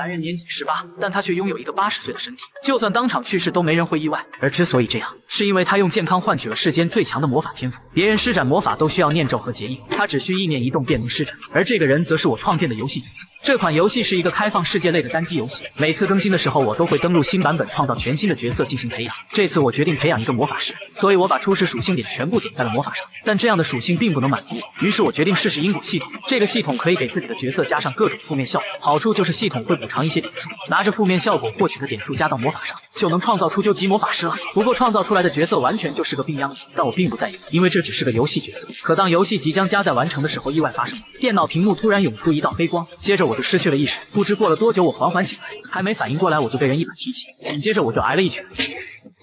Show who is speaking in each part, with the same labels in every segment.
Speaker 1: 男人年仅18，但他却拥有一个80岁的身体，就算当场去世都没人会意外。而之所以这样，是因为他用健康换取了世间最强的魔法天赋。别人施展魔法都需要念咒和结印，他只需意念一动便能施展。而这个人则是我创建的游戏角色。这款游戏是一个开放世界类的单机游戏，每次更新的时候，我都会登录新版本，创造全新的角色进行培养。这次我决定培养一个魔法师，所以我把初始属性点全部点在了魔法上。但这样的属性并不能满足我，于是我决定试试因果系统。这个系统可以给自己的角色加上各种负面效果，好处就是系统会补偿一些点数，拿着负面效果获取的点数加到魔法上，就能创造出究极魔法师了。不过创造出来的角色完全就是个病秧子，但我并不在意，因为这只是个游戏角色。可当游戏即将加载完成的时候，意外发生了，电脑屏幕突然涌出一道黑光，接着我就失去了意识。不知过了多久，我缓缓醒来，还没反应过来，我就被人一把提起，紧接着我就挨了一拳。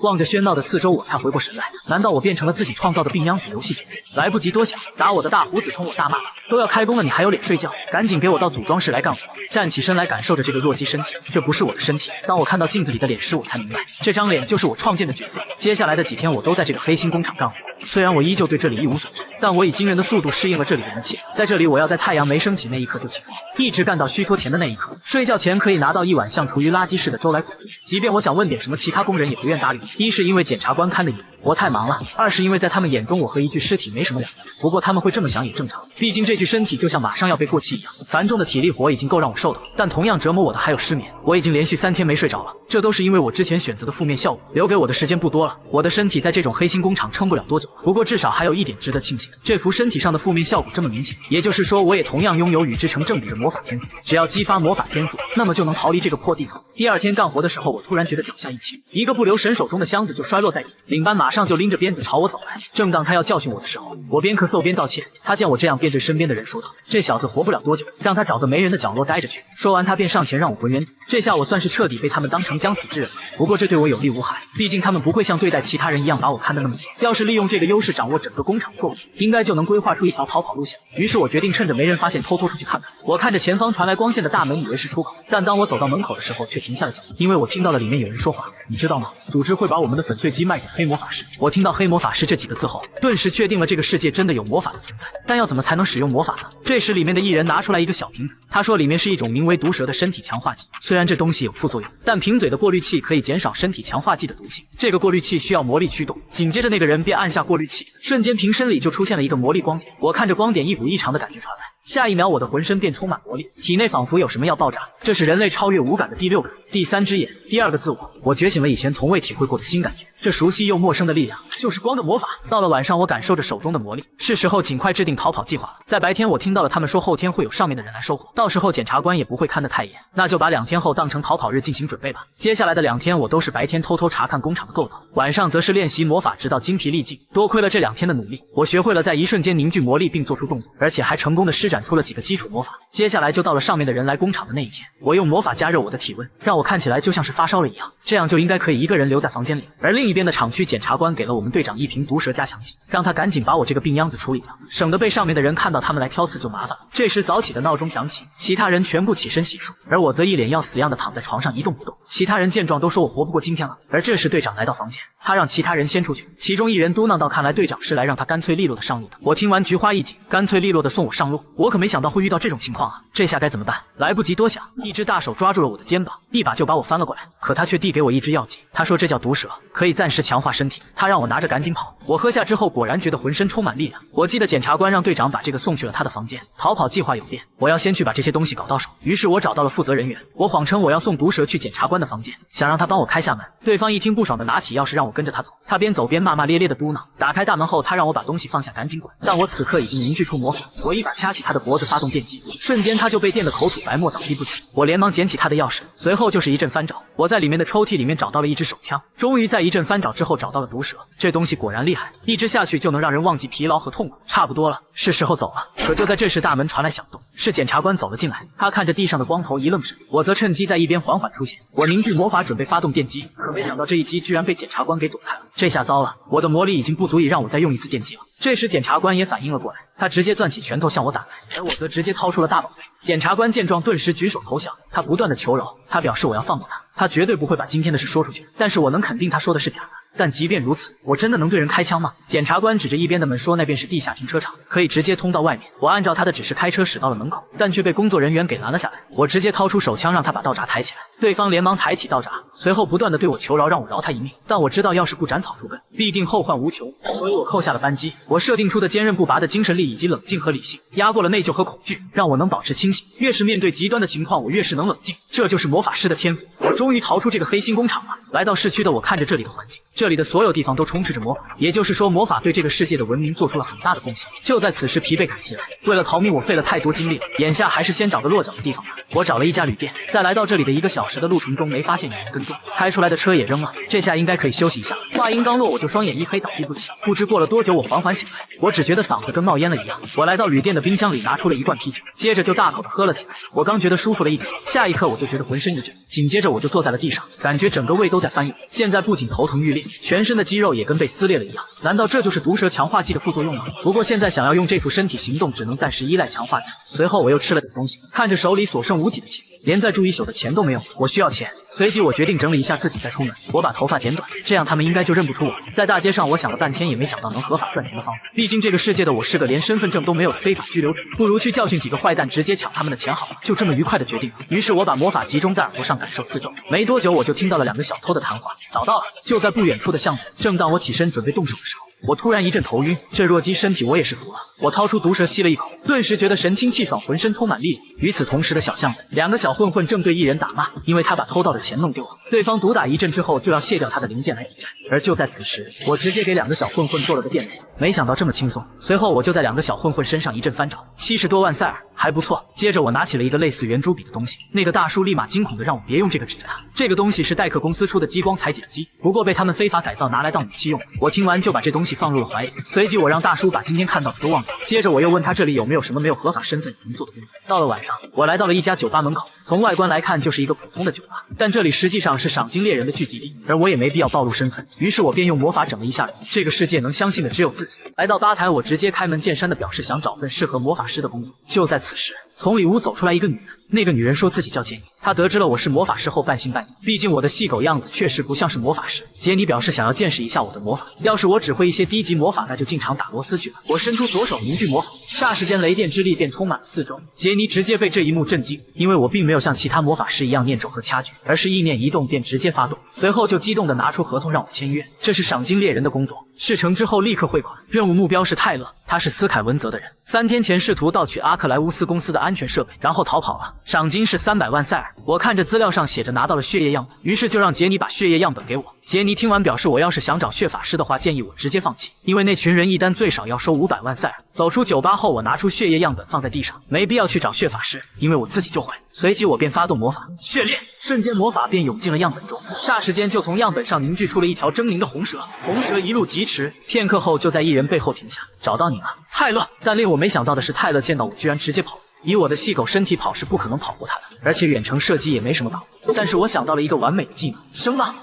Speaker 1: 望着喧闹的四周，我才回过神来，难道我变成了自己创造的病秧子游戏角色？来不及多想，打我的大胡子冲我大骂：“都要开工了，你还有脸睡觉？赶紧给我到组装室来干活！”站起身来，感受着这个弱鸡身体，这不是我的身体。当我看到镜子里的脸时，我才明白，这张脸就是我创建的角色。接下来的几天，我都在这个黑心工厂干活。虽然我依旧对这里一无所知，但我以惊人的速度适应了这里的一切。在这里，我要在太阳没升起那一刻就起床，一直干到虚脱前的那一刻。睡觉前可以拿到一碗像厨余垃圾似的粥来滚。即便我想问点什么，其他工人也不愿搭理我。一是因为检察官看得严，我太忙了；二是因为在他们眼中，我和一具尸体没什么两样。不过他们会这么想也正常，毕竟这具身体就像马上要被过期一样，繁重的体力活已经够让我受的，但同样折磨我的还有失眠。我已经连续3天没睡着了，这都是因为我之前选择的负面效果。留给我的时间不多了，我的身体在这种黑心工厂撑不了多久了。不过至少还有一点值得庆幸，这副身体上的负面效果这么明显，也就是说我也同样拥有与之成正比的魔法天赋。只要激发魔法天赋，那么就能逃离这个破地方。第二天干活的时候，我突然觉得脚下一轻，一个不留神手中的箱子就摔落在地，领班马上就拎着鞭子朝我走来。正当他要教训我的时候，我边咳嗽边道歉。他见我这样，便对身边的人说道：“这小子活不了多久，让他找个没人的角落待着去。”说完，他便上前让我滚远点。这下我算是彻底被他们当成将死之人了。不过这对我有利无害，毕竟他们不会像对待其他人一样把我看得那么紧。要是利用这个优势掌握整个工厂的构筑，应该就能规划出一条逃跑路线。于是我决定趁着没人发现偷偷出去看看。我看着前方传来光线的大门，以为是出口，但当我走到门口的时候，却停下了脚步，因为我听到了里面有人说话：“你知道吗？组织会把我们的粉碎机卖给黑魔法师。”我听到黑魔法师这几个字后，顿时确定了这个世界真的有魔法的存在。但要怎么才能使用魔法呢？这时里面的一人拿出来一个小瓶子，他说里面是一种名为毒蛇的身体强化剂。虽然这东西有副作用，但瓶嘴的过滤器可以减少身体强化剂的毒性。这个过滤器需要魔力驱动。紧接着那个人便按下过滤器，瞬间瓶身里就出现了一个魔力光点。我看着光点，一股异常的感觉传来，下一秒我的浑身便充满魔力，体内仿佛有什么要爆炸。这是人类超越五感的第6感，第3只眼，第2个自我。我觉醒了以前从未体会过的新感觉，这熟悉又陌生的力量就是光的魔法。到了晚上，我感受着手中的魔力，是时候尽快制定逃跑计划了。在白天，我听到了他们说后天会有上面的人来收货，到时候检察官也不会看得太严，那就把2天后当成逃跑日进行准备吧。接下来的2天，我都是白天偷偷查看工厂的构造，晚上则是练习魔法，直到精疲力尽。多亏了这2天的努力，我学会了在一瞬间凝聚魔力并做出动作，而且还成功的施展出了几个基础魔法。接下来就到了上面的人来工厂的那一天，我用魔法加热我的体温，让我看起来就像是发烧了一样，这样就应该可以一个人留在房间里。而另一边的厂区检察官给了我们队长1瓶毒蛇加强剂，让他赶紧把我这个病秧子处理掉，省得被上面的人看到他们来挑刺就麻烦了。这时早起的闹钟响起，其他人全部起身洗漱，而我则一脸要死样的躺在床上一动不动。其他人见状都说我活不过今天了。而这时队长来到房间，他让其他人先出去，其中一人嘟囔道：“看来队长是来让他干脆利落的上路的。”我听完菊花一紧，干脆利落的送我上路，我可没想到会遇到这种情况啊，这下该怎么办？来不及多想，一只大手抓住了我的肩膀，一把就把我翻了过来。可他却递给我一支药剂，他说这叫毒蛇，可以暂时强化身体。他让我拿着赶紧跑。我喝下之后果然觉得浑身充满力量。我记得检察官让队长把这个送去了他的房间。逃跑计划有变，我要先去把这些东西搞到手。于是我找到了负责人员，我谎称我要送毒蛇去检察官的房间，想让他帮我开下门。对方一听不爽的拿起钥匙让我跟着他走，他边走边骂骂咧咧的嘟囔。打开大门后，他让我把东西放下赶紧滚，但我此刻已经凝聚出魔法，我一把掐起他的脖子发动电击，瞬间他就被电得口吐白沫倒地不起。我连忙捡起他的钥匙，随后就是一阵翻找，我在里面的抽屉里面找到了一支手枪，终于在一阵翻找之后找到了毒蛇。这东西果然厉害，一支下去就能让人忘记疲劳和痛苦。差不多了，是时候走了。可就在这时，大门传来响动，是检察官走了进来。他看着地上的光头一愣神，我则趁机在一边缓缓出现。我凝聚魔法准备发动电击，可没想到这一击居然被检察官给躲开了。这下糟了，我的魔力已经不足以让我再用一次电击了。这时检察官也反应了过来，他直接攥起拳头向我打来，而我则直接掏出了大宝贝。检察官见状顿时举手投降，他不断的求饶，他表示我要放过他，他绝对不会把今天的事说出去，但是我能肯定他说的是假的。但即便如此，我真的能对人开枪吗？检察官指着一边的门说，那边是地下停车场，可以直接通到外面。我按照他的指示开车驶到了门口，但却被工作人员给拦了下来。我直接掏出手枪让他把道闸抬起来，对方连忙抬起道闸，随后不断的对我求饶，让我饶他一命。但我知道要是不斩草除根，必定后患无穷，所以我扣下了扳机。我设定出的坚韧不拔的精神力以及冷静和理性，压过了内疚和恐惧，让我能保持清醒。越是面对极端的情况，我越是能冷静，这就是魔法师的天赋。我终于逃出这个黑心工厂了。来到市区的我看着这里的环境，这里的所有地方都充斥着魔法，也就是说魔法对这个世界的文明做出了很大的贡献。就在此时，疲惫感袭来，为了逃命我费了太多精力了，眼下还是先找个落脚的地方吧。我找了一家旅店，在来到这里的1个小时的路程中没发现有人跟踪，开出来的车也扔了，这下应该可以休息一下。话音刚落，我就双眼一黑，倒地不起。不知过了多久，我缓缓醒来，我只觉得嗓子跟冒烟了一样。我来到旅店的冰箱里拿出了1罐啤酒，接着就大口的喝了起来。我刚觉得舒服了一点，下一刻我就觉得浑身一震，紧接着我就坐在了地上，感觉整个胃都在翻涌。现在不仅头疼欲裂，全身的肌肉也跟被撕裂了一样。难道这就是毒蛇强化剂的副作用吗？不过现在想要用这副身体行动，只能暂时依赖强化剂。随后我又吃了点东西，看着手里所剩无几的钱，连再住一宿的钱都没有，我需要钱。随即我决定整理一下自己再出门，我把头发剪短，这样他们应该就认不出我。在大街上我想了半天也没想到能合法赚钱的方法，毕竟这个世界的我是个连身份证都没有的非法拘留者，不如去教训几个坏蛋，直接抢他们的钱好了。就这么愉快的决定了。于是我把魔法集中在耳朵上，感受四周。没多久我就听到了2个小偷的谈话，找到了，就在不远处的巷子。正当我起身准备动手的时候，我突然一阵头晕，这弱鸡身体我也是服了。我掏出毒蛇吸了一口，顿时觉得神清气爽，浑身充满力量。与此同时的小巷子，2个小混混正对一人打骂，因为他把偷到的钱弄丢了。对方毒打一阵之后，就要卸掉他的零件来抵债。而就在此时，我直接给2个小混混做了个电死，没想到这么轻松。随后我就在2个小混混身上一阵翻找，70多万塞尔，还不错。接着我拿起了一个类似圆珠笔的东西，那个大叔立马惊恐的让我别用这个，指着他，这个东西是代客公司出的激光裁剪机，不过被他们非法改造拿来当武器用。我听完就把这东西放入了怀里，随即我让大叔把今天看到的都忘掉。接着我又问他这里有没有什么没有合法身份能做的工作。到了晚上，我来到了一家酒吧门口，从外观来看就是一个普通的酒吧，但这里实际上是赏金猎人的聚集地，而我也没必要暴露身份，于是我便用魔法整了一下人。这个世界能相信的只有自己。来到吧台，我直接开门见山的表示想找份适合魔法师的工作。就在此时，从里屋走出来一个女人，那个女人说自己叫杰尼，她得知了我是魔法师后半信半疑，毕竟我的细狗样子确实不像是魔法师。杰尼表示想要见识一下我的魔法，要是我只会一些低级魔法，那就进场打螺丝去了。我伸出左手凝聚魔法，霎时间雷电之力便充满了四周。杰尼直接被这一幕震惊，因为我并没有像其他魔法师一样念咒和掐诀，而是意念一动便直接发动，随后就激动的拿出合同让我签约。这是赏金猎人的工作，事成之后立刻汇款。任务目标是泰勒，他是斯凯文泽的人，3天前试图盗取阿克莱乌斯公司的安全设备，然后逃跑了。赏金是300万塞尔。我看着资料上写着拿到了血液样本，于是就让杰尼把血液样本给我。杰尼听完表示，我要是想找血法师的话，建议我直接放弃，因为那群人一单最少要收500万塞尔。走出酒吧后，我拿出血液样本放在地上，没必要去找血法师，因为我自己就会。随即我便发动魔法血炼，瞬间魔法便涌进了样本中，霎时间就从样本上凝聚出了一条狰狞的红蛇。红蛇一路疾驰，片刻后就在一人背后停下。找到你了，泰勒。但令我没想到的是，泰勒见到我居然直接跑。以我的细狗身体跑是不可能跑过他的，而且远程射击也没什么把握。但是我想到了一个完美的技能，声浪。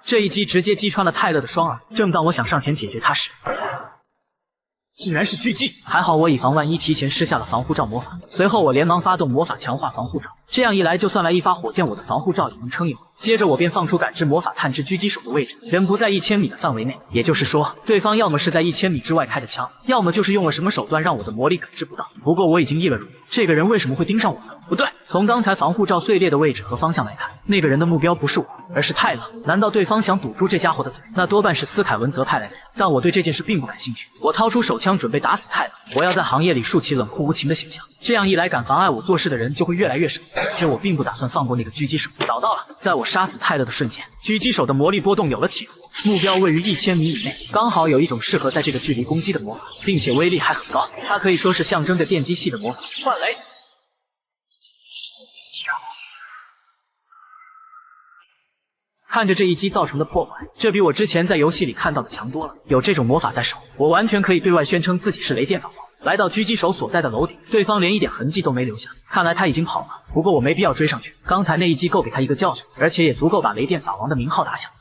Speaker 1: 这一击直接击穿了泰勒的双耳。正当我想上前解决他时，竟然是狙击！还好我以防万一提前施下了防护罩魔法，随后我连忙发动魔法强化防护罩，这样一来就算来一发火箭，我的防护罩也能撑一会儿。接着我便放出感知魔法，探知狙击手的位置，人不在1000米的范围内，也就是说，对方要么是在1000米之外开的枪，要么就是用了什么手段让我的魔力感知不到。不过我已经议了如，这个人为什么会盯上我呢？不对，从刚才防护罩碎裂的位置和方向来看，那个人的目标不是我，而是泰勒。难道对方想堵住这家伙的嘴？那多半是斯凯文泽派来的人，但我对这件事并不感兴趣。我掏出手枪准备打死泰勒，我要在行业里树起冷酷无情的形象，这样一来敢妨碍我做事的人就会越来越少。而且我并不打算放过那个狙击手。找到了，在我杀死泰勒的瞬间，狙击手的魔力波动有了起伏，目标位于1000米以内，刚好有一种适合在这个距离攻击的魔法，并且威力还很高，它可以说是象征着电击系的魔法——幻雷。看着这一击造成的破坏，这比我之前在游戏里看到的强多了。有这种魔法在手，我完全可以对外宣称自己是雷电法王。来到狙击手所在的楼顶，对方连一点痕迹都没留下，看来他已经跑了。不过我没必要追上去，刚才那一击够给他一个教训，而且也足够把雷电法王的名号打响。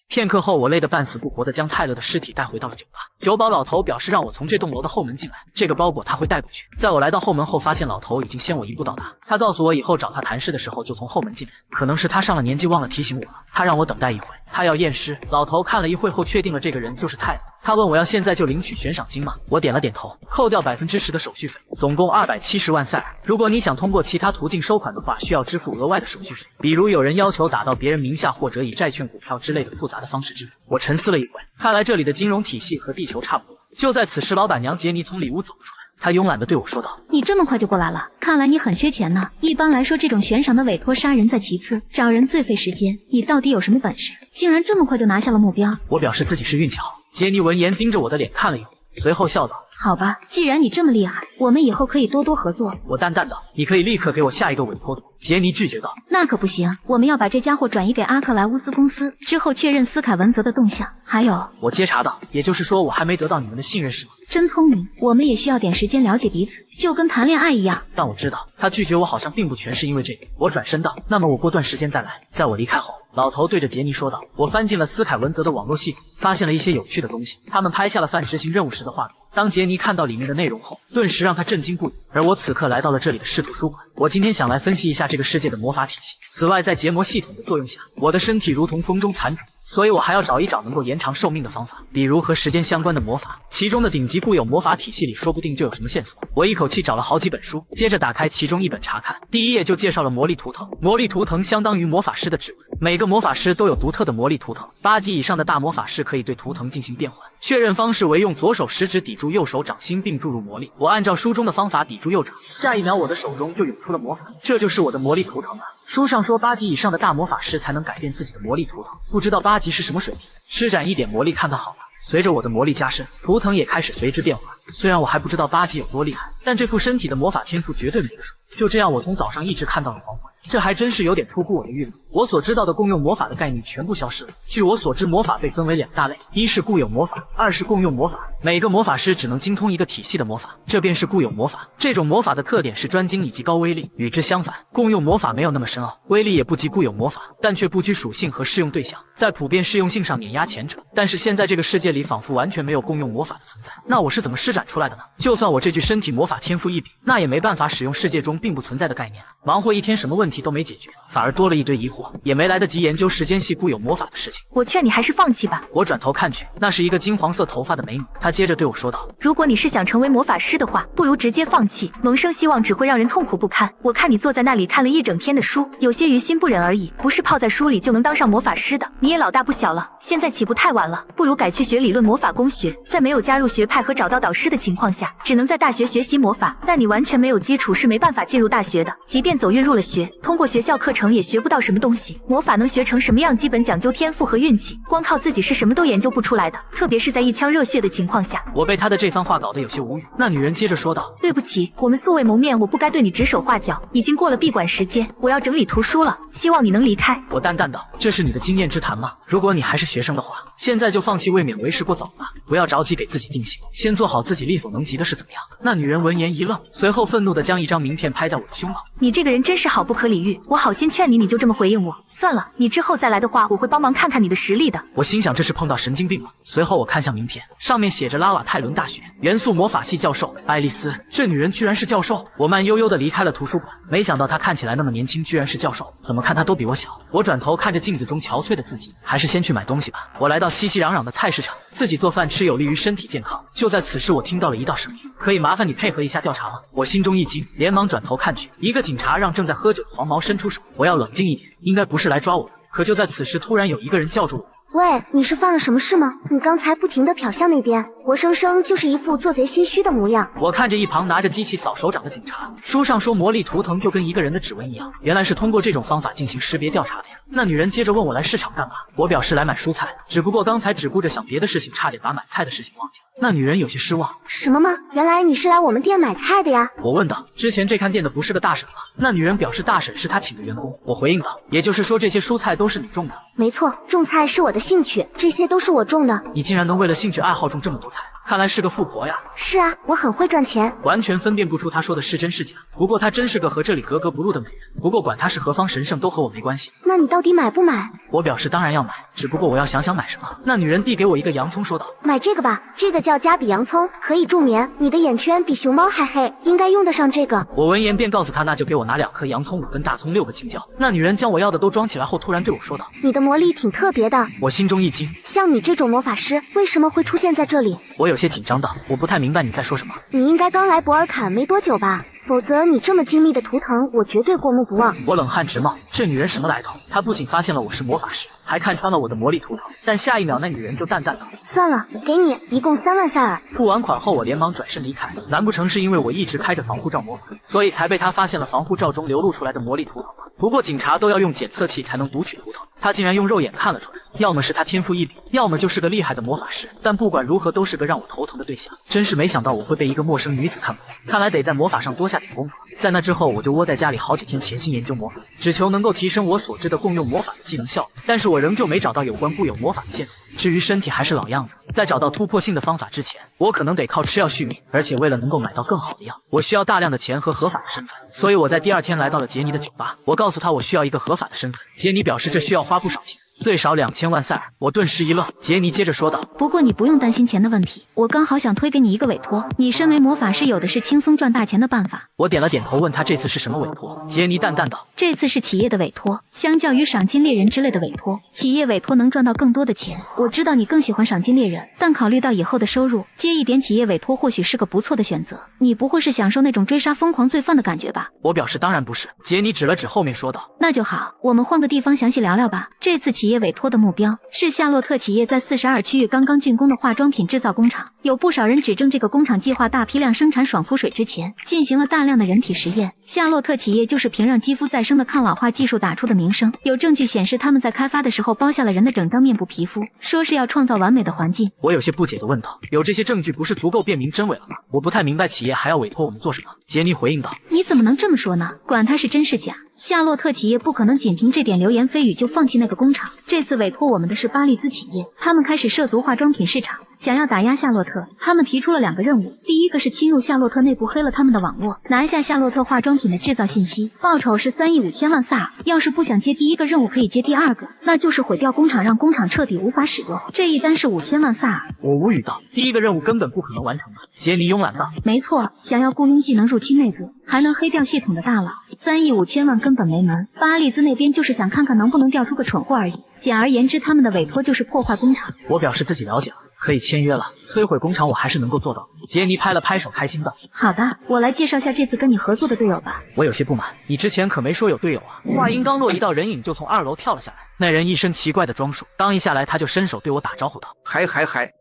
Speaker 1: 片刻后，我累得半死不活地将泰勒的尸体带回到了酒吧。酒保老头表示让我从这栋楼的后门进来，这个包裹他会带过去。在我来到后门后，发现老头已经先我一步到达。他告诉我以后找他谈事的时候就从后门进来，可能是他上了年纪忘了提醒我了。他让我等待一会，他要验尸。老头看了一会后确定了这个人就是泰勒。他问我要现在就领取悬赏金吗？我点了点头，扣掉10%的手续费，总共270万塞尔。如果你想通过其他途径收款的话，需要支付额外的手续费，比如有人要求打到别人名下，或者以债券、股票之类的复杂的方式支付。我沉思了一会，看来这里的金融体系和地球差不多。就在此时，老板娘杰尼从里屋走了出来。他慵懒地对我说道：“
Speaker 2: 你这么快就过来了，看来你很缺钱呢。一般来说，这种悬赏的委托杀人在其次，找人最费时间。你到底有什么本事，竟然这么快就拿下了目标？”
Speaker 1: 我表示自己是运气好。杰尼闻言盯着我的脸看了一会，随后笑道：“
Speaker 2: 好吧，既然你这么厉害，我们以后可以多多合作。”
Speaker 1: 我淡淡道：“你可以立刻给我下一个委托组。”杰尼拒绝道：“
Speaker 2: 那可不行，我们要把这家伙转移给阿克莱乌斯公司，之后确认斯凯文泽的动向。还有……”
Speaker 1: 我接茬道：“也就是说，我还没得到你们的信任是吗？”
Speaker 2: 真聪明，我们也需要点时间了解彼此，就跟谈恋爱一样。
Speaker 1: 但我知道，他拒绝我好像并不全是因为这个。我转身道：“那么我过段时间再来。”在我离开后，老头对着杰尼说道：“我翻进了斯凯文泽的网络系统，发现了一些有趣的东西。他们拍下了范执行任务时的画面。当杰尼看到里面的内容后，顿时让他震惊不已。而我此刻来到了这里的市图书馆，我今天想来分析一下这个世界的魔法体系。此外，在结魔系统的作用下，我的身体如同风中残烛，所以我还要找一找能够延长寿命的方法，比如和时间相关的魔法，其中的顶级固有魔法体系里说不定就有什么线索。我一口气找了好几本书，接着打开其中一本查看。第一页就介绍了魔力图腾。魔力图腾相当于魔法师的指纹，每个魔法师都有独特的魔力图腾。8级以上的大魔法师可以对图腾进行变换，确认方式为用左手食指抵住右手掌心并注入魔力。我按照书中的方法抵住右掌，下一秒我的手中就涌出了魔法，这就是我的魔力图腾了。书上说8级以上的大魔法师才能改变自己的魔力图腾，不知道8级是什么水平。施展一点魔力看他好了。随着我的魔力加深，图腾也开始随之变化。虽然我还不知道8级有多厉害，但这副身体的魔法天赋绝对没得说。就这样，我从早上一直看到了黄昏，这还真是有点出乎我的预料。我所知道的共用魔法的概念全部消失了。据我所知，魔法被分为2大类，一是固有魔法，二是共用魔法。每个魔法师只能精通一个体系的魔法，这便是固有魔法。这种魔法的特点是专精以及高威力。与之相反，共用魔法没有那么深奥，威力也不及固有魔法，但却不拘属性和适用对象，在普遍适用性上碾压前者。但是现在这个世界里仿佛完全没有共用魔法的存在，那我是怎么施展出来的呢？就算我这具身体魔法天赋异禀，那也没办法使用世界中并不存在的概念。忙活一天，什么问题都没解决，反而多了一堆疑惑，也没来得及研究时间系固有魔法的事情。
Speaker 2: 我劝你还是放弃吧。
Speaker 1: 我转头看去，那是一个金黄色头发的美女。她接着对我说道：“
Speaker 2: 如果你是想成为魔法师的话，不如直接放弃，萌生希望只会让人痛苦不堪。我看你坐在那里看了一整天的书，有些于心不忍而已，不是泡在书里就能当上魔法师的。你也老大不小了，现在起步太晚了，不如改去学理论魔法工学。在没有加入学派和找到导师的情况下，只能在大学学习魔法，但你完全没有基础是没办法进入大学的。即便走运入了学，通过学校课程也学不到什么东西。魔法能学成什么样，基本讲究天赋和运气，光靠自己是什么都研究不出来的，特别是在一腔热血的情况下。”
Speaker 1: 我被她的这番话搞得有些无语。那女人接着说道：“
Speaker 2: 对不起，我们素未谋面，我不该对你指手画脚，已经过了闭馆时间，我要整理图书了，希望你能离开。”
Speaker 1: 我淡淡道：“这是你的经验之谈吗？如果你还是学生的话，现在就放弃未免为时过早吧，不要着急给自己定性，先做好自己力所能及的事怎么样？”那女人闻言一愣，随后愤怒地将一张名片拍在我的胸口。
Speaker 2: 你这个人真是好不可理喻，我好心劝你，你就这么回应我？算了，你之后再来的话，我会帮忙看看你的实力的。
Speaker 1: 我心想这是碰到神经病了。随后我看向名片，上面写着拉瓦泰伦大学元素魔法系教授爱丽丝。这女人居然是教授！我慢悠悠地离开了图书馆，没想到她看起来那么年轻，居然是教授。怎么看她都比我小。我转头看着镜子中憔悴的自己，还是先去买东西吧。我来到熙熙攘攘的菜市场，自己做饭吃有利于身体健康。就在此时，我听到了一道声音：“可以麻烦你配合一下调查吗？”我心中一惊，连忙转头看去，一个警察让正在喝酒的黄毛伸出手。我要冷静一点，应该不是来抓我的。可就在此时，突然有一个人叫住我：“
Speaker 3: 喂，你是犯了什么事吗？你刚才不停地瞟向那边，活生生就是一副做贼心虚的模样。”
Speaker 1: 我看着一旁拿着机器扫手掌的警察，书上说魔力图腾就跟一个人的指纹一样，原来是通过这种方法进行识别调查的呀。那女人接着问我来市场干嘛，我表示来买蔬菜，只不过刚才只顾着想别的事情，差点把买菜的事情忘记了。那女人有些失望：“
Speaker 3: 什么吗？原来你是来我们店买菜的呀？”
Speaker 1: 我问道：“之前这看店的不是个大婶吗？”那女人表示大婶是她请的员工。我回应道：“也就是说这些蔬菜都是你种的？”
Speaker 3: 没错，种菜是我的兴趣，这些都是我种的。
Speaker 1: 你竟然能为了兴趣爱好种这么多菜？看来是个富婆呀。
Speaker 3: 是啊，我很会赚钱。
Speaker 1: 完全分辨不出她说的是真是假。不过她真是个和这里格格不入的美人。不过管她是何方神圣都和我没关系。
Speaker 3: 那你到底买不买？
Speaker 1: 我表示当然要买，只不过我要想想买什么。那女人递给我一个洋葱，说道：
Speaker 3: 买这个吧，这个叫加比洋葱，可以助眠。你的眼圈比熊猫还黑，应该用得上这个。
Speaker 1: 我闻言便告诉她，那就给我拿2颗洋葱、5根大葱、6个青椒。那女人将我要的都装起来后，突然对我说道：
Speaker 3: 你的魔力挺特别的。
Speaker 1: 我心中一惊，
Speaker 3: 像你这种魔法师为什么会出现在这里？
Speaker 1: 我有些紧张道：我不太明白你在说什么。
Speaker 3: 你应该刚来博尔坎没多久吧？否则你这么精密的图腾，我绝对过目不忘。
Speaker 1: 我冷汗直冒，这女人什么来头？她不仅发现了我是魔法师，还看穿了我的魔力图腾。但下一秒，那女人就淡淡道：
Speaker 3: 算了，给你，一共3万塞尔。
Speaker 1: 付完款后，我连忙转身离开。难不成是因为我一直开着防护罩魔法，所以才被她发现了防护罩中流露出来的魔力图腾吗？不过警察都要用检测器才能读取图腾，他竟然用肉眼看了出来，要么是他天赋异禀，要么就是个厉害的魔法师。但不管如何，都是个让我头疼的对象。真是没想到我会被一个陌生女子看破，看来得在魔法上多下点功夫。在那之后，我就窝在家里好几天，潜心研究魔法，只求能够提升我所知的共用魔法的技能效率。但是我仍旧没找到有关固有魔法的线索。至于身体还是老样子，在找到突破性的方法之前，我可能得靠吃药续命。而且为了能够买到更好的药，我需要大量的钱和合法的身份。所以我在第2天来到了杰尼的酒吧，我告诉他我需要一个合法的身份。杰尼表示这需要花不少钱，最少2000万塞尔。我顿时一愣，杰尼接着说道：
Speaker 2: 不过你不用担心钱的问题，我刚好想推给你一个委托，你身为魔法师有的是轻松赚大钱的办法。
Speaker 1: 我点了点头，问他这次是什么委托。杰尼淡淡道：
Speaker 2: 这次是企业的委托，相较于赏金猎人之类的委托，企业委托能赚到更多的钱。我知道你更喜欢赏金猎人，但考虑到以后的收入，接一点企业委托或许是个不错的选择。你不会是享受那种追杀疯狂罪犯的感觉吧？
Speaker 1: 我表示当然不是。杰尼指了指后面说道：
Speaker 2: 那就好，我们换个地方详细聊聊吧。这次企业委托的目标是夏洛特企业在42区域刚刚竣工的化妆品制造工厂。有不少人指证这个工厂计划大批量生产爽肤水之前，进行了大量的人体实验。夏洛特企业就是凭让肌肤再生的抗老化技术打出的名声，有证据显示他们在开发的时候包下了人的整张面部皮肤，说是要创造完美的环境。
Speaker 1: 我有些不解地问道：有这些证据不是足够辨明真伪了吗？我不太明白企业还要委托我们做什么。杰尼回应道：
Speaker 2: 你怎么能这么说呢？管它是真是假，夏洛特企业不可能仅凭这点流言蜚语就放弃那个工厂。这次委托我们的是巴利兹企业，他们开始涉足化妆品市场，想要打压夏洛特。他们提出了2个任务，第一个是侵入夏洛特内部，黑了他们的网络，拿下夏洛特化妆品的制造信息，报酬是3亿5千万塞尔。要是不想接第1个任务，可以接第2个，那就是毁掉工厂，让工厂彻底无法使用。这一单是5千万塞尔。
Speaker 1: 我无语道：第1个任务根本不可能完成吧？杰尼慵懒道：
Speaker 2: 没错，想要雇佣技能入侵内部，还能黑掉系统的大佬，3亿5千万根本没门。巴利兹那边就是想看看能不能调出个蠢货而已。简而言之，他们的委托就是破坏工厂。
Speaker 1: 我表示自己了解了，可以签约了。摧毁工厂我还是能够做到。杰尼拍了拍手，开心道：
Speaker 2: 好的，我来介绍下这次跟你合作的队友吧。
Speaker 1: 我有些不满，你之前可没说有队友啊。话音刚落，一道人影就从2楼跳了下来。那人一身奇怪的装束，刚一下来他就伸手对我打招呼道：
Speaker 4: 嗨，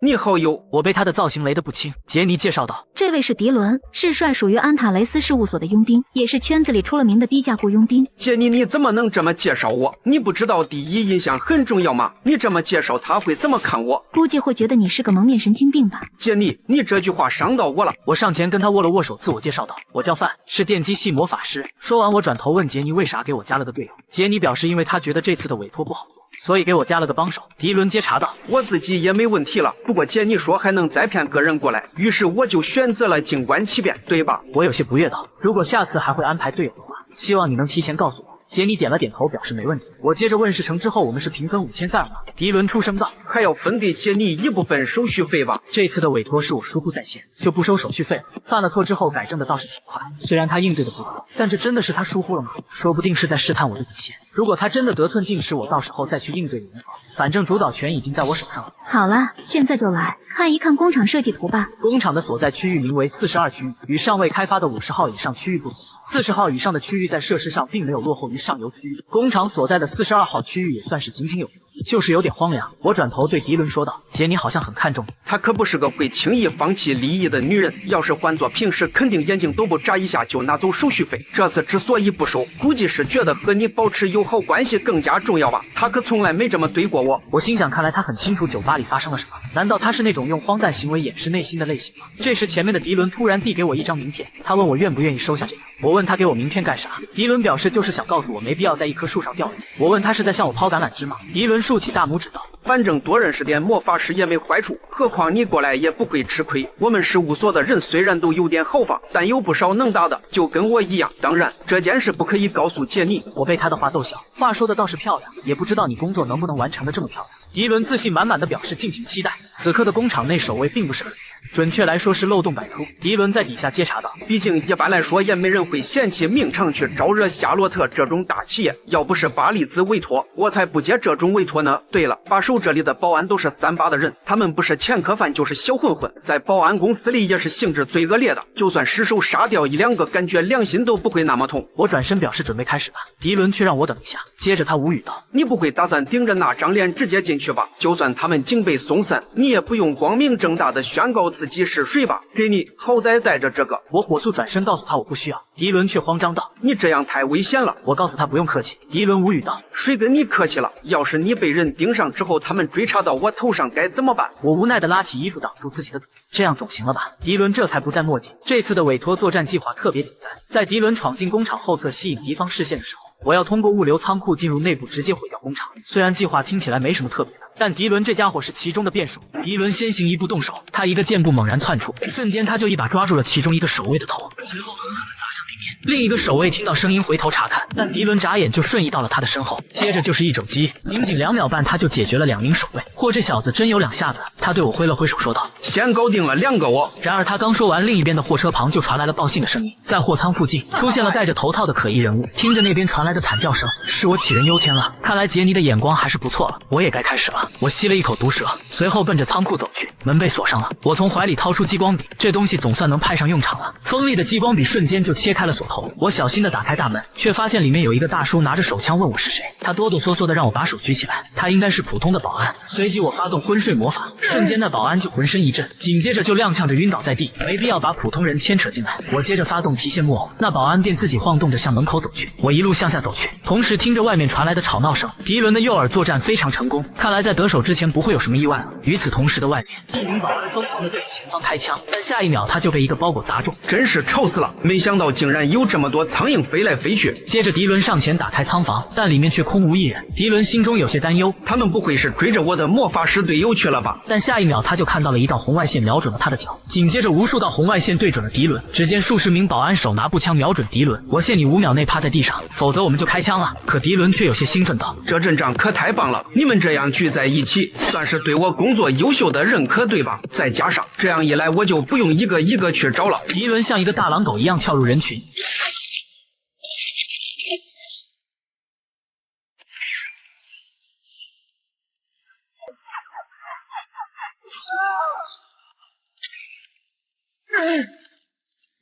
Speaker 4: 你好友。
Speaker 1: 我被他的造型雷得不轻。杰尼介绍道：
Speaker 2: 这位是迪伦，是帅属于安塔雷斯事务所的佣兵，也是圈子里出了名的低价雇佣兵。
Speaker 4: 杰尼，你怎么能这么介绍我？你不知道第一印象很重要吗？你这么介绍他会怎么看我？
Speaker 2: 估计会觉得你是个蒙面神经病吧。
Speaker 4: 杰尼，你这句话伤到我了。
Speaker 1: 我上前跟他握了握手，自我介绍道：我叫范，是电机系魔法师。说完，我转头问杰尼为啥给我加了个队友。杰尼表示因为他觉得这次的委托不好做，所以给我加了个帮手。迪伦接茬道：
Speaker 4: 我自己也没问题了，不过杰尼说还能再骗个人过来，于是我就选择了静观其变，对吧？
Speaker 1: 我有些不悦道：如果下次还会安排队友的话，希望你能提前告诉我。杰尼点了点头，表示没问题。我接着问事成之后我们是平分5000塞尔吗？迪伦出声道：
Speaker 4: 还要分给杰尼一部分手续费吧。
Speaker 1: 这次的委托是我疏忽在先，就不收手续费了。犯了错之后改正的倒是挺快，虽然他应对的不错，但这真的是他疏忽了吗？说不定是在试探我的底线。如果他真的得寸进尺，我到时候再去应对也无妨。反正主导权已经在我手上了。
Speaker 2: 好了，现在就来看一看工厂设计图吧。
Speaker 1: 工厂的所在区域名为42区，与尚未开发的50号以上区域不同。40号以上的区域在设施上并没有落后于上游区域，工厂所在的42号区域也算是井井有条，就是有点荒凉。我转头对迪伦说道：杰尼好像很看重你。
Speaker 4: 她可不是个会轻易放弃利益的女人，要是换做平时，肯定眼睛都不眨一下就拿走手续费。这次之所以不收，估计是觉得和你保持友好关系更加重要吧。她可从来没这么对过我。
Speaker 1: 我心想，看来他很清楚酒吧里发生了什么。难道他是那种用荒诞行为掩饰内心的类型吗？这时前面的迪伦突然递给我一张名片，他问我愿不愿意收下这个。我问他给我名片干啥，迪伦表示就是想告诉我没必要在一棵树上吊死。我问他是在向我抛橄榄枝吗？迪伦竖起大拇指道：
Speaker 4: 反正多认识点魔法师也没坏处，何况你过来也不会吃亏。我们事务所的人虽然都有点豪放，但有不少能打的，就跟我一样。当然，这件事不可以告诉杰尼。
Speaker 1: 我被他的话逗笑，话说的倒是漂亮，也不知道你工作能不能完成的这么漂亮。迪伦自信满满的表示敬请期待。此刻的工厂内守卫并不是很严，准确来说是漏洞百出。迪伦在底下接茬道：
Speaker 4: 毕竟一般来说也没人会嫌弃命长去招惹夏洛特这种大企业，要不是巴利兹委托，我才不接这种委托呢。对了，把守这里的保安都是3把的人，他们不是前科犯就是小混混，在保安公司里也是性质最恶劣的，就算失手杀掉1、2个，感觉良心都不会那么痛。
Speaker 1: 我转身表示准备开始吧，迪伦却让我等一下，接着他无语道：
Speaker 4: 你不会打算顶着那张脸直接进去吧？就算他们警备松散，你也不用光明正大的宣告自己是谁吧？给你，好歹带着这个。
Speaker 1: 我火速转身告诉他我不需要，迪伦却慌张道：
Speaker 4: 你这样太危险了。
Speaker 1: 我告诉他不用客气。迪伦无语道：
Speaker 4: 谁跟你客气了？要是你被人盯上之后，他们追查到我头上该怎么办？
Speaker 1: 我无奈的拉起衣服挡住自己的嘴，这样总行了吧？迪伦这才不再墨迹。这次的委托作战计划特别简单，在迪伦闯进工厂后侧吸引敌方视线的时候，我要通过物流仓库进入内部直接毁掉工厂。虽然计划听起来没什么特别的，但迪伦这家伙是其中的变数。迪伦先行一步动手，他一个箭步猛然窜出，瞬间他就一把抓住了其中一个守卫的头，随后狠狠地砸向地面。另一个守卫听到声音回头查看，但迪伦眨眼就瞬移到了他的身后，接着就是一肘击，仅仅2秒半他就解决了2名守卫。嚯，这小子真有2下子！他对我挥了挥手说道：
Speaker 4: 先搞定了2个我。
Speaker 1: 然而他刚说完，另一边的货车旁就传来了报信的声音，在货舱附近出现了戴着头套的可疑人物。听着那边传来的惨叫声，是我杞人忧天了。看来杰尼的眼光还是不错了，我也该开始了。我吸了一口毒蛇，随后奔着仓库走去。门被锁上了，我从怀里掏出激光笔，这东西总算能派上用场了。锋利的激光笔瞬间就切开了锁头，我小心地打开大门，却发现里面有一个大叔拿着手枪问我是谁。他哆哆嗦嗦地让我把手举起来，他应该是普通的保安。随即我发动昏睡魔法，瞬间那保安就浑身一震，紧接着就踉跄着晕倒在地。没必要把普通人牵扯进来。我接着发动提线木偶，那保安便自己晃动着向门口走去。我一路向下走去，同时听着外面传来的吵闹声。迪伦的诱饵作战非常成功，看来在得手之前不会有什么意外了。与此同时的外面，一名保安疯狂地对着前方开枪，但下一秒他就被一个包裹砸中。
Speaker 4: 真是吵死了，没想到竟然有这么多苍蝇飞来飞去。
Speaker 1: 接着迪伦上前打开仓房，但里面却空无一人。迪伦心中有些担忧，
Speaker 4: 他们不会是追着我的魔法师队友去了吧？
Speaker 1: 但下一秒他就看到了一道红外线瞄准了他的脚，紧接着无数道红外线对准了迪伦。只见数十名保安手拿步枪瞄准迪伦，我限你5秒内趴在地上，否则我们就开枪了。可迪伦却有些兴奋道：
Speaker 4: 这阵仗可太棒了，你们这样聚在一起，算是对我工作优秀的认可对吧？再加上这样一来，我就不用一个一个去找了。
Speaker 1: 迪伦像一个大狼狗一样跳入人群，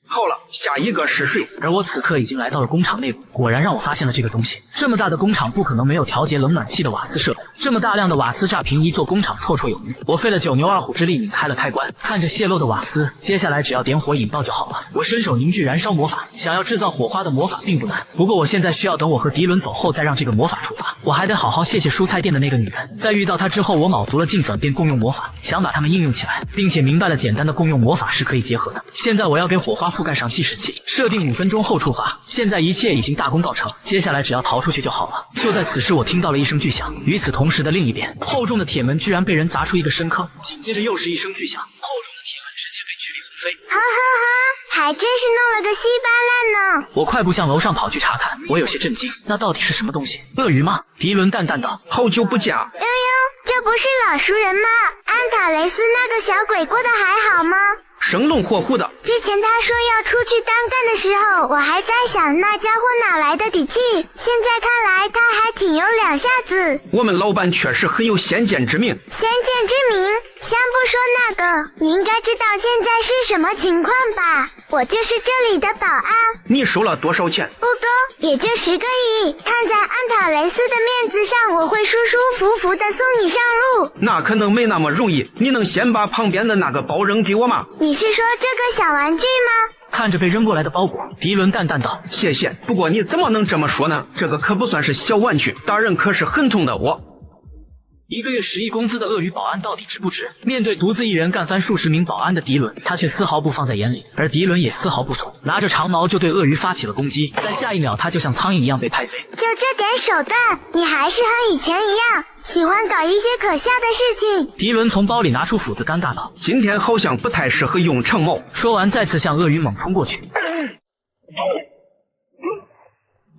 Speaker 4: 好了，下一个是谁？
Speaker 1: 而我此刻已经来到了工厂内部，果然让我发现了这个东西。这么大的工厂不可能没有调节冷暖气的瓦斯设备，这么大量的瓦斯炸平一座工厂绰绰有余。我费了9牛2虎之力拧开了开关，看着泄漏的瓦斯，接下来只要点火引爆就好了。我伸手凝聚燃烧魔法，想要制造火花的魔法并不难，不过我现在需要等我和迪伦走后再让这个魔法触发。我还得好好谢谢蔬菜店的那个女人，在遇到她之后，我卯足了劲转变共用魔法，想把它们应用起来，并且明白了简单的共用魔法是可以结合的。现在我要给火花覆盖上计时器，设定5分钟后触发。现在一切已经大功告成，接下来只要逃出去就好了。就在此时，我听到了一声巨响，与此同时的另一边，厚重的铁门居然被人砸出一个深坑，紧接着又是一声巨响，厚重的铁门直接被巨力轰飞。
Speaker 3: 哈哈哈，还真是弄了个稀巴烂呢。
Speaker 1: 我快步向楼上跑去查看，我有些震惊，那到底是什么东西？鳄鱼吗？迪伦淡淡道：
Speaker 4: 好久不见啊。
Speaker 3: 悠悠，这不是老熟人吗？安塔雷斯那个小鬼过得还好吗？
Speaker 4: 生龙活虎的。
Speaker 3: 之前他说要出去单干的时候，我还在想那家伙哪来的底气，现在看来他还挺有2下子。
Speaker 4: 我们老板确实很有先见之明。
Speaker 3: 先见之明？先不说那个，你应该知道现在是什么情况吧？我就是这里的保安。
Speaker 4: 你收了多少钱？
Speaker 3: 不多，也就10个亿。看在安塔雷斯的面子上，我会舒舒服服的送你上路。
Speaker 4: 那可能没那么容易，你能先把旁边的那个包扔给我吗？
Speaker 3: 你是说这个小玩具吗？
Speaker 1: 看着被扔过来的包裹，迪伦淡淡道：
Speaker 4: 谢谢，不过你怎么能这么说呢？这个可不算是小玩具，打人可是很痛的。
Speaker 1: 1个月10亿工资的鳄鱼保安到底值不值？面对独自一人干翻数十名保安的迪伦，他却丝毫不放在眼里，而迪伦也丝毫不怂，拿着长矛就对鳄鱼发起了攻击。但下一秒，他就像苍蝇一样被拍飞。
Speaker 3: 就这点手段，你还是和以前一样，喜欢搞一些可笑的事情。
Speaker 1: 迪伦从包里拿出斧子，尴尬道：“
Speaker 4: 今天好像不太适合用长矛。”
Speaker 1: 说完，再次向鳄鱼猛冲过去。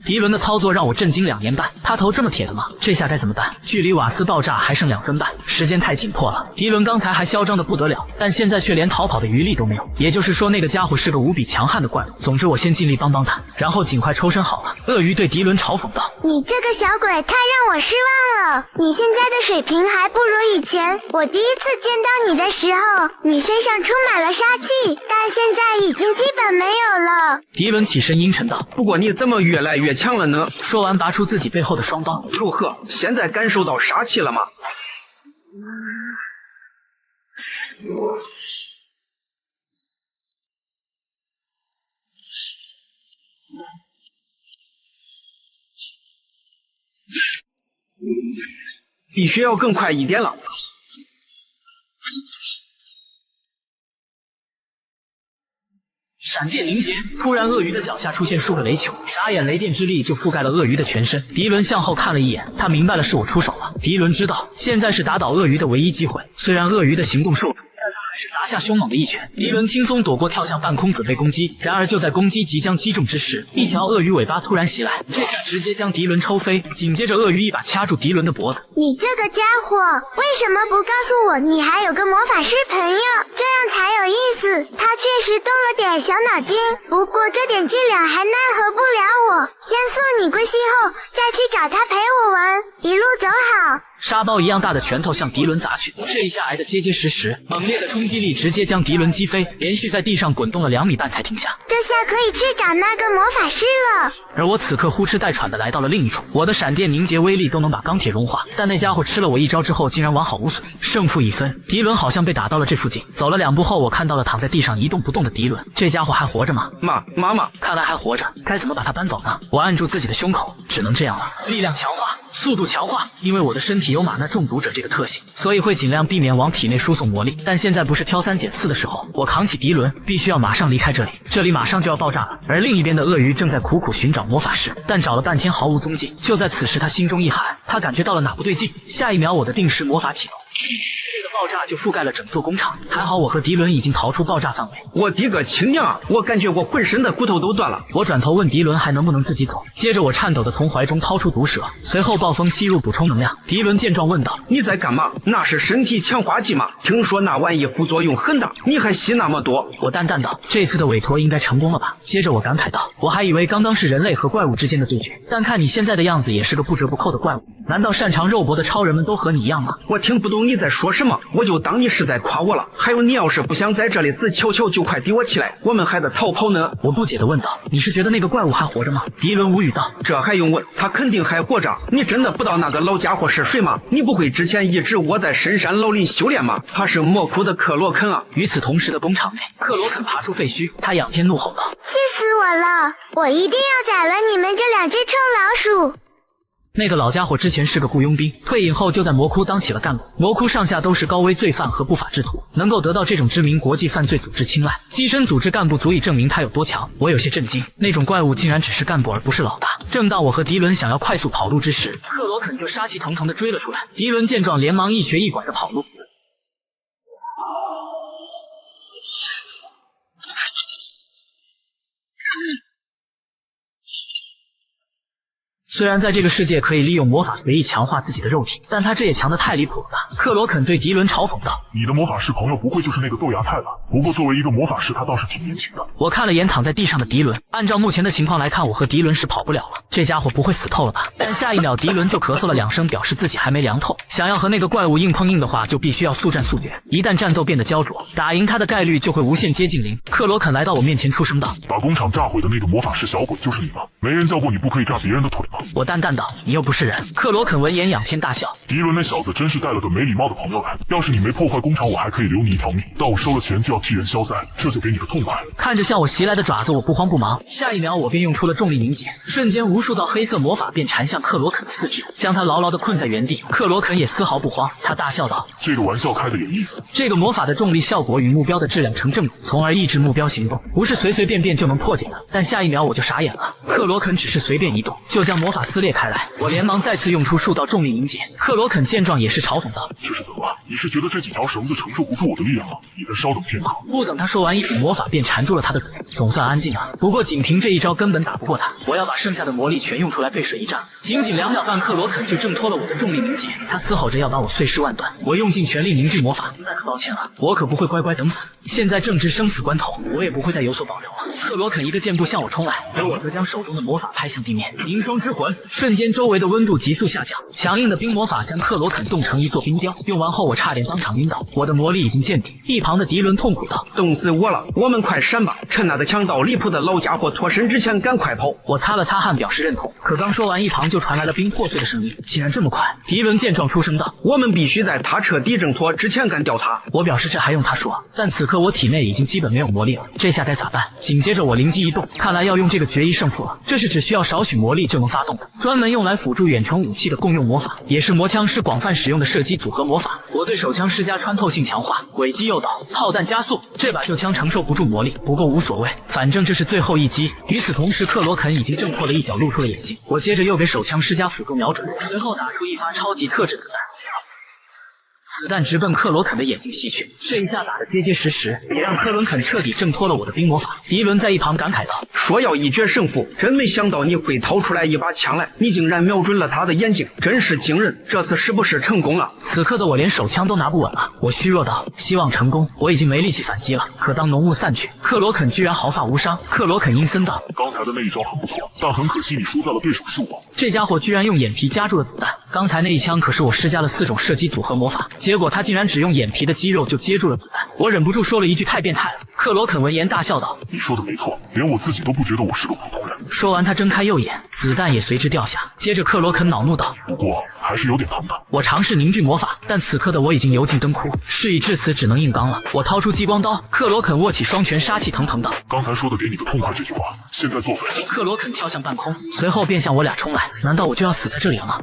Speaker 1: 迪伦的操作让我震惊2年半，他头这么铁的吗？这下该怎么办？距离瓦斯爆炸还剩2分半，时间太紧迫了。迪伦刚才还嚣张的不得了，但现在却连逃跑的余力都没有。也就是说，那个家伙是个无比强悍的怪物。总之，我先尽力帮帮他，然后尽快抽身好了。鳄鱼对迪伦嘲讽道：“
Speaker 3: 你这个小鬼太让我失望了，你现在的水平还不如以前。我第一次见到你的时候，你身上充满了杀气，但现在已经基本没有了。”
Speaker 1: 迪伦起身阴沉道：“
Speaker 4: 不过你怎么越来越强了呢？”
Speaker 1: 说完，拔出自己背后的双刀。
Speaker 4: 如何？现在感受到杀气了吗？必须要更快一点了。
Speaker 1: 闪电凝结，突然鳄鱼的脚下出现数个雷球，眨眼雷电之力就覆盖了鳄鱼的全身。迪伦向后看了一眼，他明白了是我出手了。迪伦知道现在是打倒鳄鱼的唯一机会，虽然鳄鱼的行动受阻，但他还是砸下凶猛的一拳。迪伦轻松躲过，跳向半空准备攻击。然而就在攻击即将击中之时，一条鳄鱼尾巴突然袭来，这下直接将迪伦抽飞。紧接着鳄鱼一把掐住迪伦的脖子。
Speaker 3: 你这个家伙，为什么不告诉我你还有个魔法师朋友？这样才有意思。他确实动了点小脑筋，不过这点伎俩还奈何不了我。先送你归西后，再去找他陪我玩。一路走好。
Speaker 1: 沙包一样大的拳头向迪伦砸去，这一下挨得结结实实，猛烈的冲击力直接将迪伦击飞，连续在地上滚动了2米半才停下。
Speaker 3: 这下可以去找那个魔法师了。
Speaker 1: 而我此刻呼哧带喘的来到了另一处，我的闪电凝结威力都能把钢铁融化，但那家伙吃了我一招之后竟然完好无损，胜负已分。迪伦好像被打到了这附近，走了2步后，我看到了躺在地上一动不动的迪伦，这家伙还活着吗？
Speaker 4: 妈妈，
Speaker 1: 看来还活着，该怎么把他搬走呢？我按住自己的胸口，只能这样了。力量强化，速度强化，因为我的身体有玛纳中毒者这个特性，所以会尽量避免往体内输送魔力。但现在不是挑3拣4的时候，我扛起迪伦，必须要马上离开这里，这里马上就要爆炸了。而另一边的鳄鱼正在苦苦寻找魔法师，但找了半天毫无踪迹。就在此时，他心中一寒，他感觉到了哪不对劲。下一秒，我的定时魔法启动，剧烈的爆炸就覆盖了整座工厂。还好我和迪伦已经逃出爆炸范围。
Speaker 4: 我的个亲娘啊！我感觉我浑身的骨头都断了。
Speaker 1: 我转头问迪伦还能不能自己走，接着我颤抖的从怀中掏出毒蛇，随后暴风吸入补充能量。迪伦见状问道：“
Speaker 4: 你在干嘛？那是身体强化剂吗？听说那玩意副作用很大，你还吸那么多？”
Speaker 1: 我淡淡道：“这次的委托应该成功了吧？”接着我感慨道：“我还以为刚刚是人类和怪物之间的对决，但看你现在的样子也是个不折不扣的怪物。难道擅长肉搏的超人们都和你一样吗？”
Speaker 4: 我听不懂你在说什么，我就当你是在夸我了。还有，你要是不想在这里死，悄悄就快抵我起来，我们还得逃跑呢。
Speaker 1: 我不解地问道：“你是觉得那个怪物还活着吗？”迪伦无语道：“
Speaker 4: 这还用问？他肯定还活着。你真的不知道那个老家伙是谁吗？你不会之前一直窝在深山老林修炼吗？他是魔窟的克罗肯啊！”
Speaker 1: 与此同时的工厂内，克罗肯爬出废墟，他仰天怒吼道：“
Speaker 3: 气死我了！我一定要宰了你们这2只臭老鼠！”
Speaker 1: 那个老家伙之前是个雇佣兵，退隐后就在魔窟当起了干部。魔窟上下都是高危罪犯和不法之徒，能够得到这种知名国际犯罪组织青睐，跻身组织干部足以证明他有多强。我有些震惊，那种怪物竟然只是干部而不是老大。正当我和迪伦想要快速跑路之时，克罗肯就杀气腾腾地追了出来。迪伦见状连忙一瘸一拐地跑路。虽然在这个世界可以利用魔法随意强化自己的肉体，但他这也强得太离谱了吧？克罗肯对迪伦嘲讽道：“
Speaker 5: 你的魔法师朋友不会就是那个豆芽菜吧？不过作为一个魔法师，他倒是挺年轻的。”
Speaker 1: 我看了眼躺在地上的迪伦，按照目前的情况来看，我和迪伦是跑不了了。这家伙不会死透了吧？但下一秒，迪伦就咳嗽了2声，表示自己还没凉透。想要和那个怪物硬碰硬的话，就必须要速战速决。一旦战斗变得焦灼，打赢他的概率就会无限接近0。克罗肯来到我面前，出声道：“
Speaker 5: 把工厂炸毁的那个魔法师小鬼就是你吗？没人教过你不可以炸别人的腿吗？”
Speaker 1: 我淡淡道：“你又不是人。”克罗肯闻言仰天大笑：“
Speaker 5: 迪伦那小子真是带了个没礼貌的朋友来。要是你没破坏工厂，我还可以留你一条命。但我收了钱就要替人消灾，这就给你个痛快。”
Speaker 1: 看着向我袭来的爪子，我不慌不忙，下一秒我便用出了重力凝结，瞬间无数道黑色魔法便缠向克罗肯的四肢，将他牢牢地困在原地。克罗肯也丝毫不慌，他大笑道：“
Speaker 5: 这个玩笑开的有意思。”
Speaker 1: 这个魔法的重力效果与目标的质量成正比，从而抑制目标行动，不是随随便便就能破解的。但下一秒我就傻眼了，克罗肯只是随便一动，就将魔法撕裂开来。我连忙再次用出数道重力凝结。克罗肯见状也是嘲讽道：“
Speaker 5: 这是怎么了？你是觉得这几条绳子承受不住我的力量吗？你再稍等片刻。”
Speaker 1: 不等他说完，一股魔法便缠住了他的嘴，总算安静了。不过仅凭这一招根本打不过他，我要把剩下的魔力全用出来背水一战。仅仅2秒半，克罗肯就挣脱了我的重力凝结，他嘶吼着要把我碎尸万段。我用尽全力凝聚魔法，那可抱歉了，我可不会乖乖等死。现在正值生死关头，我也不会再有所保留了。克罗肯一个箭步向我冲来，而我则将手中的魔法拍向地面。凝霜之魂，瞬间周围的温度急速下降，强硬的冰魔法将克罗肯冻成一座冰雕。用完后，我差点当场晕倒，我的魔力已经见底。一旁的迪伦痛苦道：“
Speaker 4: 冻死我了，我们快闪吧！趁那个强盗离谱的老家伙脱身之前，赶快跑！”
Speaker 1: 我擦了擦汗，表示认同。可刚说完，一旁就传来了冰破碎的声音。竟然这么快！迪伦见状出声道：“
Speaker 4: 我们必须在他彻底挣脱之前干掉他。”
Speaker 1: 我表示这还用他说，但此刻我体内已经基本没有魔力了，这下该咋办？紧接着我灵机一动，看来要用这个决一胜负了。这是只需要少许魔力就能发动的，专门用来辅助远程武器的共用魔法，也是魔枪师广泛使用的射击组合魔法。我对手枪施加穿透性强化，轨迹诱导，炮弹加速。这把旧枪承受不住魔力，不过无所谓，反正这是最后一击。与此同时，克罗肯已经挣脱了一角，露出了眼睛。我接着又给手枪施加辅助瞄准，随后打出一发超级特制子弹。子弹直奔克罗肯的眼睛袭去，这一下打得结结实实，也让克罗肯彻底挣脱了我的冰魔法。迪伦在一旁感慨道：“
Speaker 4: 说要一决胜负，真没想到你会掏出来一把枪来，你竟然瞄准了他的眼睛，真是惊人！这次是不是成功了？”
Speaker 1: 此刻的我连手枪都拿不稳了，我虚弱道：“希望成功。”我已经没力气反击了。可当浓雾散去，克罗肯居然毫发无伤。克罗肯阴森道：“
Speaker 5: 刚才的那一招很不错，但很可惜你输在了对手数目。”
Speaker 1: 这家伙居然用眼皮夹住了子弹，刚才那一枪可是我施加了4种射击组合魔法，结果他竟然只用眼皮的肌肉就接住了子弹。我忍不住说了一句：“太变态了。”克罗肯闻言大笑道：“
Speaker 5: 你说的没错，连我自己都不觉得我是个普通人。”
Speaker 1: 说完他睁开右眼，子弹也随之掉下。接着克罗肯恼怒道：“
Speaker 5: 不过还是有点疼的。”
Speaker 1: 我尝试凝聚魔法，但此刻的我已经油尽灯枯，事已至此只能硬刚了。我掏出激光刀，克罗肯握起双拳，杀气腾腾道：“
Speaker 5: 刚才说的给你个痛快这句话，现在作废。”
Speaker 1: 克罗肯跳向半空，随后便向我俩冲来。难道我就要死在这里了吗？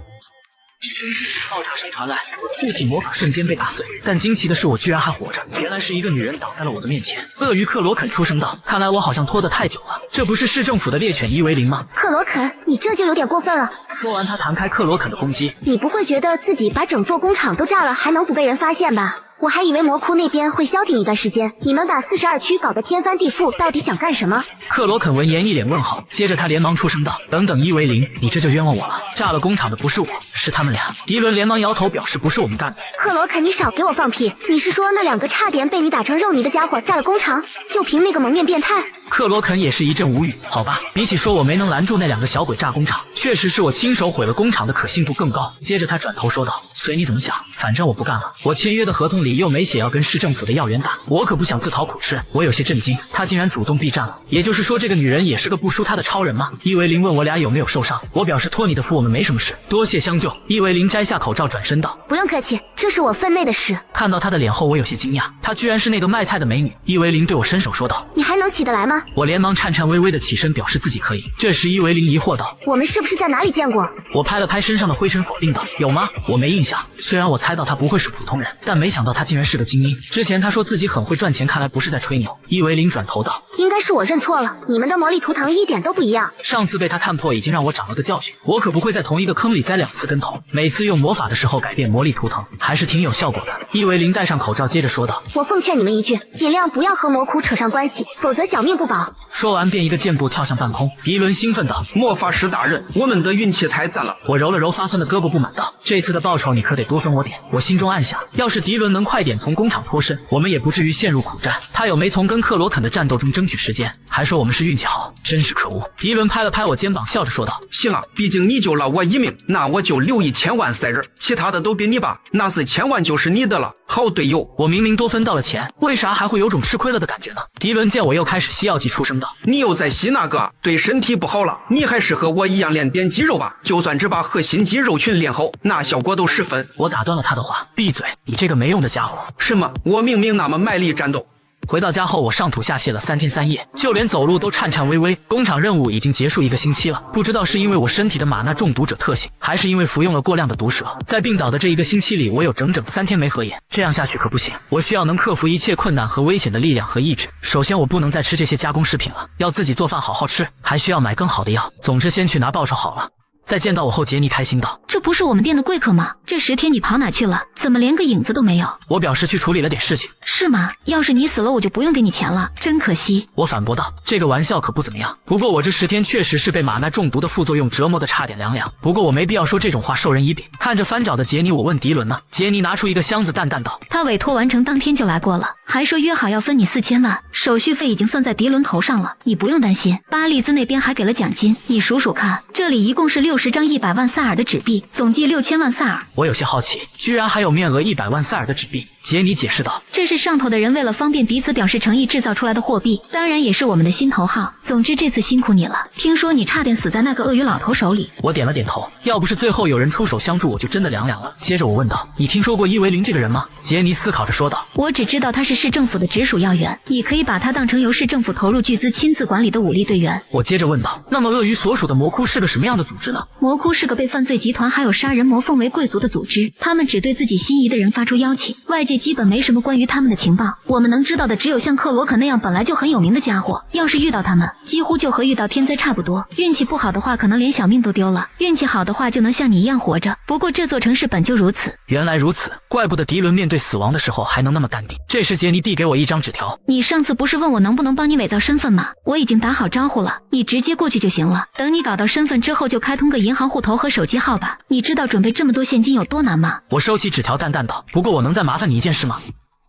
Speaker 1: 爆炸声传来，我的护体魔法瞬间被打碎，但惊奇的是我居然还活着。原来是一个女人挡在了我的面前。鳄鱼克罗肯出声道：“看来我好像拖得太久了，这不是市政府的猎犬伊维林吗？”
Speaker 3: 克罗肯，你这就有点过分了。
Speaker 1: 说完他弹开克罗肯的攻击。
Speaker 3: 你不会觉得自己把整座工厂都炸了还能不被人发现吧？我还以为魔窟那边会消停一段时间，你们把42区搞得天翻地覆，到底想干什么？
Speaker 1: 克罗肯闻言一脸问号，接着他连忙出声道：“等等，伊维林，你这就冤枉我了。炸了工厂的不是我，是他们俩。”迪伦连忙摇头表示不是我们干的。
Speaker 3: 克罗肯，你少给我放屁！你是说那2个差点被你打成肉泥的家伙炸了工厂？就凭那个蒙面变态？
Speaker 1: 克罗肯也是一阵无语。好吧，比起说我没能拦住那2个小鬼炸工厂，确实是我亲手毁了工厂的可信度更高。接着他转头说道：“随你怎么想，反正我不干了。我签约的合同里又没写要跟市政府的要员打，我可不想自讨苦吃。”我有些震惊，他竟然主动避战了。也就是说，这个女人也是个不输他的超人吗？伊维林问我俩有没有受伤，我表示托你的福，我们没什么事，多谢相救。伊维林摘下口罩，转身道：“
Speaker 3: 不用客气，这是我分内的事。”
Speaker 1: 看到她的脸后，我有些惊讶，她居然是那个卖菜的美女。伊维林对我伸手说道：“
Speaker 3: 你还能起得来吗？”
Speaker 1: 我连忙颤颤巍巍的起身，表示自己可以。这时伊维林疑惑道：“
Speaker 3: 我们是不是在哪里见过？”
Speaker 1: 我拍了拍身上的灰尘，否定道：“有吗？我没印象。虽然我猜到他不会是普通人，但没想到他竟然是个精英。之前他说自己很会赚钱，看来不是在吹牛。”伊维林转头道：“
Speaker 3: 应该是我认错了，你们的魔力图腾一点都不一样。
Speaker 1: 上次被他看破已经让我长了个教训，我可不会在同一个坑里栽2次跟头。每次用魔法的时候改变魔力图腾，还是挺有效果的。”伊维林戴上口罩，接着说道：“
Speaker 3: 我奉劝你们一句，尽量不要和魔窟扯上关系，否则小命不保。”
Speaker 1: 说完便一个箭步跳向半空。迪伦兴奋道：“
Speaker 4: 魔法师大人，我们的运气太赞了！”
Speaker 1: 我揉了揉发酸的胳膊，不满道：“这次的报酬你可得多分我点。”我心中暗想，要是迪伦能快点从工厂脱身，我们也不至于陷入苦战。他有没从跟克罗肯的战斗中争取时间，还说我们是运气好，真是可恶。迪伦拍了拍我肩膀，笑着说道：“
Speaker 4: 行啊，毕竟你救了我一命，那我就留1000万赛人，其他的都给你吧，那4000万就是你的了。”了，好队友。
Speaker 1: 我明明多分到了钱，为啥还会有种吃亏了的感觉呢？迪伦见我又开始吸药剂出声道：
Speaker 4: 你又在吸那个，对身体不好了。你还是和我一样练点肌肉吧，就算只把核心肌肉群练好，那效果都10分。
Speaker 1: 我打断了他的话：闭嘴，你这个没用的家伙。
Speaker 4: 什么？我明明那么卖力战斗。
Speaker 1: 回到家后，我上吐下泻了3天3夜，就连走路都颤颤巍巍。工厂任务已经结束1个星期了，不知道是因为我身体的玛纳中毒者特性，还是因为服用了过量的毒蛇，在病倒的这1个星期里，我有整整3天没合眼。这样下去可不行，我需要能克服一切困难和危险的力量和意志。首先，我不能再吃这些加工食品了，要自己做饭好好吃，还需要买更好的药。总之，先去拿报酬好了。在见到我后，杰尼开心道：
Speaker 2: 这不是我们店的贵客吗？这10天你跑哪去了？怎么连个影子都没有？
Speaker 1: 我表示去处理了点事情。
Speaker 2: 是吗？要是你死了，我就不用给你钱了，真可惜。
Speaker 1: 我反驳道：这个玩笑可不怎么样。不过我这10天确实是被玛纳中毒的副作用折磨得差点凉凉。不过我没必要说这种话授人以柄。看着翻找的杰尼，我问迪伦呢？杰尼拿出一个箱子，淡淡道：
Speaker 2: 他委托完成当天就来过了，还说约好要分你4000万，手续费已经算在迪伦头上了，你不用担心。巴利兹那边还给了奖金，你数数看，这里一共是60张100万萨尔的纸币，总计6000万萨尔。
Speaker 1: 我有些好奇，居然还有面额100万萨尔的纸币。杰尼解释道：
Speaker 2: 这是上头的人为了方便彼此表示诚意制造出来的货币，当然也是我们的心头好。总之这次辛苦你了，听说你差点死在那个鳄鱼老头手里。
Speaker 1: 我点了点头，要不是最后有人出手相助，我就真的凉凉了。接着我问道：你听说过伊维林这个人吗？杰尼思考着说道：
Speaker 2: 我只知道他是市政府的直属要员，你可以把他当成由市政府投入巨资亲自管理的武力队员。
Speaker 1: 我接着问道：那么鳄鱼所属的魔窟是个什么样的组织呢？
Speaker 2: 魔窟是个被犯罪集团还有杀人魔奉为贵族的组织，他们只对自己心仪的人发出邀请，外界基本没什么关于他们的情报，我们能知道的只有像克罗可那样本来就很有名的家伙，要是遇到他们，几乎就和遇到天灾差不多，运气不好的话可能连小命都丢了，运气好的话就能像你一样活着。不过这座城市本就如此。
Speaker 1: 原来如此，怪不得迪伦面对死亡的时候还能那么淡定。这时杰尼递给我一张纸条：
Speaker 2: 你上次不是问我能不能帮你伪造身份吗？我已经打好招呼了，你直接过去就行了，等你搞到身份之后就开通个银行户头和手机号吧。你知道准备这么多现金有多难吗？
Speaker 1: 我收起纸条，淡淡道：不过我能再麻烦你一件事吗？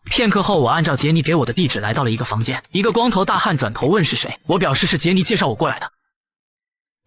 Speaker 1: 片刻后，我按照杰尼给我的地址来到了一个房间，一个光头大汉转头问是谁，我表示是杰尼介绍我过来的。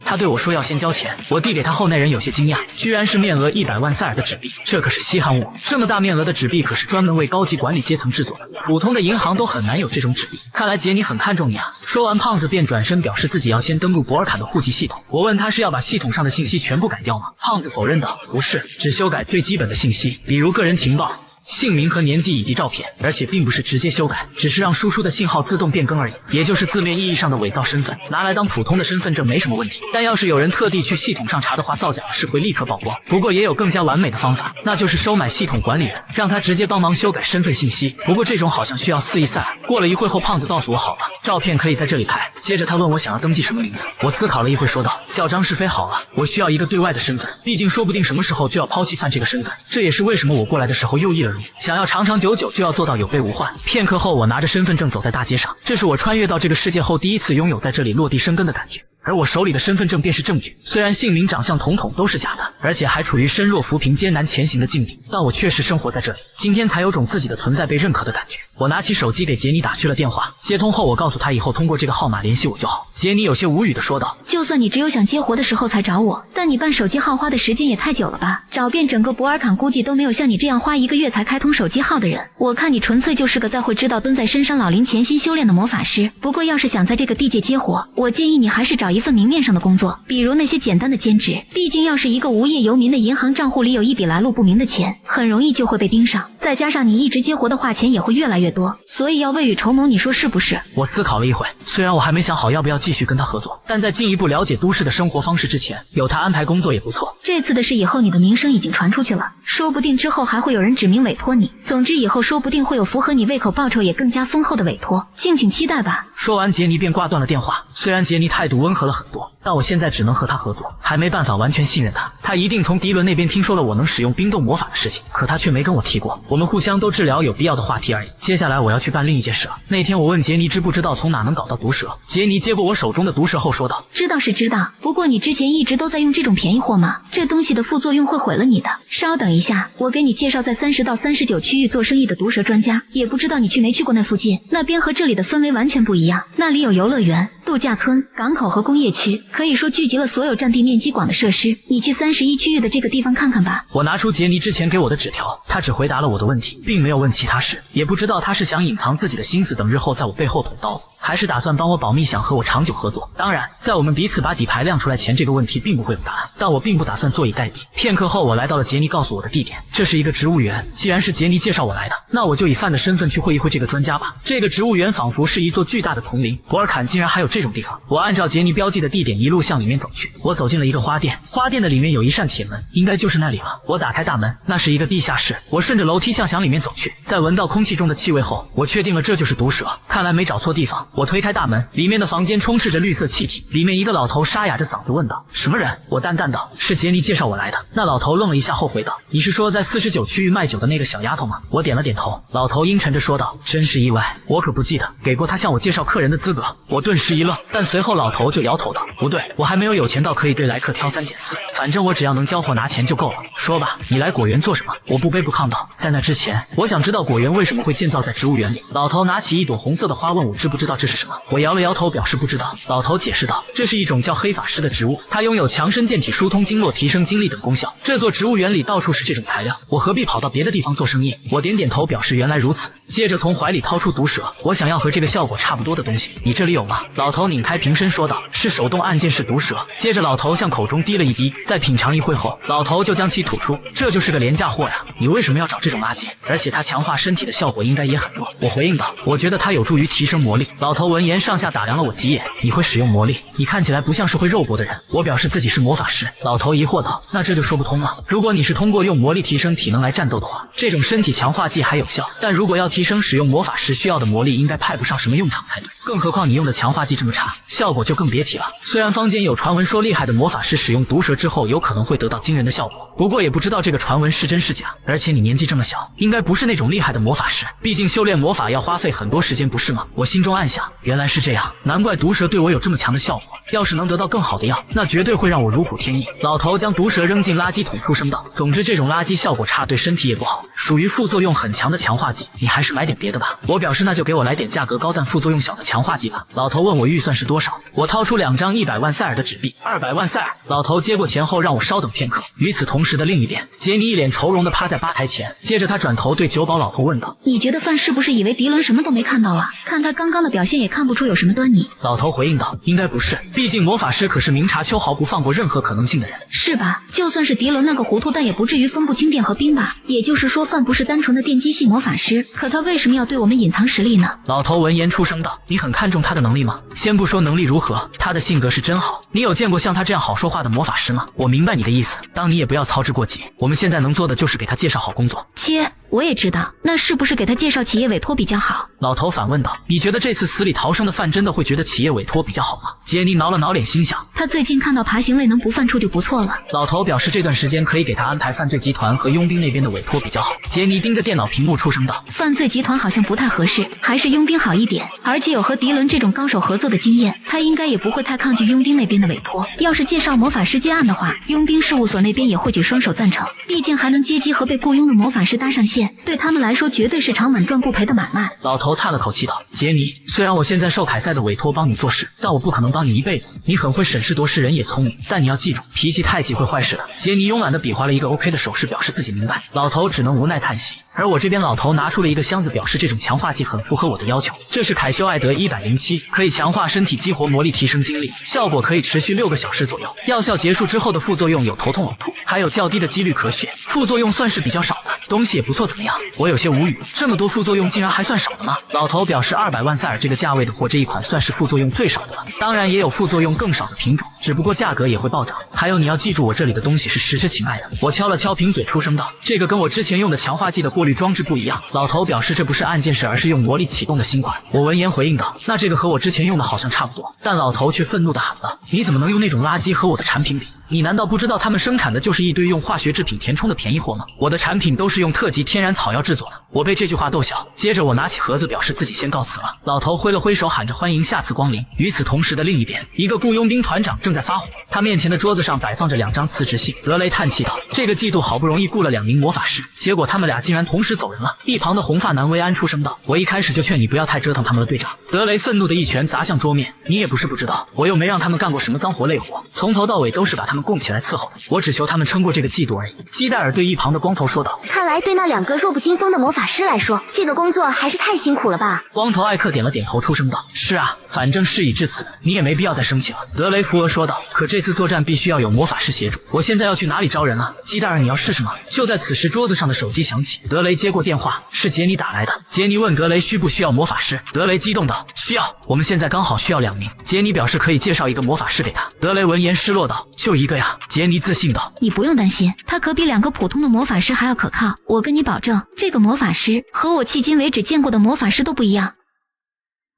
Speaker 1: 他对我说要先交钱，我递给他后，那人有些惊讶，居然是面额100万萨尔的纸币，这可是稀罕物，这么大面额的纸币可是专门为高级管理阶层制作的，普通的银行都很难有这种纸币，看来杰尼很看重你啊。说完，胖子便转身表示自己要先登录博尔坎的户籍系统。我问他是要把系统上的信息全部改掉吗？胖子否认道：不是，只修改最基本的信息，比如个人情报、姓名和年纪以及照片，而且并不是直接修改，只是让输出的信号自动变更而已，也就是字面意义上的伪造身份，拿来当普通的身份证没什么问题。但要是有人特地去系统上查的话，造假是会立刻曝光。不过也有更加完美的方法，那就是收买系统管理人，让他直接帮忙修改身份信息。不过这种好像需要4亿萨尔。过了一会后，胖子告诉我好了，照片可以在这里拍。接着他问我想要登记什么名字，我思考了一会说道：叫张世飞好了，我需要一个对外的身份，毕竟说不定什么时候就要抛弃犯这个身份。这也是为什么我过来的时候又易了如，想要长长久久就要做到有备无患。片刻后，我拿着身份证走在大街上，这是我穿越到这个世界后第一次拥有在这里落地生根的感觉。而我手里的身份证便是证据，虽然姓名长相统统都是假的，而且还处于身弱扶贫艰难前行的境地，但我确实生活在这里，今天才有种自己的存在被认可的感觉。我拿起手机给杰尼打去了电话，接通后我告诉他以后通过这个号码联系我就好。杰尼有些无语地说道：
Speaker 2: 就算你只有想接活的时候才找我，但你办手机号花的时间也太久了吧，找遍整个博尔坎估计都没有像你这样花1个月才开通手机号的人。我看你纯粹就是个在会知道蹲在深山老林潜心修炼的魔法师。不过要是想在这个地界接活，我建议你还是找一份明面上的工作，比如那些简单的兼职，毕竟要是一个无业游民的银行账户里有一笔来路不明的钱，很容易就会被盯上，再加上你一直接活的话，钱也会越来越多，所以要未雨绸缪，你说是不是？
Speaker 1: 我思考了一会，虽然我还没想好要不要继续跟他合作，但在进一步了解都市的生活方式之前，有他安排工作也不错。
Speaker 2: 这次的事以后你的名声已经传出去了，说不定之后还会有人指名委托你，总之以后说不定会有符合你胃口报酬也更加丰厚的委托，敬请期待吧。
Speaker 1: 说完，杰尼便挂断了电话。虽然杰尼态度温和了很多，但我现在只能和他合作，还没办法完全信任他。他一定从迪伦那边听说了我能使用冰冻魔法的事情，可他却没跟我提过。我们互相都治疗有必要的话题而已。接下来我要去办另一件事了。那天我问杰尼知不知道从哪能搞到毒蛇，杰尼接过我手中的毒蛇后说道：
Speaker 2: 知道是知道，不过你之前一直都在用这种便宜货吗？这东西的副作用会毁了你的。稍等一下，我给你介绍在30到39区域做生意的毒蛇专家，也不知道你去没去过那附近，那边和这里的氛围完全不一样，那里有游乐园、度假村、港口和工业区，可以说聚集了所有占地面积广的设施。你去31区域的这个地方看看吧。
Speaker 1: 我拿出杰尼之前给我的纸条，他只回答了我的问题，并没有问其他事，也不知道他是想隐藏自己的心思，等日后在我背后捅刀子，还是打算帮我保密，想和我长久合作。当然，在我们彼此把底牌亮出来前，这个问题并不会有答案，但我并不打算坐以待毙。片刻后，我来到了杰尼告诉我的地点，这是一个植物园。既然是杰尼介绍我来的，那我就以范的身份去会一会这个专家吧。这个植物园仿佛是一座巨大的丛林，博尔坎竟然还有这种地方。我按照杰尼标记的地点一路向里面走去。我走进了一个花店，花店的里面有一扇铁门，应该就是那里了。我打开大门，那是一个地下室。我顺着楼梯向里面走去，在闻到空气中的气味后，我确定了这就是毒蛇。看来没找错地方。我推开大门，里面的房间充斥着绿色气体。里面一个老头沙哑着嗓子问道：“什么人？”我淡淡道：“是杰尼介绍我来的。”那老头愣了一下后回道：“你是说在49区域卖酒的那个小丫头吗？”我点了点头。老头阴沉着说道：“真是意外，我可不记得给过他向我介绍客人的资格。”我顿时一愣，但随后老头就摇头道：“不对，我还没有钱到可以对来客挑3拣4，反正我只要能交货拿钱就够了。说吧，你来果园做什么？”我不卑不亢道：“在那之前，我想知道果园为什么会建造在植物园里。”老头拿起一朵红色的花问我知不知道这是什么。我摇了摇头表示不知道。老头解释道：“这是一种叫黑法师的植物，它拥有强身健体、疏通经络、提升精力等功效。这座植物园里到处是这种材料，我何必跑到别的地方做生意？”我点点头表示原来如此，接着从怀里掏出毒蛇，我想要和这个效果差不多的东西，你这里有吗？老头拧开瓶身说道：“是手动按键式毒蛇。”接着老头向口中滴了一滴，在品尝一会后，老头就将其吐出。这就是个廉价货呀！你为什么要找这种垃圾？而且它强化身体的效果应该也很弱。我回应道：“我觉得它有助于提升魔力。”老头闻言上下打量了我几眼：“你会使用魔力？你看起来不像是会肉搏的人。”我表示自己是魔法师。老头疑惑道：“那这就说不通了。如果你是通过用魔力提升体能来战斗的话，这种身体强化剂还有效，但如果要提升使用魔法时需要的魔力，应该派不上什么用场才对。更何况你用的强化剂这么差，效果就更别提了。虽然坊间有传闻说厉害的魔法师使用毒蛇之后有可能会得到惊人的效果，不过也不知道这个传闻是真是假。而且你年纪这么小，应该不是那种厉害的魔法师，毕竟修炼魔法要花费很多时间，不是吗？”我心中暗想，原来是这样，难怪毒蛇对我有这么强的效果。要是能得到更好的药，那绝对会让我如虎添翼。老头将毒蛇扔进垃圾桶，出声道：“总之这种垃圾效果差，对身体也不好，属于副作用很强的强化剂，你还是买点别的吧。”我表示那就给我来点价格高但副作用小的强化剂吧。老头问我预算是多少，我掏出2张100万塞尔的纸币。200万塞尔。老头接过钱后让我稍等片刻。与此同时的另一边，杰尼一脸愁容地趴在吧台前，接着他转头对酒保老头问道：“
Speaker 2: 你觉得范是不是以为迪伦什么都没看到啊？看他刚刚的表现也看不出有什么端倪。”
Speaker 1: 老头回应道：“应该不是，毕竟魔法师可是明察秋毫，不放过任何可能性的人。”
Speaker 2: 是吧？就算是迪伦那个糊涂，但也不至于分不清电和冰吧？也就是说范不是单纯的电击系魔法师，可他为什么要对我们隐藏实力呢？
Speaker 1: 老头闻言出声道：“你很看重他的能力吗？先不说能力如何，他的性格是真好。你有见过像他这样好说话的魔法师吗？”我明白你的意思，当你也不要操之过急。我们现在能做的就是给他介绍好工作。
Speaker 2: 切，我也知道，那是不是给他介绍企业委托比较好？
Speaker 1: 老头反问道：“你觉得这次死里逃生的范真的会觉得企业委托比较好吗？”杰尼挠了挠脸，心想：
Speaker 2: 他最近看到爬行类能不犯怵就不错了。
Speaker 1: 老头表示这段时间可以给他安排犯罪集团和佣兵那边的委托比较好。杰尼盯着电脑屏幕出声道：“
Speaker 2: 犯罪集团好像不太合适，还是佣兵好一点，而且有和迪伦这种高手合作的经验，他应该也不会太抗拒佣兵那边的委托。要是介绍魔法师接案的话，佣兵事务所那边也会举双手赞成，毕竟还能接机和被雇佣的魔法师搭上线，对他们来说绝对是场稳赚不赔的买卖。”
Speaker 1: 老头叹了口气道：“杰尼，虽然我现在受凯塞的委托帮你做事，但我不可能帮你一辈子。你很会审时度势，人也聪明，但你要记住，脾气太急会坏事的。”杰尼慵懒地比划了一个 OK 的手势，表示自己明白。老头只能无奈叹息。而我这边，老头拿出了一个箱子，表示这种强化剂很符合我的要求。这是凯修艾德107，可以强化身体、激活魔力、提升精力，效果可以持续6个小时左右。药效结束之后的副作用有头痛、呕吐，还有较低的几率咳血。副作用算是比较少的，东西也不错。怎么样？我有些无语，这么多副作用竟然还算少的吗？老头表示200万塞尔这个价位的货，这一款算是副作用最少的了。当然也有副作用更少的品种，只不过价格也会暴涨。还有你要记住，我这里的东西是实之情爱的。我敲了敲瓶嘴，出声道：“这个跟我之前用的强化剂的过滤装置不一样。”老头表示这不是按键式，而是用魔力启动的新款。我闻言回应道：“那这个和我之前用的好像差不多。”但老头却愤怒地喊了：“你怎么能用那种垃圾和我的产品比？你难道不知道他们生产的就是一堆用化学制品填充的便宜货吗？我的产品都是用特级天然草药制作的。我被这句话逗笑，接着我拿起盒子表示自己先告辞了。老头挥了挥手，喊着欢迎下次光临。与此同时的另一边，一个雇佣兵团长正在发火，他面前的桌子上摆放着2张辞职信。德雷叹气道：这个季度好不容易雇了2名魔法师，结果他们俩竟然同时走人了。一旁的红发男薇安出声道：我一开始就劝你不要太折腾他们了，队长。德雷愤怒的一拳砸向桌面，你也不是不知道，我又没让他们干过什么脏活累活，从头到尾都是把他们供起来伺候的，我只求他们撑过这个季度而已。基戴尔对一旁的光头说道：
Speaker 6: 看来对那2个弱不禁风的魔法师来说，这个工作还是太辛苦了吧。
Speaker 1: 光头艾克点了点头，出声道：是啊，反正事已至此，你也没必要再生气了。德雷扶额说道：可这次作战必须要有魔法师协助，我现在要去哪里招人啊？基戴尔，你要试试吗？就在此时，桌子上的手机响起，德雷接过电话，是杰尼打来的。杰尼问德雷需不需要魔法师，德雷激动道：需要，我们现在刚好需要2名。杰尼表示可以介绍一个魔法师给他。德雷闻言失落道：就一个呀。杰尼自信道：
Speaker 2: 你不用担心，他可比2个普通的魔法师还要可靠，我跟你保证，这个魔法师和我迄今为止见过的魔法师都不一样。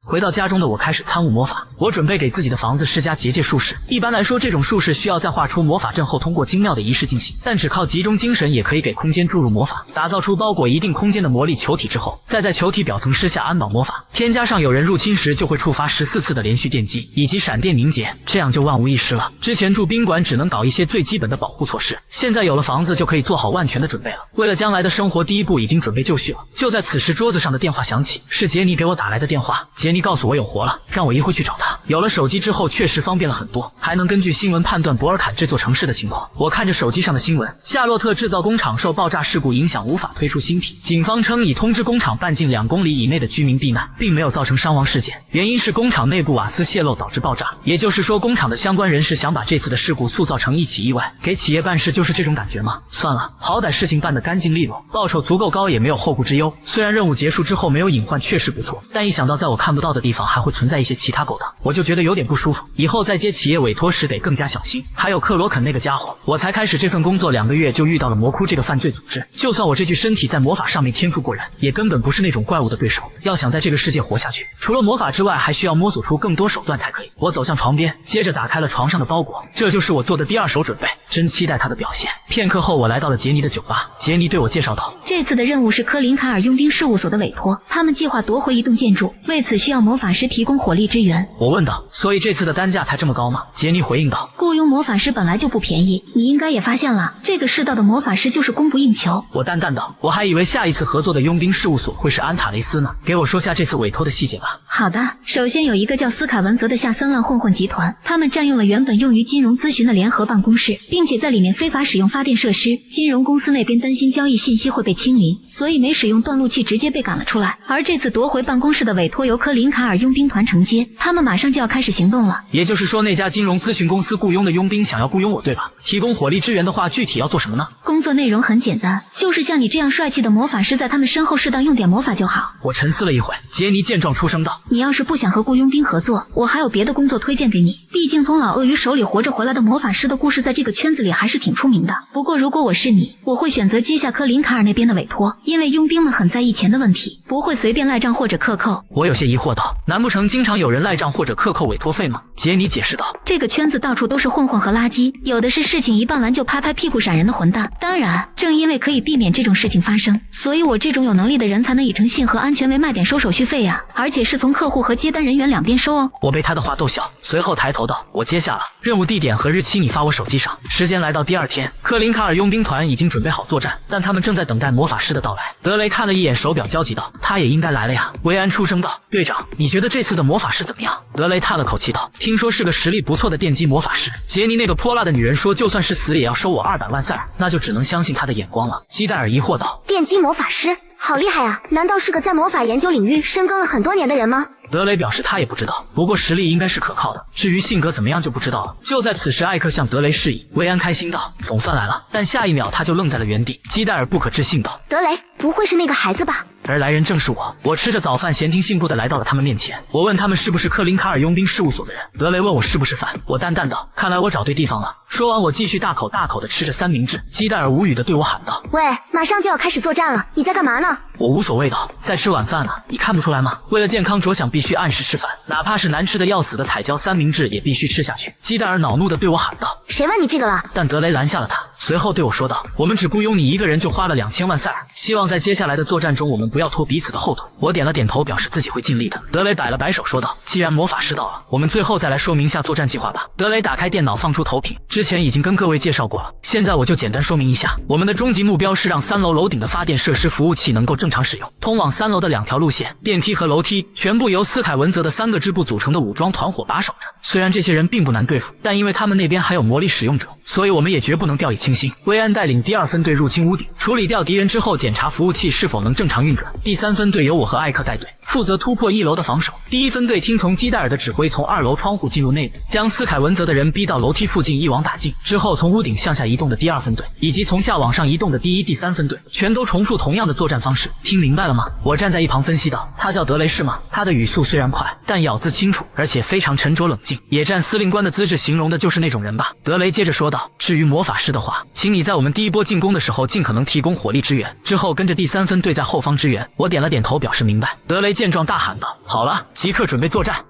Speaker 1: 回到家中的我开始参悟魔法，我准备给自己的房子施加结界术式。一般来说，这种术式需要在画出魔法阵后通过精妙的仪式进行，但只靠集中精神也可以给空间注入魔法。打造出包裹一定空间的魔力球体之后，再在球体表层施下安保魔法，添加上有人入侵时就会触发14次的连续电击以及闪电凝结，这样就万无一失了。之前住宾馆只能搞一些最基本的保护措施，现在有了房子就可以做好万全的准备了。为了将来的生活，第一步已经准备就绪了。就在此时，桌子上的电话响起，是杰尼给我打来的电话。杰尼告诉我有活了，让我一会去找他。有了手机之后确实方便了很多，还能根据新闻判断博尔坎这座城市的情况。我看着手机上的新闻，夏洛特制造工厂受爆炸事故影响无法推出新品，警方称已通知工厂半径2公里以内的居民避难，并没有造成伤亡事件，原因是工厂内部瓦斯泄漏导致爆炸。也就是说，工厂的相关人士想把这次的事故塑造成一起意外，给企业办事就是这种感觉吗？算了，好歹事情办得干净利落，报酬足够高也没有后顾之忧。虽然任务结束之后没有隐患确实不错，但一想到在我看不到的地方还会存在一些其他勾当，我就觉得有点不舒服。以后再接企业委托时得更加小心。还有克罗肯那个家伙，我才开始这份工作2个月就遇到了魔窟这个犯罪组织，就算我这具身体在魔法上面天赋过人，也根本不是那种怪物的对手。要想在这个世界活下去，除了魔法之外，还需要摸索出更多手段才可以。我走向床边，接着打开了床上的包裹，这就是我做的第2手准备，真期待他的表现。片刻后，我来到了杰尼的酒吧，杰尼对我介绍道：
Speaker 2: 这次的任务是科林卡尔佣兵事务所的委托，他们计划夺回一栋建筑，为此需要魔法师提供火力支援。
Speaker 1: 我问道：所以这次的单价才这么高吗？杰尼回应道：
Speaker 2: 雇佣魔法师本来就不便宜，你应该也发现了，这个世道的魔法师就是供不应求。
Speaker 1: 我淡淡道：我还以为下一次合作的佣兵事务所会是安塔雷斯呢，给我说下这次委托的细节吧。
Speaker 2: 好的，首先有一个叫斯凯文泽的下三滥混混集团，他们占用了原本用于金融咨询的联合办公室，并且在里面非法使用发电设施，金融公司那边担心交易信息会被清零，所以没使用断路器直接被赶了出来。而这次夺回办公室的委托由科林卡尔佣兵团承接，他们马上就要开始行动了。
Speaker 1: 也就是说，那家金融咨询公司雇佣的佣兵想要雇佣我，对吧？提供火力支援的话，具体要做什么呢？
Speaker 2: 工作内容很简单，就是像你这样帅气的魔法师在他们身后适当用点魔法就好。
Speaker 1: 我沉思了一会，杰尼见状出声道：
Speaker 2: 你要是不想和雇佣兵合作，我还有别的工作推荐给你。毕竟从老鳄鱼手里活着回来的魔法师的故事在这个圈子里还是挺出名的。不过如果我是你，我会选择接下科林卡尔那边的委托，因为佣兵们很在意钱的问题，不会随便赖账或者克扣。
Speaker 1: 我有些疑惑道：难不成经常有人赖账或者克扣委托费吗？杰尼解释道：
Speaker 2: 这个圈子到处都是混混和垃圾，有的是事情一办完就拍拍屁股闪人的混蛋。当然，正因为可以避免这种事情发生，所以我这种有能力的人才能以诚信和安全为卖点收手续费呀，而且是从客户和接单人员两边收哦。
Speaker 1: 我被他的话逗笑，随后抬头道：我接下了，任务地点和日期你发我手机上。时间来到第2天，科林卡尔佣兵团已经准备好作战，但他们正在等待魔法师的到来。德雷看了一眼手表，焦急道：他也应该来了呀。维安出声道：队长，你觉得这次的魔法师怎么样？德雷叹了口气道：听说是个实力不错的电击魔法师。杰尼那个泼辣的女人说，就算是死也要收我200万塞尔，那就只能相信她的眼光了。基戴尔疑惑道：
Speaker 6: 电击魔法师好厉害啊，难道是个在魔法研究领域深耕了很多年的人吗？
Speaker 1: 德雷表示他也不知道，不过实力应该是可靠的，至于性格怎么样就不知道了。就在此时，艾克向德雷示意，维安开心道：总算来了。但下一秒他就愣在了原地。基戴尔不可置信道：
Speaker 6: 德雷，不会是那个孩子吧？
Speaker 1: 而来人正是我。我吃着早饭，闲庭信步的来到了他们面前。我问他们是不是克林卡尔佣兵事务所的人。德雷问我是不是饭，我淡淡道：看来我找对地方了。说完，我继续大口大口的吃着三明治。基戴尔无语的对我喊道：
Speaker 6: 喂，马上就要开始作战了，你在干嘛呢？
Speaker 1: 我无所谓道：在吃晚饭啊，你看不出来吗？为了健康着想，必须按时吃饭，哪怕是难吃的要死的彩椒三明治也必须吃下去。基戴尔恼怒的对我喊道：
Speaker 6: 谁问你这个了？
Speaker 1: 但德雷拦下了他，随后对我说道：我们只雇佣你一个人就花了2000万塞尔，希望在接下来的作战中我们不要拖彼此的后腿。我点了点头，表示自己会尽力的。德雷摆了摆手说道：既然魔法师到了，我们最后再来说明下作战计划吧。德雷打开电脑，放出投屏，之前已经跟各位介绍过了，现在我就简单说明一下。我们的终极目标是让3楼楼顶的发电设施服务器能够正常使用，通往3楼的2条路线，电梯和楼梯全部由斯凯文泽的3个支部组成的武装团伙把守着。虽然这些人并不难对付，但因为他们那边还有魔力使用者，所以我们也绝不能掉以轻心。薇安带领第2分队入侵屋顶，处理掉敌人之后，检查服务器是否能正常运转。第3分队由我和艾克带队，负责突破1楼的防守。第1分队听从基戴尔的指挥，从2楼窗户进入内部，将斯凯文泽的人逼到楼梯附近，一网打尽。之后从屋顶向下移动的第2分队，以及从下往上移动的第1、第3分队，全都重复同样的作战方式。听明白了吗？我站在一旁分析道：他叫德雷是吗？他的语速虽然快，但咬字清楚，而且非常沉着冷静，野战司令官的资质形容的就是那种人吧。德雷接着说道：至于魔法师的话，请你在我们第1波进攻的时候尽可能提供火力支援，之后跟着第3分队在后方支援。我点了点头表示明白。德雷见状大喊道：好了，即刻准备作战。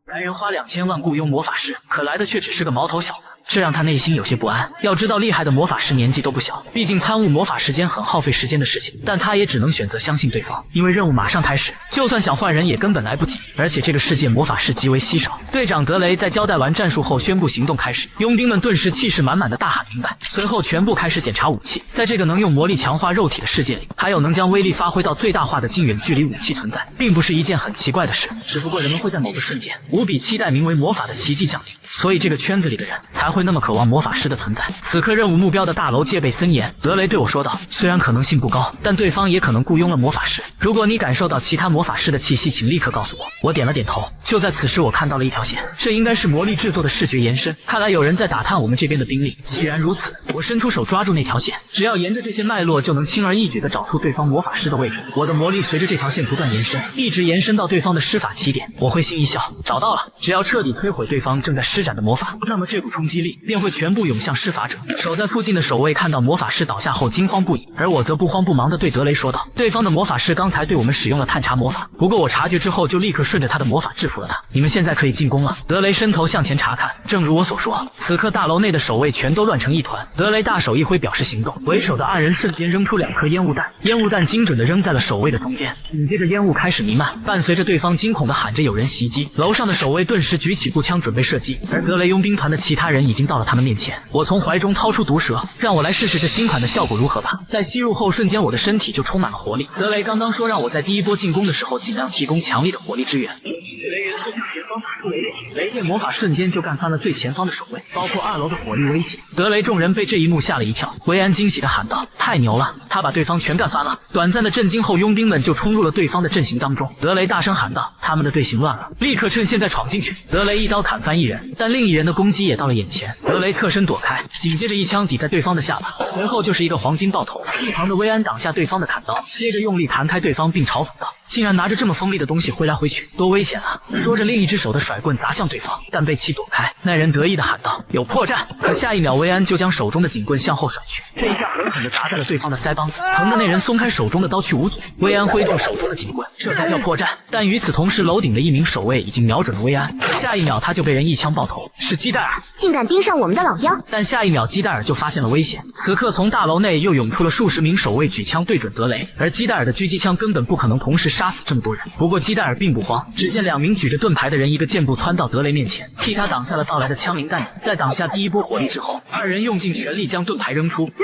Speaker 1: 来人花2000万雇佣魔法师，可来的却只是个毛头小子，这让他内心有些不安。要知道厉害的魔法师年纪都不小，毕竟参悟魔法时间很耗费时间的事情，但他也只能选择相信对方，因为任务马上开始，就算想换人也根本来不及，而且这个世界魔法师极为稀少。队长德雷在交代完战术后宣布行动开始，佣兵们顿时气势满满的大喊明白，随后全部开始检查武器。在这个能用魔力强化肉体的世界里，还有能将威力发挥到最大化的近远距离武器存在，并不是一件很奇怪的事，只不过人们会在某个瞬间无比期待名为魔法的奇迹降临，所以这个圈子里的人才会那么渴望魔法师的存在。此刻任务目标的大楼戒备森严，德雷对我说道：虽然可能性不高，但对方也可能雇佣了魔法师，如果你感受到其他魔法师的气息，请立刻告诉我。我点了点头。就在此时，我看到了一条线，这应该是魔力制作的视觉延伸，看来有人在打探我们这边的兵力。既然如此，我伸出手抓住那条线，只要沿着这些脉络，就能轻而易举地找出对方魔法师的位置。我的魔力随着这条线不断延伸，一直延伸到对方的施法起点。我会心一笑，找到了，只要彻底摧毁对方正在施展的魔法，那么这股冲击力便会全部涌向施法者。守在附近的守卫看到魔法师倒下后惊慌不已，而我则不慌不忙地对德雷说道：对方的魔法师刚才对我们使用了探查魔法，不过我察觉之后就立刻顺着他的魔法制服了他，你们现在可以进攻了。德雷伸头向前查看，正如我所说，此刻大楼内的守卫全都乱成一团。德雷大手一挥表示行动，为首的2人瞬间扔出2颗烟雾弹，烟雾弹精准地扔在了守卫的中间，紧接着烟雾开始弥漫，伴随着对方惊恐地喊着有人袭击，楼上的守卫顿时举起步枪准备射击，而德雷佣兵团的其他人已经到了他们面前。我从怀中掏出毒蛇，让我来试试这新款的效果如何吧。在吸入后瞬间，我的身体就充满了活力。德雷刚刚说让我在第1波进攻的时候尽量提供强力的火力支援，雷元素向前方打出雷电，雷电魔法瞬间就干翻了最前方的守卫，包括2楼的火力威胁。德雷众人被这一幕吓了一跳，维安惊喜地喊道：太牛了，他把对方全干翻了。短暂的震惊后，佣兵们就冲入了对方的阵型当中。德雷大声喊道：他们的队形乱了，立刻趁现在闯进去。德雷一刀砍翻1人，但另1人的攻击也到了眼前，德雷侧身躲开，紧接着一枪抵在对方的下巴，随后就是一个黄金爆头。一旁的薇安挡下对方的砍刀，接着用力弹开对方，并嘲讽道：竟然拿着这么锋利的东西挥来挥去，多危险啊！说着另一只手的甩棍砸向对方，但被其躲开。那人得意地喊道：有破绽！可下一秒薇安就将手中的警棍向后甩去，这一下狠狠地砸在了对方的腮帮子，疼的那人松开手中的刀去捂嘴。薇安挥动手中的警棍，这才叫破绽。但与此同时，楼顶的1名守卫已经瞄准了薇安，可下一秒他就被人一枪爆头，是基戴尔，
Speaker 6: 竟敢盯上我们的老幺！
Speaker 1: 但下一秒基戴尔就发现了危险，此刻从大楼内又涌出了数十名守卫，举枪对准德雷，而基戴尔的狙击枪根本不可能同时杀死这么多人。不过基戴尔并不慌，只见2名举着盾牌的人一个箭步窜到德雷面前，替他挡下了到来的枪林弹雨。在挡下第1波火力之后，2人用尽全力将盾牌扔出。你不要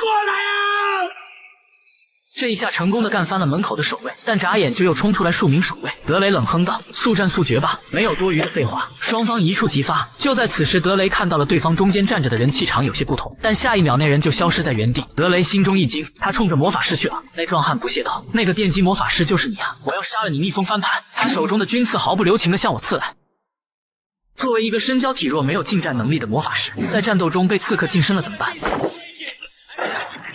Speaker 1: 过来啊！这一下成功的干翻了门口的守卫，但眨眼就又冲出来数名守卫。德雷冷哼道：速战速决吧，没有多余的废话，双方一触即发。就在此时，德雷看到了对方中间站着的人气场有些不同，但下一秒那人就消失在原地。德雷心中一惊，他冲着魔法师去了。那壮汉不屑道：那个电击魔法师就是你啊，我要杀了你逆风翻盘。他手中的军刺毫不留情地向我刺来。作为一个身娇体弱没有近战能力的魔法师，在战斗中被刺客近身了怎么办？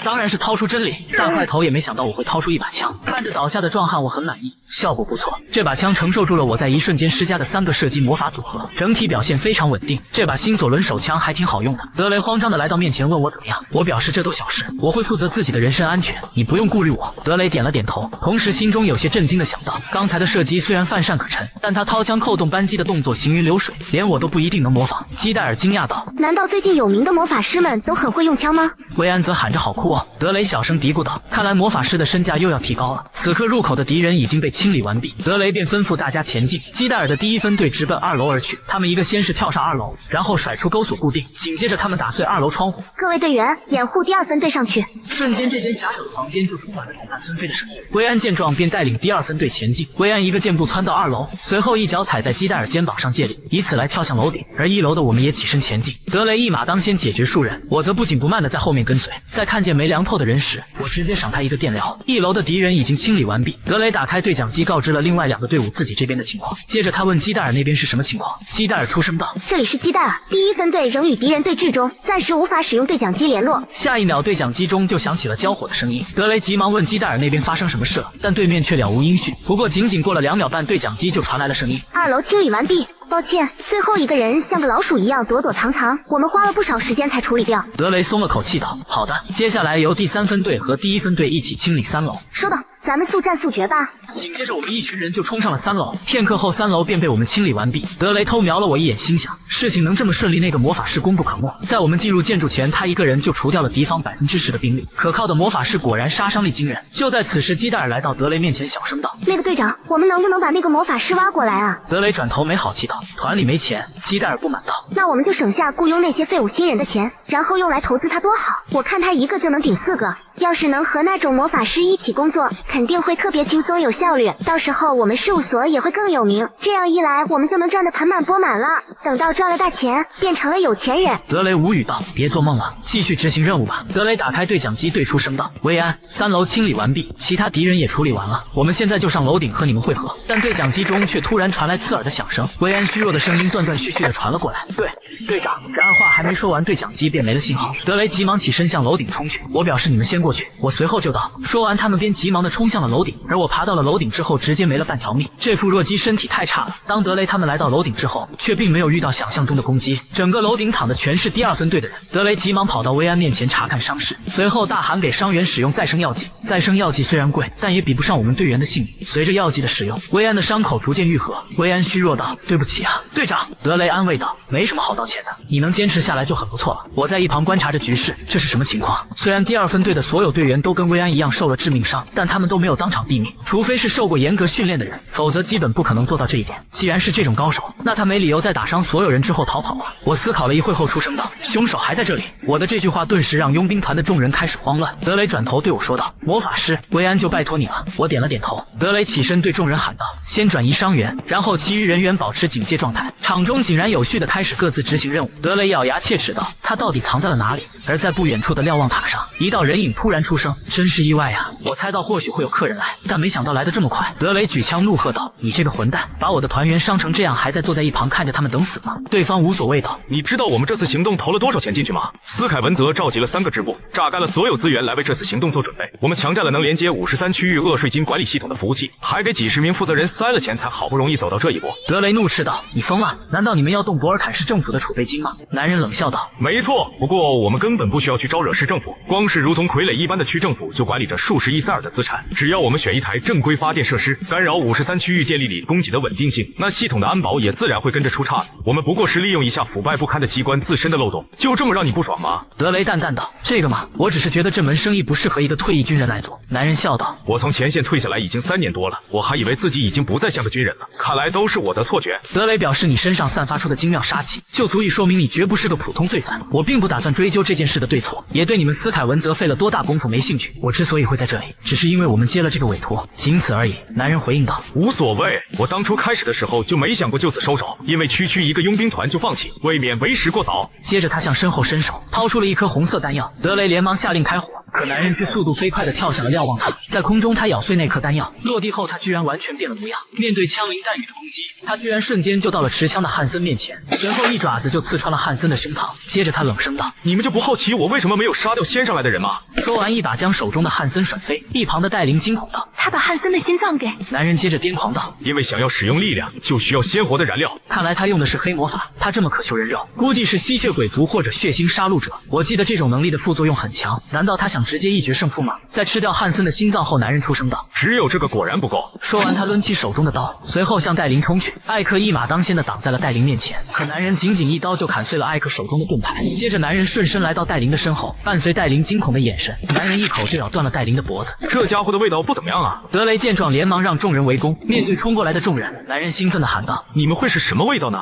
Speaker 1: 当然是掏出真理，大块头也没想到我会掏出一把枪。看看着倒下的壮汉，我很满意，效果不错。这把枪承受住了我在一瞬间施加的3个射击魔法组合，整体表现非常稳定。这把新左轮手枪还挺好用的。德雷慌张的来到面前问我怎么样，我表示这都小事，我会负责自己的人身安全，你不用顾虑我。德雷点了点头，同时心中有些震惊的想到，刚才的射击虽然泛善可陈，但他掏枪扣动扳机的动作行云流水，连我都不一定能模仿。基戴尔惊讶道：
Speaker 6: 难道最近有名的魔法师们都很会用枪吗？
Speaker 1: 薇安则喊着好酷哦。德雷小声嘀咕道，看来魔法师的身价又要提高了。此刻入口的敌人已经被清理完毕，德雷便吩咐大家前进。基戴尔的第一分队直奔2楼而去，他们一个先是跳上2楼，然后甩出钩索固定，紧接着他们打碎2楼窗户。
Speaker 6: 各位队员，掩护第2分队上去。
Speaker 1: 瞬间，这间狭小的房间就充满了子弹纷飞的声音。薇安见状便带领第2分队前进。薇安一个箭步窜到2楼，随后一脚踩在基戴尔肩膀上借力，以此来跳向楼顶。而1楼的我们也起身前进。德雷一马当先解决数人，我则不紧不慢地在后面跟随。在看见没凉透的人时，我直接赏他一个电疗。1楼的敌人已经清理完毕。德雷打开对讲机，告知了另外2个队伍自己这边的情况。接着他问基戴尔那边是什么情况。基戴尔出声道：
Speaker 6: 这里是基戴尔，第1分队仍与敌人对峙中，暂时无法使用对讲机联络。
Speaker 1: 下一秒，对讲机中就响起了交火的声音。德雷急忙问基戴尔那边发生什么事了，但对面却了无音讯。不过仅仅过了2秒半，对讲机就传来了声音
Speaker 6: ：2楼清理完毕，抱歉，最后一个人像个老鼠一样躲躲藏藏，我们花了不少时间才处理掉。
Speaker 1: 德雷松了口气道：好的，接下来由第3分队和第1分队一起清理3楼。
Speaker 6: 收到，咱们速战速决吧。
Speaker 1: 紧接着我们一群人就冲上了3楼，片刻后3楼便被我们清理完毕。德雷偷瞄了我一眼，心想事情能这么顺利，那个魔法师功不可没。在我们进入建筑前，他一个人就除掉了敌方10%的兵力，可靠的魔法师果然杀伤力惊人。就在此时，基戴尔来到德雷面前，小声道：
Speaker 6: 那个队长，我们能不能把那个魔法师挖过来啊？
Speaker 1: 德雷转头没好气道：团里没钱。基戴尔不满道：
Speaker 6: 那我们就省下雇佣那些废物新人的钱，然后用来投资他多好，我看他一个就能顶4个。要是能和那种魔法师一起工作，肯定会特别轻松有效率，到时候我们事务所也会更有名，这样一来我们就能赚得盆满钵满了，等到赚了大钱变成了有钱人。
Speaker 1: 德雷无语道：别做梦了，继续执行任务吧。德雷打开对讲机对出声道：薇安，3楼清理完毕，其他敌人也处理完了，我们现在就上楼顶和你们会合。但对讲机中却突然传来刺耳的响声，薇安虚弱的声音断断续续的传了过来：对，队长。然而话还没说完，对讲机便没了信号。德雷急忙起身向楼顶冲去，我表示你们先过去，我随后就到。说完，他们便急忙的冲向了楼顶，而我爬到了楼顶之后，直接没了半条命。这副弱鸡身体太差了。当德雷他们来到楼顶之后，却并没有遇到想象中的攻击，整个楼顶躺的全是第2分队的人。德雷急忙跑到薇安面前查看伤势，随后大喊给伤员使用再生药剂。再生药剂虽然贵，但也比不上我们队员的性命。随着药剂的使用，薇安的伤口逐渐愈合。薇安虚弱道：对不起啊，队长。德雷安慰道：没什么好道歉的，你能坚持下来就很不错了。我在一旁观察着局势，这是什么情况？虽然第2分队的所有队员都跟薇安一样受了致命伤，但他们都没有当场毙命，除非是受过严格训练的人，否则基本不可能做到这一点。既然是这种高手，那他没理由在打伤所有人之后逃跑啊。我思考了一会后出声道：凶手还在这里。我的这句话顿时让佣兵团的众人开始慌乱。德雷转头对我说道：魔法师，薇安就拜托你了。我点了点头。德雷起身对众人喊道：先转移伤员，然后其余人员保持警戒状态。场中井然有序地开始各自执行任务。德雷咬牙切齿道：他到底藏在了哪里？而在不远处的瞭望塔上，一道人影突然出声：真是意外呀！我猜到或许会有客人来，但没想到来得这么快。德雷举枪怒喝道：你这个混蛋，把我的团员伤成这样，还在坐在一旁看着他们等死吗？对方无所谓道：
Speaker 7: 你知道我们这次行动投了多少钱进去吗？斯凯文泽召集了3个支部，榨干了所有资源来为这次行动做准备。我们强占了能连接53区域厄税金管理系统的服务器，还给几10名负责人塞了钱，才好不容易走到这一步。
Speaker 1: 德雷怒斥道：你疯了？难道你们要动博尔坎市政府的储备金吗？男人冷笑道：
Speaker 7: 没错，不过我们根本不需要去招惹市政府，光是如同傀儡一般的区政府就管理着数十亿塞尔的资产。只要我们选一台正规发电设施，干扰53区域电力里供给的稳定性，那系统的安保也自然会跟着出岔子。我们不过是利用一下腐败不堪的机关自身的漏洞，就这么让你不爽吗？
Speaker 1: 德雷淡淡道：这个嘛，我只是觉得这门生意不适合一个退役军人来做。男人笑道：
Speaker 7: 我从前线退下来已经3年多了，我还以为自己已经不再像个军人了，看来都是我的错觉。
Speaker 1: 德雷表示你身上散发出的精妙杀气，就足以说明你绝不是个普通罪犯。我并不打算追究这件事的对错，也对你们斯凯文泽费了多大功夫没兴趣。我之所以会在这里，只是因为我们接了这个委托，仅此而已。男人回应道：
Speaker 7: 无所谓，我当初开始的时候就没想过就此收手，因为区一个佣兵团就放弃，未免为时过早。
Speaker 1: 接着他向身后伸手，掏出了一颗红色弹药。德雷连忙下令开火，可男人却速度飞快地跳向了瞭望塔。在空中他咬碎那颗弹药，落地后他居然完全变了模样。面对枪林弹雨的攻击，他居然瞬间就到了持枪的汉森面前，随后一爪子就刺穿了汉森的胸膛。接着他冷声道：
Speaker 7: 你们就不好奇我为什么没有杀掉先上来的人吗？
Speaker 1: 说完一把将手中的汉森甩飞。一旁的戴琳惊恐道：
Speaker 2: 他把汉森的心脏给……
Speaker 1: 男人接着癫狂道：“
Speaker 7: 因为想要使用力量，就需要鲜活的燃料。
Speaker 1: 看来他用的是黑魔法，他这么渴求人肉，估计是吸血鬼族或者血腥杀戮者。我记得这种能力的副作用很强，难道他想直接一决胜负吗？”在吃掉汉森的心脏后，男人出声道：“
Speaker 7: 只有这个果然不够。”
Speaker 1: 说完，他抡起手中的刀，随后向戴琳冲去。艾克一马当先的挡在了戴琳面前，可男人仅仅一刀就砍碎了艾克手中的盾牌。接着，男人顺身来到戴琳的身后，伴随戴琳惊恐的眼神，男人一口就咬断了戴琳的脖子。
Speaker 7: 这家伙的味道不怎么样啊！
Speaker 1: 德雷见状，连忙让众人围攻。面对冲过来的众人，男人兴奋地喊道：“
Speaker 7: 你们会是什么味道呢？”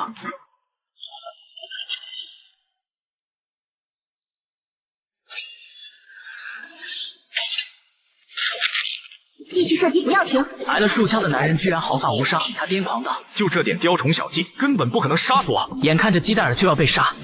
Speaker 6: 继续射击，不要停！
Speaker 1: 挨了数枪的男人居然毫发无伤，他癫狂道：“
Speaker 7: 就这点雕虫小技，根本不可能杀死我！”
Speaker 1: 眼看着基戴尔就要被杀，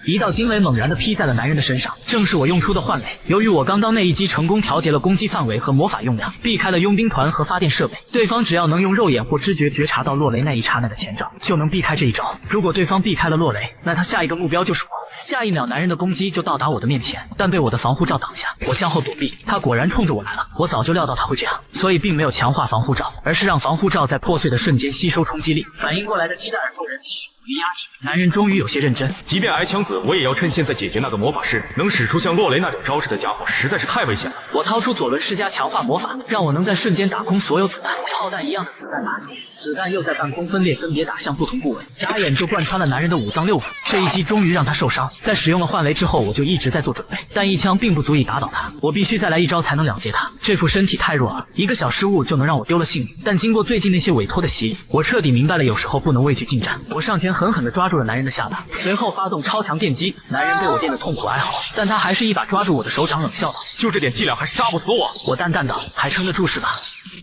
Speaker 1: 一道惊雷猛然地劈在了男人的身上，正是我用出的幻雷。由于我刚刚那一击成功调节了攻击范围和魔法用量，避开了佣兵团和发电设备，对方只要能用肉眼或知觉觉察到落雷那一刹那的前兆，就能避开这一招。如果对方避开了落雷，那他下一个目标就是我。下一秒，男人的攻击就到达我的面前，但被我的防护罩挡下。我向后躲避，他果然冲着我来了。我早就料到他会这样，所以并没有强化防护罩，而是让防护罩在破碎的瞬间吸收冲击力。反应过来的基戴尔众人继续努力压制。男人终于有些认真，
Speaker 7: 即便挨枪子，我也要趁现在解决那个魔法师。能使出像落雷那种招式的家伙实在是太危险了。
Speaker 1: 我掏出左轮施加强化魔法，让我能在瞬间打空所有子弹。炮弹一样的子弹打出，子弹又在半空分裂，分别打向不同部位，眨眼就贯穿了男人的五脏六腑。这一击终于让他受伤。在使用了幻雷之后，我就一直在做准备，但一枪并不足以打倒他，我必须再来一招才能了结他。这副身体太弱了，一个小失误就能让我丢了性命。但经过最近那些委托的洗礼，我彻底明白了有时候不能畏惧近战。我上前狠狠地抓住了男人的下巴，随后发动超强电击。男人被我电得痛苦哀嚎，但他还是一把抓住我的手掌，冷笑道：“
Speaker 7: 就这点伎俩还杀不死我？”
Speaker 1: 我淡淡道：“还撑得住是吧？”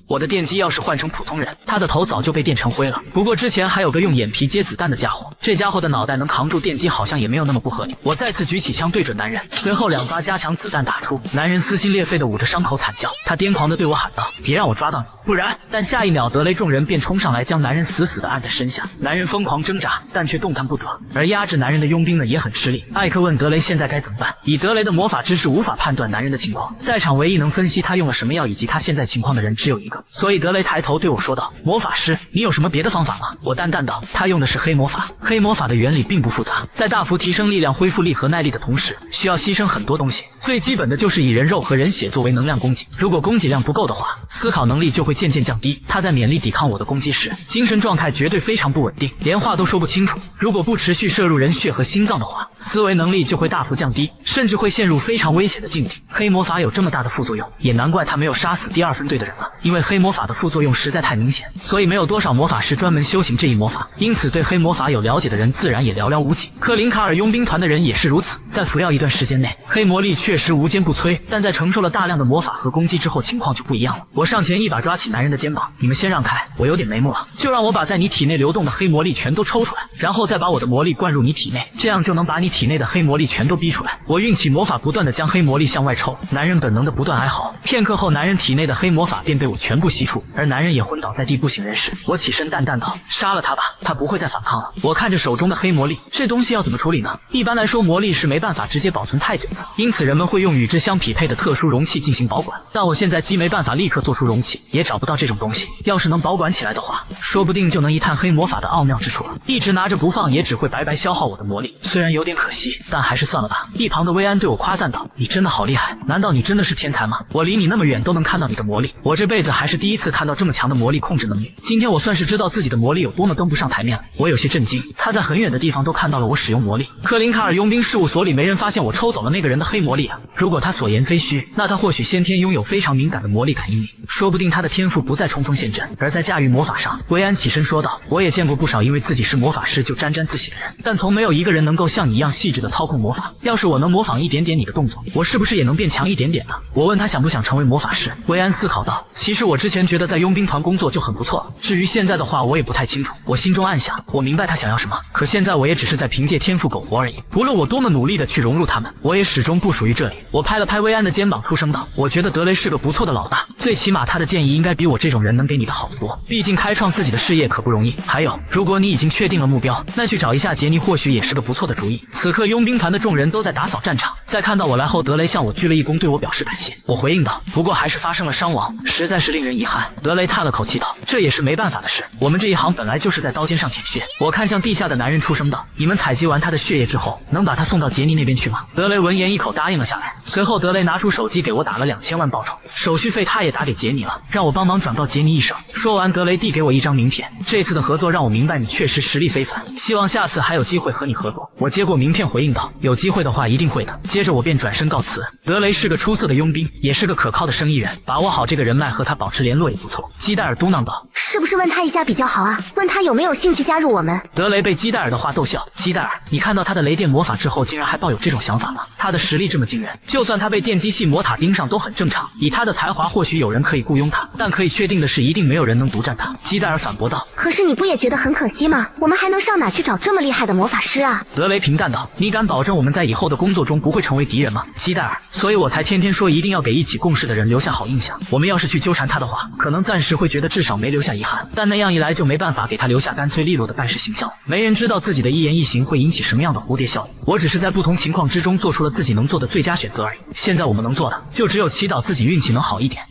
Speaker 1: 我的电击要是换成普通人，他的头早就被电成灰了。不过之前还有个用眼皮接子弹的家伙，这家伙的脑袋能扛住电击好像也没有那么不合理。我再次举起枪对准男人，随后2发加强子弹打出。男人撕心裂肺的捂着伤口惨叫，他癫狂地对我喊道：“别让我抓到你，不然！”但下一秒，德雷众人便冲上来，将男人死死地按在身下。男人疯狂挣扎，但却动弹不得。而压制男人的佣兵呢也很吃力。艾克问德雷现在该怎么办。以德雷的魔法知识无法判断男人的情况，在场唯一能分析他用了什么药以及他现在情况的人只有一个，所以德雷抬头对我说道：“魔法师，你有什么别的方法吗？”我淡淡道：“他用的是黑魔法。黑魔法的原理并不复杂，在大幅提升力量、恢复力和耐力的同时，需要牺牲很多东西。最基本的就是以人肉和人血作为能量供给。如果供给量不够的话，思考能力就会渐渐降低。他在勉力抵抗我的攻击时，精神状态绝对非常不稳定，连话都说不清楚。如果不持续摄入人血和心脏的话，思维能力就会大幅降低，甚至会陷入非常危险的境地。黑魔法有这么大的副作用，也难怪他没有杀死第2分队的人了。因为黑魔法的副作用实在太明显，所以没有多少魔法师专门修行这一魔法，因此对黑魔法有了解的人自然也寥寥无几。克林卡尔佣兵团的人也是如此，在服药一段时间内，黑魔力确实无坚不摧，但在承受了大量的魔法和攻击之后，情况就不一样了。我上前一把抓起男人的肩膀：“你们先让开，我有点眉目了，就让我把在你体内流动的黑魔力全都抽出来，然后再把我的魔力灌入你体内，这样就能把你体内的黑魔力全都逼出来。”我运起魔法，不断的将黑魔力向外抽，男人本能的不断哀嚎。片刻后，男人体内的黑魔法便被我全部吸出，而男人也昏倒在地不省人事。我起身淡淡道：“杀了他吧，他不会再反抗了。”我看着手中的黑魔力，这东西要怎么处理呢？一般来说，魔力是没办法直接保存太久的，因此人们会用与之相匹配的特殊容器进行保管。但我现在既没办法立刻做出容器，也找不到这种东西。要是能保管起来的话，说不定就能一探黑魔法的奥妙之处了。一直拿着不放，也只会白白消耗我的魔力。虽然有点可惜，但还是算了吧。一旁的薇安对我夸赞道：“你真的好厉害，难道你真的是天才吗？我离你那么远都能看到你的魔力，我这辈子还是第一次看到这么强的魔力控制能力。今天我算是知道自己的魔力有多么登不上台面了。”我有些震惊，他在很远的地方都看到了我使用魔力。克林卡尔佣兵事务所里没人发现我抽走了那个人的黑魔力啊！如果他所言非虚，那他或许先天拥有非常敏感的魔力感应力，说不定他的天赋不在冲锋陷阵，而在驾驭魔法上。薇安起身说道：“我也见过不少因为自己是魔法师就沾沾自喜的人，但从没有一个人能够像你一样细致的操控魔法。要是我能模仿一点点你的动作，我是不是也能变强一点点呢？”我问他想不想成为魔法师，薇安思考道：“其实我之前觉得在佣兵团工作就很不错，至于现在的话我也不太清楚。”我心中暗想，我明白他想要什么，可现在我也只是在凭借天赋苟活而已。不论我多么努力的去融入他们，我也始终不属于这里。我拍了拍薇安的肩膀，出声道：“我觉得德雷是个不错的老大，最起码他的建议应该比我这种人能给你的好得多。毕竟开创自己的事业可不容易。还有，如果你已经确定了目标，那去找一下杰尼或许也是个不错的主意。”此刻佣兵团的众人都在打扫战场，在看到我来后，德雷向我鞠了一躬，对我表示感谢。我回应道：“不过还是发生了伤亡，实在是令人遗憾。”德雷叹了口气道：“这也是没办法的事，我们这一行本来就是在刀尖上舔血。”我看向地下的男人出声道：“你们采集完他的血液之后，能把他送到杰尼那边去吗？”德雷闻言一口答应了下来。随后德雷拿出手机给我打了2000万报酬，手续费他也打给杰尼了，让我帮忙转告杰尼一声。说完，德雷递给我一张名片，这次的合作让我明白你确实实力非凡，希望下次还有机会和你合作。我接过名片回应道：“有机会的话一定会的。”接着我便转身告辞。德雷是个出色的佣兵，也是个可靠的生意人，把握好这个人脉和他保持联络也不错。基戴尔嘟囔道：“
Speaker 6: 是不是问他一下比较好啊？问他有没有兴趣加入我们？”
Speaker 1: 德雷被基戴尔的话逗笑。基戴尔，你看到他的雷电魔法之后，竟然还抱有这种想法吗？他的实力这么惊人，就算他被电击系魔塔盯上都很正常。以他的才华，或许有人可以雇佣他，但可以确定的是，一定没有人能独占他。基戴尔反驳道：“
Speaker 6: 可是你不也觉得很可惜吗？我们还能上哪去找这么厉害的魔法师啊？”
Speaker 1: 德雷平淡道：“你敢保证我们在以后的工作中不会成为敌人吗？”基戴尔，所以我才天天说一定要给一起共事的人留下好印象。我们要是去纠缠他的话，可能暂时会觉得至少没留下遗憾，但那样一来就没办法给他留下干脆利落的办事形象。没人知道自己的一言一行会引起什么样的蝴蝶效应。我只是在不同情况之中做出了自己能做的最佳选择而已。现在我们能做的就只有祈祷自己运气能好一点。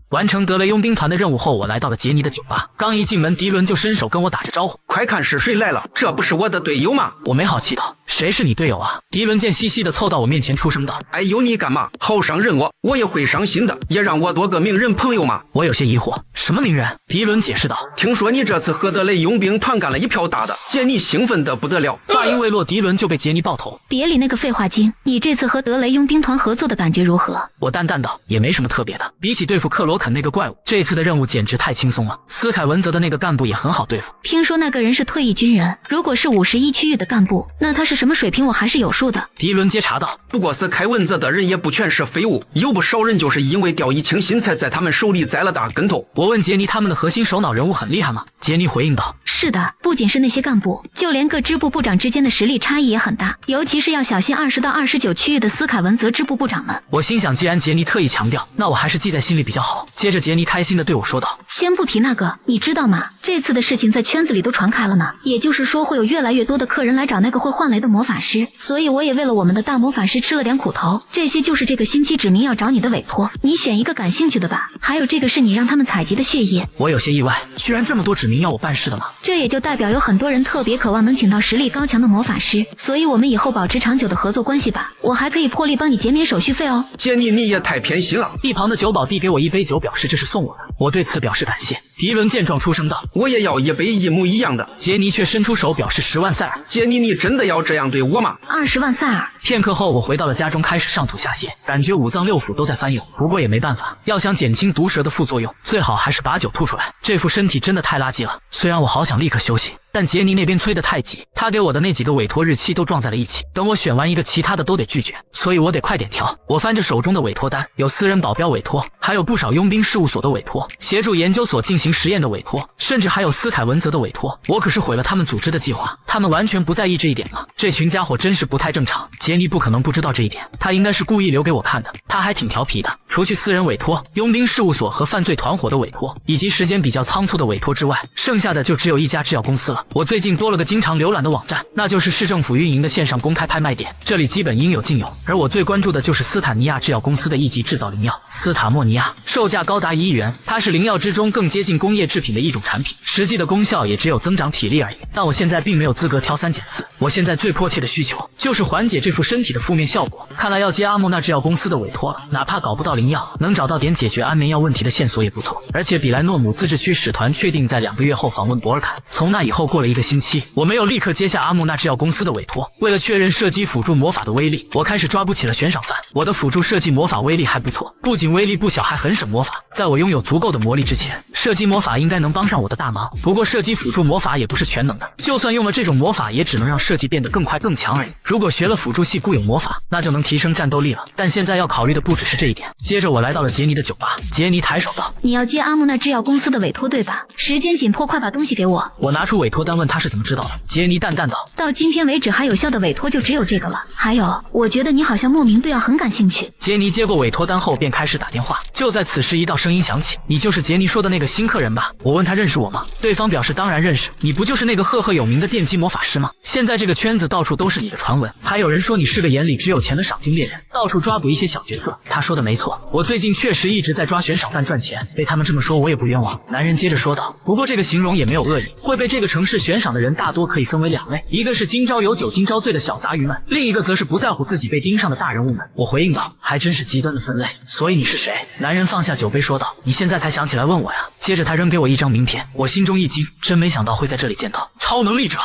Speaker 1: 完成德雷佣兵团的任务后，我来到了杰尼的酒吧。刚一进门，迪伦就伸手跟我打着招呼：“
Speaker 4: 快看是谁来了，这不是我的队友吗？”
Speaker 1: 我没好气道：“谁是你队友啊？”迪伦见兮兮的凑到我面前出声道：“
Speaker 4: 哎呦你干嘛？好伤人哦，我也会伤心的，也让我多个名人朋友嘛。”
Speaker 1: 我有些疑惑：“什么名人？”迪伦解释道：“
Speaker 4: 听说你这次和德雷佣兵团干了一票大的，杰尼兴奋得不得了。”
Speaker 1: 话音未落，迪伦就被杰尼爆头。
Speaker 2: 别理那个废话精，你这次和德雷佣兵团合作的感觉如何？
Speaker 1: 我淡淡道：“也没什么特别的，比起对付克罗肯那个怪物，这次的任务简直太轻松了。斯凯文泽的那个干部也很好对付。
Speaker 2: 听说那个人是退役军人，如果是51区域的干部，那他是什么水平我还是有数的。”
Speaker 1: 迪伦接茬道：“
Speaker 4: 不过斯凯文泽的人也不全是废物，有不少人就是因为掉以轻心才在他们手里栽了大跟头。”
Speaker 1: 我问杰尼他们的核心首脑人物很厉害吗？杰尼回应道：“
Speaker 2: 是的，不仅是那些干部，就连各支部部长之间的实力差异也很大，尤其是要小心20到29区域的斯凯文泽支部部长们。”
Speaker 1: 我心想，既然杰尼特意强调，那我还是记在心里比较好。接着杰尼开心地对我说道：“
Speaker 2: 先不提那个，你知道吗？这次的事情在圈子里都传开了呢，也就是说会有越来越多的客人来找那个会幻雷的魔法师，所以我也为了我们的大魔法师吃了点苦头。这些就是这个星期指明要找你的委托，你选一个感兴趣的吧。还有这个是你让他们采集的血液。”
Speaker 1: 我有些意外，居然这么多指明要我办事的吗？
Speaker 2: 这也就代表有很多人特别渴望能请到实力高强的魔法师，所以我们以后保持长久的合作关系吧。我还可以破例帮你减免手续费哦。
Speaker 4: 杰尼，你也太偏心了。
Speaker 1: 一旁的酒保递给我一杯酒，表示这是送我的。我对此表示感谢。迪伦见状出声道：“
Speaker 4: 我也要一杯一模一样的。”
Speaker 1: 杰尼却伸出手表示10万塞尔。
Speaker 4: 杰尼，你真的要这样对我吗
Speaker 2: ？20万塞尔。
Speaker 1: 片刻后，我回到了家中，开始上吐下泻，感觉五脏六腑都在翻涌。不过也没办法，要想减轻毒蛇的副作用，最好还是把酒吐出来。这副身体真的太垃圾了。虽然我好想立刻休息，但杰尼那边催得太急，他给我的那几个委托日期都撞在了一起，等我选完一个，其他的都得拒绝，所以我得快点挑。我翻着手中的委托单，有私人保镖委托，还有不少佣兵事务所的委托，协助研究所进行实验的委托，甚至还有斯凯文泽的委托。我可是毁了他们组织的计划，他们完全不在意这一点吗？这群家伙真是不太正常。杰尼不可能不知道这一点，他应该是故意留给我看的。他还挺调皮的，除去私人委托、佣兵事务所和犯罪团伙的委托，以及时间比较仓促的委托之外，剩下的就只有一家制药公司了。我最近多了个经常浏览的网站，那就是市政府运营的线上公开拍卖点，这里基本应有尽有。而我最关注的就是斯坦尼亚制药公司的一级制造灵药斯塔莫尼亚，售价高达1亿元。它是灵药之中更接近工业制品的一种产品，实际的功效也只有增长体力而已。但我现在并没有资格挑3拣4，我现在最迫切的需求就是缓解这副身体的负面效果。看来要接阿莫纳制药公司的委托了，哪怕搞不到灵药，能找到点解决安眠药问题的线索也不错。而且比莱诺姆自治区使团确定在2个月后访问博尔坎，从那以后过了1个星期，我没有立刻接下阿莫纳制药公司的委托。为了确认射击辅助魔法的威力，我开始抓捕起了悬赏犯。我的辅助射击魔法威力还不错，不仅威力不小，还很省魔法。在我拥有足够的魔力之前，射击魔法应该能帮上我的大忙。不过射击辅助魔法也不是全能的，就算用了这种魔法，也只能让射击变得更快更强而已。如果学了辅助系固有魔法，那就能提升战斗力了。但现在要考虑的不只是这一点。接着我来到了杰尼的酒吧，杰尼抬手道：“
Speaker 2: 你要接阿莫纳制药公司的委托对吧？时间紧迫，快把东西给我。”
Speaker 1: 我拿出委托托单，问他是怎么知道的。杰尼淡淡道：
Speaker 2: 到今天为止还有效的委托就只有这个了。还有，我觉得你好像莫名对药很感兴趣。
Speaker 1: 杰尼接过委托单后便开始打电话。就在此时，一道声音响起：你就是杰尼说的那个新客人吧？我问他认识我吗？对方表示当然认识。你不就是那个赫赫有名的电击魔法师吗？现在这个圈子到处都是你的传闻，还有人说你是个眼里只有钱的赏金猎人，到处抓捕一些小角色。他说的没错，我最近确实一直在抓悬赏犯赚钱，被他们这么说我也不冤枉。男人接着说道：不过这个形容也没有恶意，会被这个城市悬赏的人大多可以分为两类，一个是今朝有酒今朝醉的小杂鱼们，另一个则是不在乎自己被盯上的大人物们。我回应道：还真是极端的分类。所以你是谁？男人放下酒杯说道：你现在才想起来问我呀？接着他扔给我一张名片，我心中一惊，真没想到会在这里见到超能力者。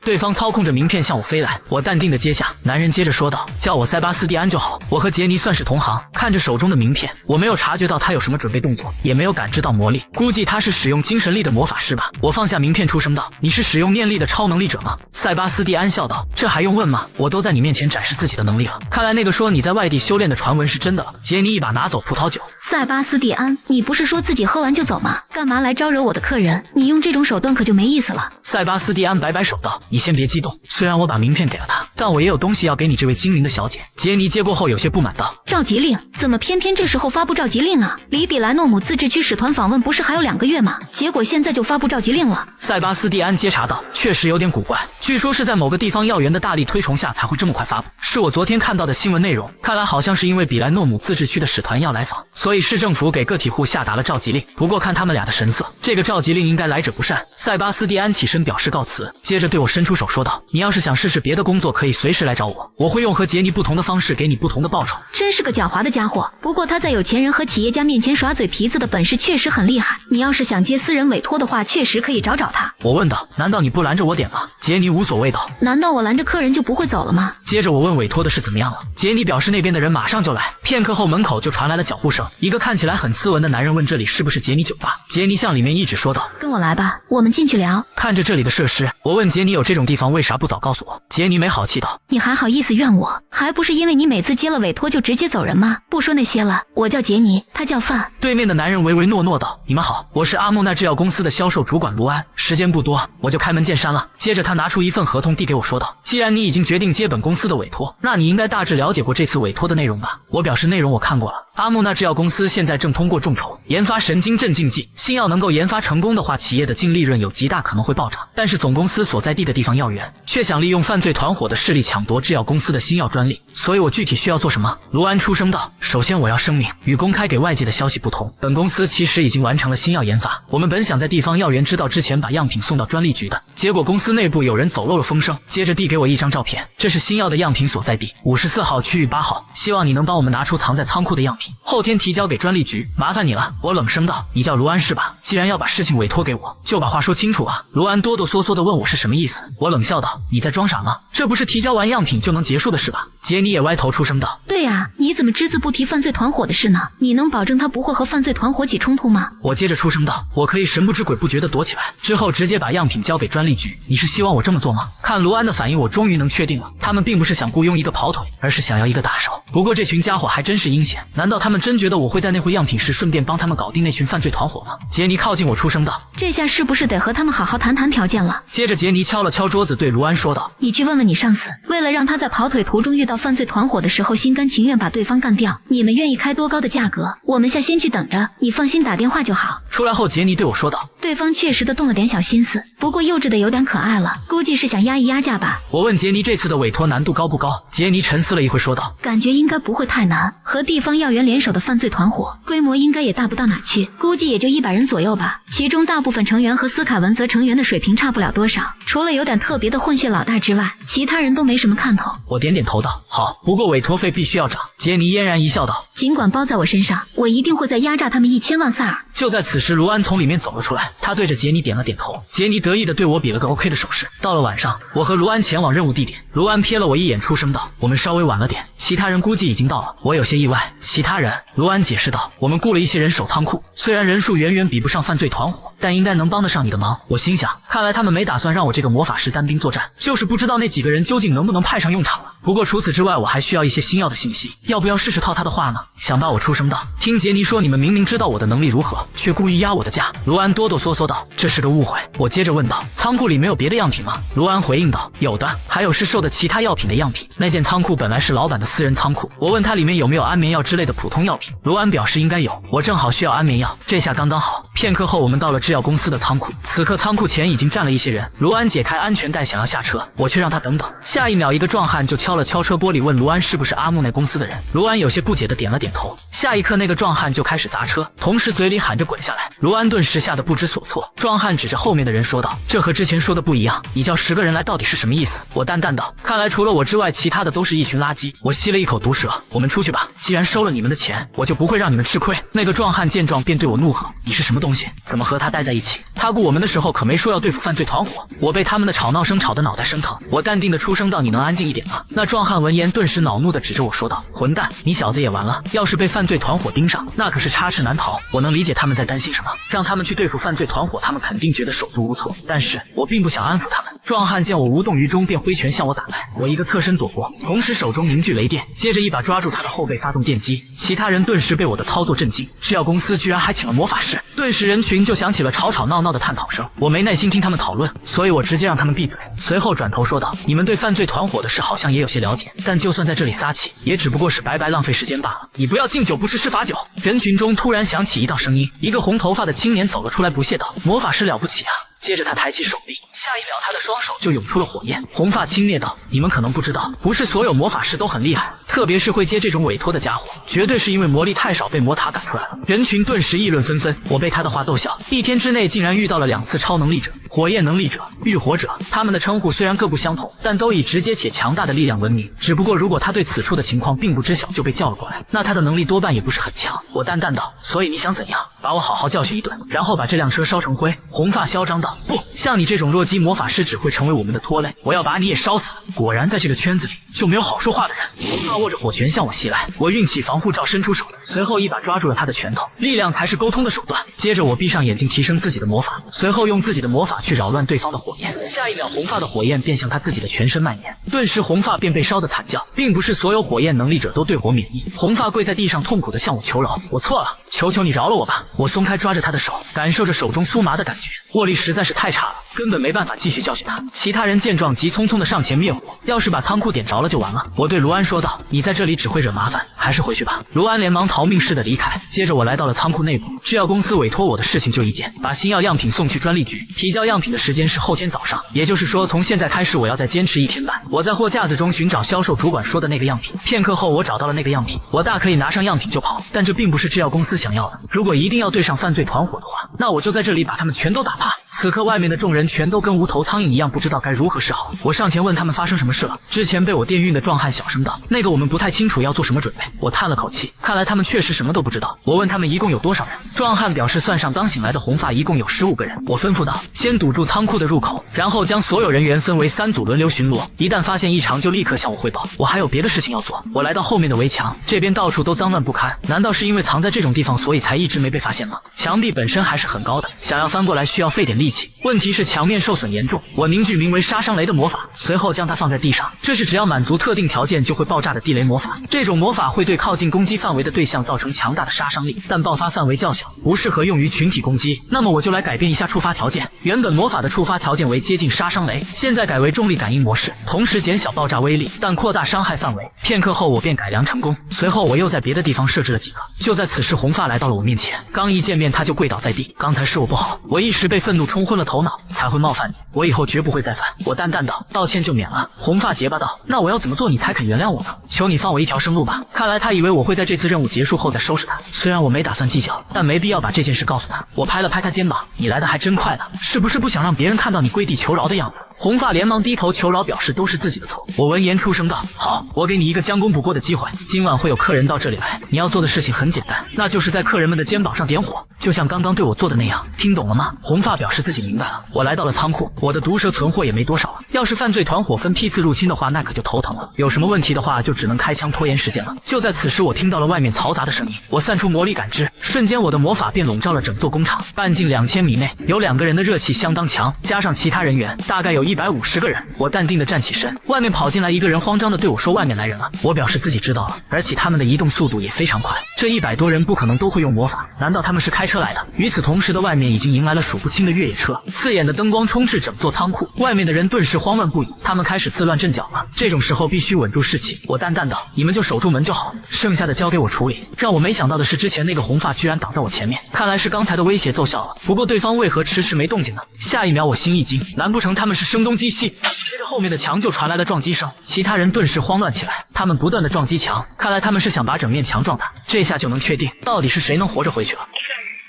Speaker 1: 对方操控着名片向我飞来，我淡定的接下。男人接着说道：叫我塞巴斯蒂安就好，我和杰尼算是同行。看着手中的名片，我没有察觉到他有什么准备动作，也没有感知到魔力，估计他是使用精神力的魔法师吧。我放下名片出声道：你是使用念力的超能力者吗？塞巴斯蒂安笑道：这还用问吗？我都在你面前展示自己的能力了，看来那个说你在外地修炼的传闻是真的了。杰尼一把拿走葡萄酒。
Speaker 2: 塞巴斯蒂安，你不是说自己喝完就走吗？干嘛来招惹我的客人？你用这种手段可就没意思了。
Speaker 1: 塞巴斯蒂安摆摆手道：你先别激动，虽然我把名片给了他，但我也有东西要给你这位精灵的小姐。杰尼接过后有些不满道：
Speaker 2: 召集令？怎么偏偏这时候发布召集令啊？离比莱诺姆自治区使团访问不是还有2个月吗？结果现在就发布召集令了。
Speaker 1: 塞巴斯蒂安接茬道：确实有点古怪，据说是在某个地方要员的大力推崇下才会这么快发布，是我昨天看到的新闻内容，看来好像是因为比莱诺姆自治区的使团要来访，所以市政府给个体户下达了召集令。不过看他们俩的神色，这个召集令应该来者不善。塞巴斯蒂安起身表示告辞，接着对我伸出手说道：你要是想试试别的工作，可以随时来找我，我会用和杰尼不同的方式给你不同的报酬。
Speaker 2: 真是个狡猾的家伙，不过他在有钱人和企业家面前耍嘴皮子的本事确实很厉害，你要是想接私人委托的话，确实可以找找他。
Speaker 1: 我问道：难道你不拦着我点吗？杰尼无所谓道：
Speaker 2: 难道我拦着客人就不会走了吗？
Speaker 1: 接着我问委托的事怎么样了，杰尼表示那边的人马上就来。片刻后门口就传来了脚步声，一个看起来很斯文的男人问这里是不是杰尼酒吧。杰尼向里面一指说道：
Speaker 2: 跟我来吧，我们进去聊。
Speaker 1: 看着这里的设施，我问杰尼有这种地方为啥不早告诉我。杰尼没好气道：
Speaker 2: 你还好意思怨我？还不是因为你每次接了委托就直接走人吗？不说那些了，我叫杰尼，他叫范。
Speaker 1: 对面的男人唯唯诺诺道：你们好，我是阿木纳制药公司的销售主管卢安，时间不多，我就开门见山了。接着他拿出一份合同递给我说道：既然你已经决定接本公司的委托，那你应该大致了解过这次委托的内容吧。我表示内容我看过了。阿木纳制药公司现在正通过众筹研发神经镇静剂，新药能够研发成功的话，企业的净利润有极大可能会暴涨，但是总公司所在地的地方药源却想利用犯罪团伙的势力抢夺制药公司的新药专利，所以我具体需要做什么？卢安出声道：首先我要声明，与公开给外界的消息不同，本公司其实已经完成了新药研发，我们本想在地方药源知道之前把样品送到专利局的，结果公司内部有人走漏了风声。接着递给我一张照片，这是新药的样品所在地54号区域8号，希望你能帮我们拿出藏在仓库的样品，后天提交给专利局，麻烦你了。我冷声道：你叫卢安是吧？既然要把事情委托给我，就把话说清楚啊。卢安哆哆嗦嗦地问我是什么意思，我冷笑道：你在装傻吗？这不是提交完样品就能结束的事吧？杰尼也歪头出声道：
Speaker 2: 对啊，你怎么只字不提犯罪团伙的事呢？你能保证他不会和犯罪团伙起冲突吗？
Speaker 1: 我接着出声道：我可以神不知鬼不觉地躲起来，之后直接把样品交给专利局，你是希望我这么做吗？看卢安的反应，我终于能确定了，他们并不是想雇佣一个跑腿，而是想要一个打手。不过这群家伙还真是阴险，难道他们真觉得我会在那回样品时顺便帮他们搞定那群犯罪团伙吗？杰尼靠近我出声道：
Speaker 2: 这下是不是得和他们好好谈谈条件了？
Speaker 1: 接着杰尼敲了敲桌子，对卢安说道：
Speaker 2: 你去问问你上司，为了让他在跑腿途中遇到犯罪团伙的时候心甘情愿把对方干掉，你们愿意开多高的价格？我们下先去等着，你放心打电话就好。
Speaker 1: 出来后杰尼对我说道：
Speaker 2: 对方确实的动了点小心思，不过幼稚的有点可爱了，估计是想压一压价吧。
Speaker 1: 我问杰尼这次的委托难度高不高，杰尼沉思了一会说道：
Speaker 2: 感觉应该不会太难，和地方药源联手的犯罪团伙规模应该也大不到哪去，估计也就100人左右吧，其中大部分成员和斯凯文泽成员的水平差不了多少，除了有点特别的混血老大之外，其他人都没什么看头。
Speaker 1: 我点点头道：好，不过委托费必须要涨。杰尼嫣然一笑道：
Speaker 2: 尽管包在我身上，我一定会再压榨他们1000万塞尔。
Speaker 1: 就在此时，卢安从里面走了出来，他对着杰尼点了点头，杰尼得意地对我比了个 OK 的手势。到了晚上，我和卢安前往任务地点，卢安瞥了我一眼出声道：我们稍微晚了点，其他人估计已经到了。我有些意外，其他人？卢安解释道：我们雇了一些人守仓库，虽然人数远远比不上犯罪团伙，但应该能帮得上你的忙。我心想，看来他们没打算让我这个魔法师单兵作战，就是不知道那几个人究竟能不能派上用场了。不过除此之外，我还需要一些新药的信息，要不要试试套他的话呢？想罢我出声道：听听杰尼说你们明明知道我的能力如何，却故意压我的价。卢安哆哆嗦嗦道：“这是个误会。”我接着问道：“仓库里没有别的样品吗？”卢安回应道：“有的，还有市售的其他药品的样品。那间仓库本来是老板的私人仓库。”我问他里面有没有安眠药之类的普通药品，卢安表示应该有。我正好需要安眠药，这下刚刚好。片刻后，我们到了制药公司的仓库。此刻仓库前已经站了一些人。卢安解开安全带想要下车，我却让他等等。下一秒，一个壮汉就敲了敲车玻璃，问卢安是不是阿木那公司的人。卢安有些不解的点了点头。下一刻，那个壮汉就开始砸车，同时嘴里喊着滚下来。卢安顿时吓得不知所措。壮汉指着后面的人说道：“这和之前说的不一样，你叫10个人来到底是什么意思？”我淡淡道：“看来除了我之外，其他的都是一群垃圾。”我吸了一口毒蛇，我们出去吧。既然收了你们的钱，我就不会让你们吃亏。那个壮汉见状便对我怒喝：“你是什么东西？怎么和他待在一起？他雇我们的时候可没说要对付犯罪团伙。”我被他们的吵闹声吵得脑袋生疼。我淡定的出声道：“你能安静一点吗？”那壮汉闻言顿时恼怒的指着我说道：“混蛋，你小子也完了！要是被犯罪团伙盯上，那可是插翅难逃。”我能理解他们在担心什么，让他们去对付犯罪团伙，他们肯定觉得手足无措。但是我并不想安抚他们。壮汉见我无动于衷，便挥拳向我打来。我一个侧身躲过，同时手中凝聚雷电，接着一把抓住他的后背发动电击。其他人顿时被我的操作震惊，制药公司居然还请了魔法师。顿时人群就响起了吵吵闹闹的探讨声。我没耐心听他们讨论，所以我直接让他们闭嘴。随后转头说道：“你们对犯罪团伙的事好像也有些了解，但就算在这里撒气，也只不过是白白浪费时间罢了。你不要敬酒不吃吃罚酒。”人群中突然响起一道声音，一个红头发的青年走了出来，不屑道：“魔法师了不起啊！”接着他抬起手臂，下一秒他的双手就涌出了火焰。红发轻蔑道：“你们可能不知道，不是所有魔法师都很厉害，特别是会接这种委托的家伙，绝对是因为魔力太少被魔塔赶出来了。”人群顿时议论纷纷。我被他的话逗笑，一天之内竟然遇到了2次超能力者、火焰能力者、浴火者。他们的称呼虽然各不相同，但都以直接且强大的力量闻名。只不过如果他对此处的情况并不知晓就被叫了过来，那他的能力多半也不是很强。我淡淡道：“所以你想怎样？把我好好教训一顿，然后把这辆车烧成灰？”红发嚣张道：“不，像你这种弱鸡魔法师只会成为我们的拖累，我要把你也烧死。”果然在这个圈子里就没有好说话的人。红发握着火拳向我袭来，我运起防护罩伸出手，随后一把抓住了他的拳头。力量才是沟通的手段。接着我闭上眼睛提升自己的魔法，随后用自己的魔法去扰乱对方的火焰。下一秒红发的火焰便向他自己的全身蔓延，顿时红发便被烧得惨叫。并不是所有火焰能力者都对火免疫。红发跪在地上痛苦地向我求饶：“我错了，求求你饶了我吧！”我松开抓着他的手，感受着手中酥麻的感觉，握力实在是太差了，根本没办法继续教训他。其他人见状急匆匆地上前灭火，要是把仓库点着了就完了。我对卢安说道：“你在这里只会惹麻烦，还是回去吧。”卢安连忙逃命似的离开。接着我来到了仓库内部，制药公司委托我的事情就一件，把新药样品送去专利局，提交样品的时间是后天早上，也就是说从现在开始我要再坚持1天半。我在货架子中寻找销售主管说的那个样品，片刻后我找到了那个样品，我大可以拿上样品就跑，但这并不是制药公司想要的。如果一定要对上犯罪团伙的话，那我就在这里把他们全都打趴。此刻外面的众人全都跟无头苍蝇一样，不知道该如何是好。我上前问他们发生什么事了。之前被我电晕的壮汉小声道：“那个我们不太清楚要做什么准备。”我叹了口气，看来他们确实什么都不知道。我问他们一共有多少人，壮汉表示算上刚醒来的红发一共有15个人。我吩咐道：“先堵住仓库的入口，然后将所有人员分为3组轮流巡逻，一旦发现异常就立刻向我汇报。我还有别的事情要做。”我来到后面的围墙，这边到处都脏乱不堪，难道是因为藏在这种地方所以才一直没被发现吗？墙壁本身还是很高的，想要翻过来需要费点力气。问题是墙面受损严重，我凝聚名为杀伤雷的魔法，随后将它放在地上。这是只要满足特定条件就会爆炸的地雷魔法。这种魔法会对靠近攻击范围的对象造成强大的杀伤力，但爆发范围较小，不适合用于群体攻击。那么我就来改变一下触发条件，原本魔法的触发条件为接近杀伤雷，现在改为重力感应模式，同时减小爆炸威力，但扩大伤害范围。片刻后我便改良成功，随后我又在别的地方设置了几个。就在此时，红发来到了我面前，刚一见面他就跪倒在地。刚才是我不好，我一时被愤怒冲昏了头脑，才会冒犯你，我以后绝不会再犯。我淡淡道：“道歉就免了。”红发结巴道：“那我要怎么做你才肯原谅我呢？求你放我一条生路吧。”看来他以为我会在这次任务结束后再收拾他，虽然我没打算计较，但没必要把这件事告诉他。我拍了拍他肩膀：“你来的还真快呢，是不是不想让别人看到你跪地求饶的样子？”红发连忙低头求饶，表示都是自己的错。我闻言出声道：“好，我给你一个将功补过的机会，今晚会有客人到这里来，你要做的事情很简单，那就是在客人们的肩膀上点火，就像刚刚对我做的那样，听懂了吗？”红发表示自己明白了。我来到了仓库，我的毒蛇存货也没多少了，要是犯罪团伙分批次入侵的话，那可就头疼了。有什么问题的话，就只能开枪拖延时间了。就在此时，我听到了外面嘈杂的声音，我散出魔力感知，瞬间我的魔法便笼罩了整座工厂，半径2000米内有2个人的热气相当强，加上其他人员，大概有150个人。我淡定地站起身，外面跑进来一个人，慌张地对我说：“外面来人了。”我表示自己知道了，而且他们的移动速度也非常快，这100多人不可能都会用魔法，难道他们是开车来的？与此同时的外面已经迎来了数不清的越野车，刺眼的灯光充斥整座仓库，外面的人顿时慌乱不已，他们开始自乱阵脚了。这种时候必须稳住士气，我淡淡道：“你们就守住门就好，剩下的交给我处理。”让我没想到的是，之前那个红发居然挡在我前面，看来是刚才的威胁奏效了。不过对方为何迟迟没动静呢？下一秒我心一惊，难不成他们是声东击西？接着后面的墙就传来了撞击声，其他人顿时慌乱起来，他们不断的撞击墙，看来他们是想把整面墙撞塌，这下就能确定到底是谁能活着回去了。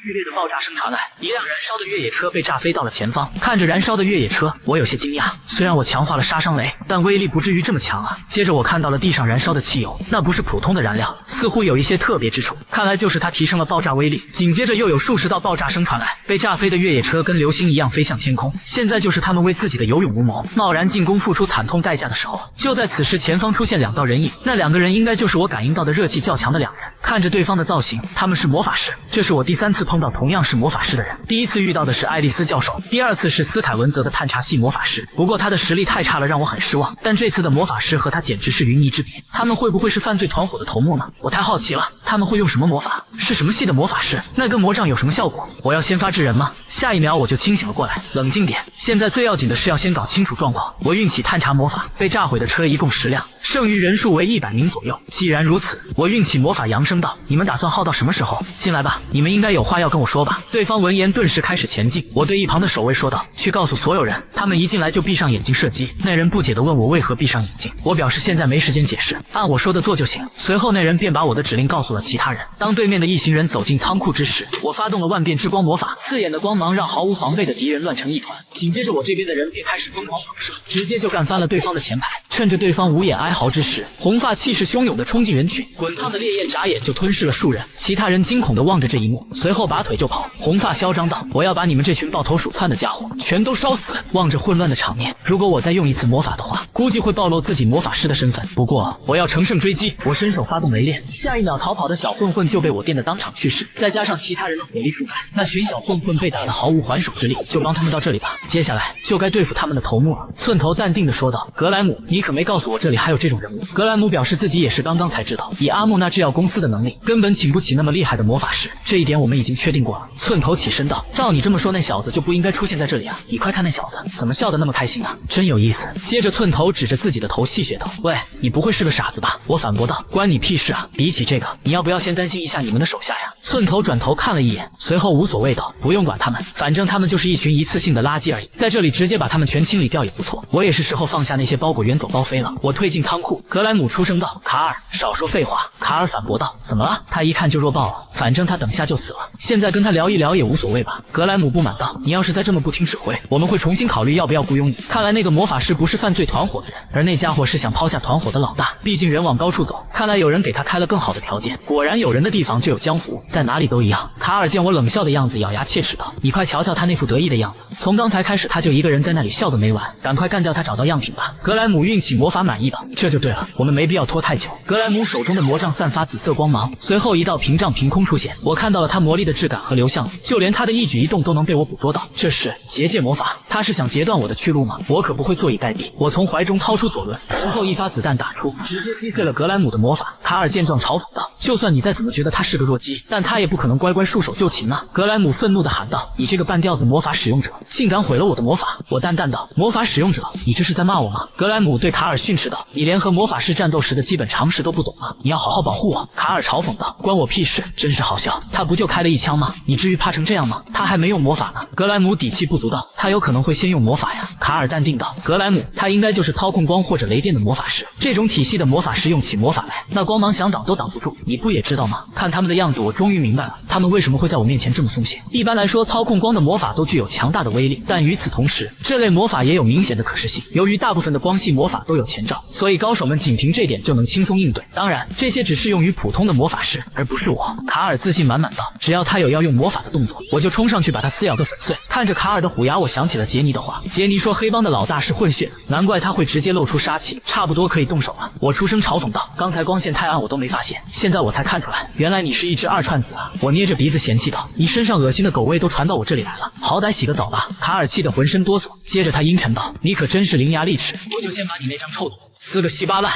Speaker 1: 剧烈的爆炸声传来，一辆燃烧的越野车被炸飞到了前方。看着燃烧的越野车，我有些惊讶。虽然我强化了杀伤雷，但威力不至于这么强啊。接着我看到了地上燃烧的汽油，那不是普通的燃料，似乎有一些特别之处，看来就是它提升了爆炸威力。紧接着又有数十道爆炸声传来，被炸飞的越野车跟流星一样飞向天空。现在就是他们为自己的有勇无谋、贸然进攻付出惨痛代价的时候。就在此时，前方出现2道人影，那2个人应该就是我感应到的热气较强的2人。看着对方的造型，他们是魔法师。这是我第3次碰到同样是魔法师的人，第1次遇到的是爱丽丝教授，第2次是斯凯文泽的探查系魔法师。不过他的实力太差了，让我很失望。但这次的魔法师和他简直是云泥之别。他们会不会是犯罪团伙的头目呢？我太好奇了，他们会用什么魔法？是什么系的魔法师？那根魔杖有什么效果？我要先发制人吗？下一秒我就清醒了过来，冷静点，现在最要紧的是要先搞清楚状况。我运起探查魔法，被炸毁的车一共10辆，剩余人数为100名左右。既然如此，我运起魔法扬声道：“你们打算耗到什么时候？进来吧，你们应该有话要跟我说吧。”对方闻言顿时开始前进。我对一旁的守卫说道：“去告诉所有人，他们一进来就闭上眼睛射击。”那人不解地问我为何闭上眼睛，我表示现在没时间解释，按我说的做就行。随后那人便把我的指令告诉了其他人。当对面的一行人走进仓库之时，我发动了万变之光魔法，刺眼的光芒让毫无防备的敌人乱成一团。紧接着我这边的人便开始疯狂扫射，直接就干翻了对方的前排。趁着对方无眼哀嚎之时，红发气势汹涌地冲进人群，滚烫的烈焰眨眼就吞噬了数人。其他人惊恐地望着这一幕，随后拔腿就跑。红发嚣张道：“我要把你们这群抱头鼠窜的家伙全都烧死！”望着混乱的场面，如果我再用一次魔法的话，估计会暴露自己魔法师的身份。不过我要乘胜追击，我伸手发动雷电，下一秒逃跑的小混混就被我电得当场去世，再加上其他人的火力覆盖，那群小混混被打得毫无还手之力。就帮他们到这里吧，接下来就该对付他们的头目了。寸头淡定地说道：“格莱姆，你可没告诉我这里还有这种人物。”格莱姆表示自己也是刚刚才知道，以阿木那制药公司的能力，根本请不起那么厉害的魔法师，这一点我们已经确定过了。寸头起身道：“照你这么说，那小子就不应该出现在这里啊！你快看那小子怎么笑得那么开心啊，真有意思。”接着寸头指着自己的头戏谑道：“喂，你不会是个傻子吧？”我反驳道：“关你屁事啊！比起这个，你要不要先担心一下你们的手下呀？”寸头转头看了一眼，随后无所谓道：“不用管他们，反正他们就是一群一次性的垃圾而已，在这里直接把他们全清理掉也不错。我也是时候放下那些包裹远走高飞了。”我退进仓库，格莱姆出声道：“卡尔，少说废话。”卡尔反驳道：“怎么了？他一看就弱爆了，反正他等下就死了，现在跟他聊一聊也无所谓吧。”格莱姆不满道：“你要是再这么不听指挥，我们会重新考虑要不要雇佣你。”看来那个魔法师不是犯罪团伙的人，而那家伙是想抛下团伙的老大，毕竟人往高处走，看来有人给他开了更好的条件。果然有人的地方就有江湖，在哪里都一样。卡尔见我冷笑的样子，咬牙切齿道：“你快瞧瞧他那副得意的样子，从刚才开始他就一个人在那里笑个没完，赶快干掉他，找到样品吧。”格莱姆运起魔法满意道：“这就对了，我们没必要拖太久。”格莱姆手中的魔杖散发紫色光芒，随后一道屏障凭空出现，我看到了他魔力的质感和流向，就连他的一举一动都能被我捕捉到。这是结界魔法，他是想截断我的去路吗？我可不会坐以待毙。我从怀中掏出左轮，随后一发子弹打出，直接击碎了格莱姆的魔法。卡尔见状嘲讽道：“就算你再怎么觉得他是个弱鸡，但他也不可能乖乖束手就擒啊！”格莱姆愤怒地喊道：“你这个半吊子魔法使用者，竟敢毁了我的魔法！”我淡淡道：“魔法使用者，你这是在骂我吗？”格莱姆对卡尔训斥道：“你连和魔法师战斗时的基本常识都不懂吗？你要好好保护我！”卡尔嘲讽道：“关我屁事！真是好笑，他不就开了一枪吗？你至于怕成这样吗？他还没用魔法呢。”格莱姆底气不足道：“他有可能会先用魔法呀。”卡尔淡定道：“格莱姆，他应该就是操控光或者雷电的魔法师，这种体系的魔法师用起魔法来，那光芒想挡都挡不住。你不也知道吗？看他们的样子，我终于明白了，他们为什么会在我面前这么松懈。一般来说，操控光的魔法都具有强大的威力，但与此同时，这类魔法也有明显的可视性。由于大部分的光系魔法都有前兆，所以高手们仅凭这点就能轻松应对。当然，这些只适用于普通的魔法师，而不是我。”卡尔自信满满道：“只要他有要用魔法的动作，我就冲上去把他撕咬个粉碎。”看着卡尔的虎牙，我想起了杰尼的话。杰尼说黑帮的老大是混血，难怪他会直接露出杀气，差不多可以动手了。我出声嘲讽道：“刚才光线太暗，我都没发现，现在我才看出来，原来你是一只二串子啊！”我捏着鼻子嫌弃道：“你身上恶心的狗味都传到我这里来了，好歹洗个澡吧。”卡尔气得浑身哆嗦，接着他阴沉道：“你可真是伶牙俐齿，我就先把你那张臭嘴撕个稀巴烂。”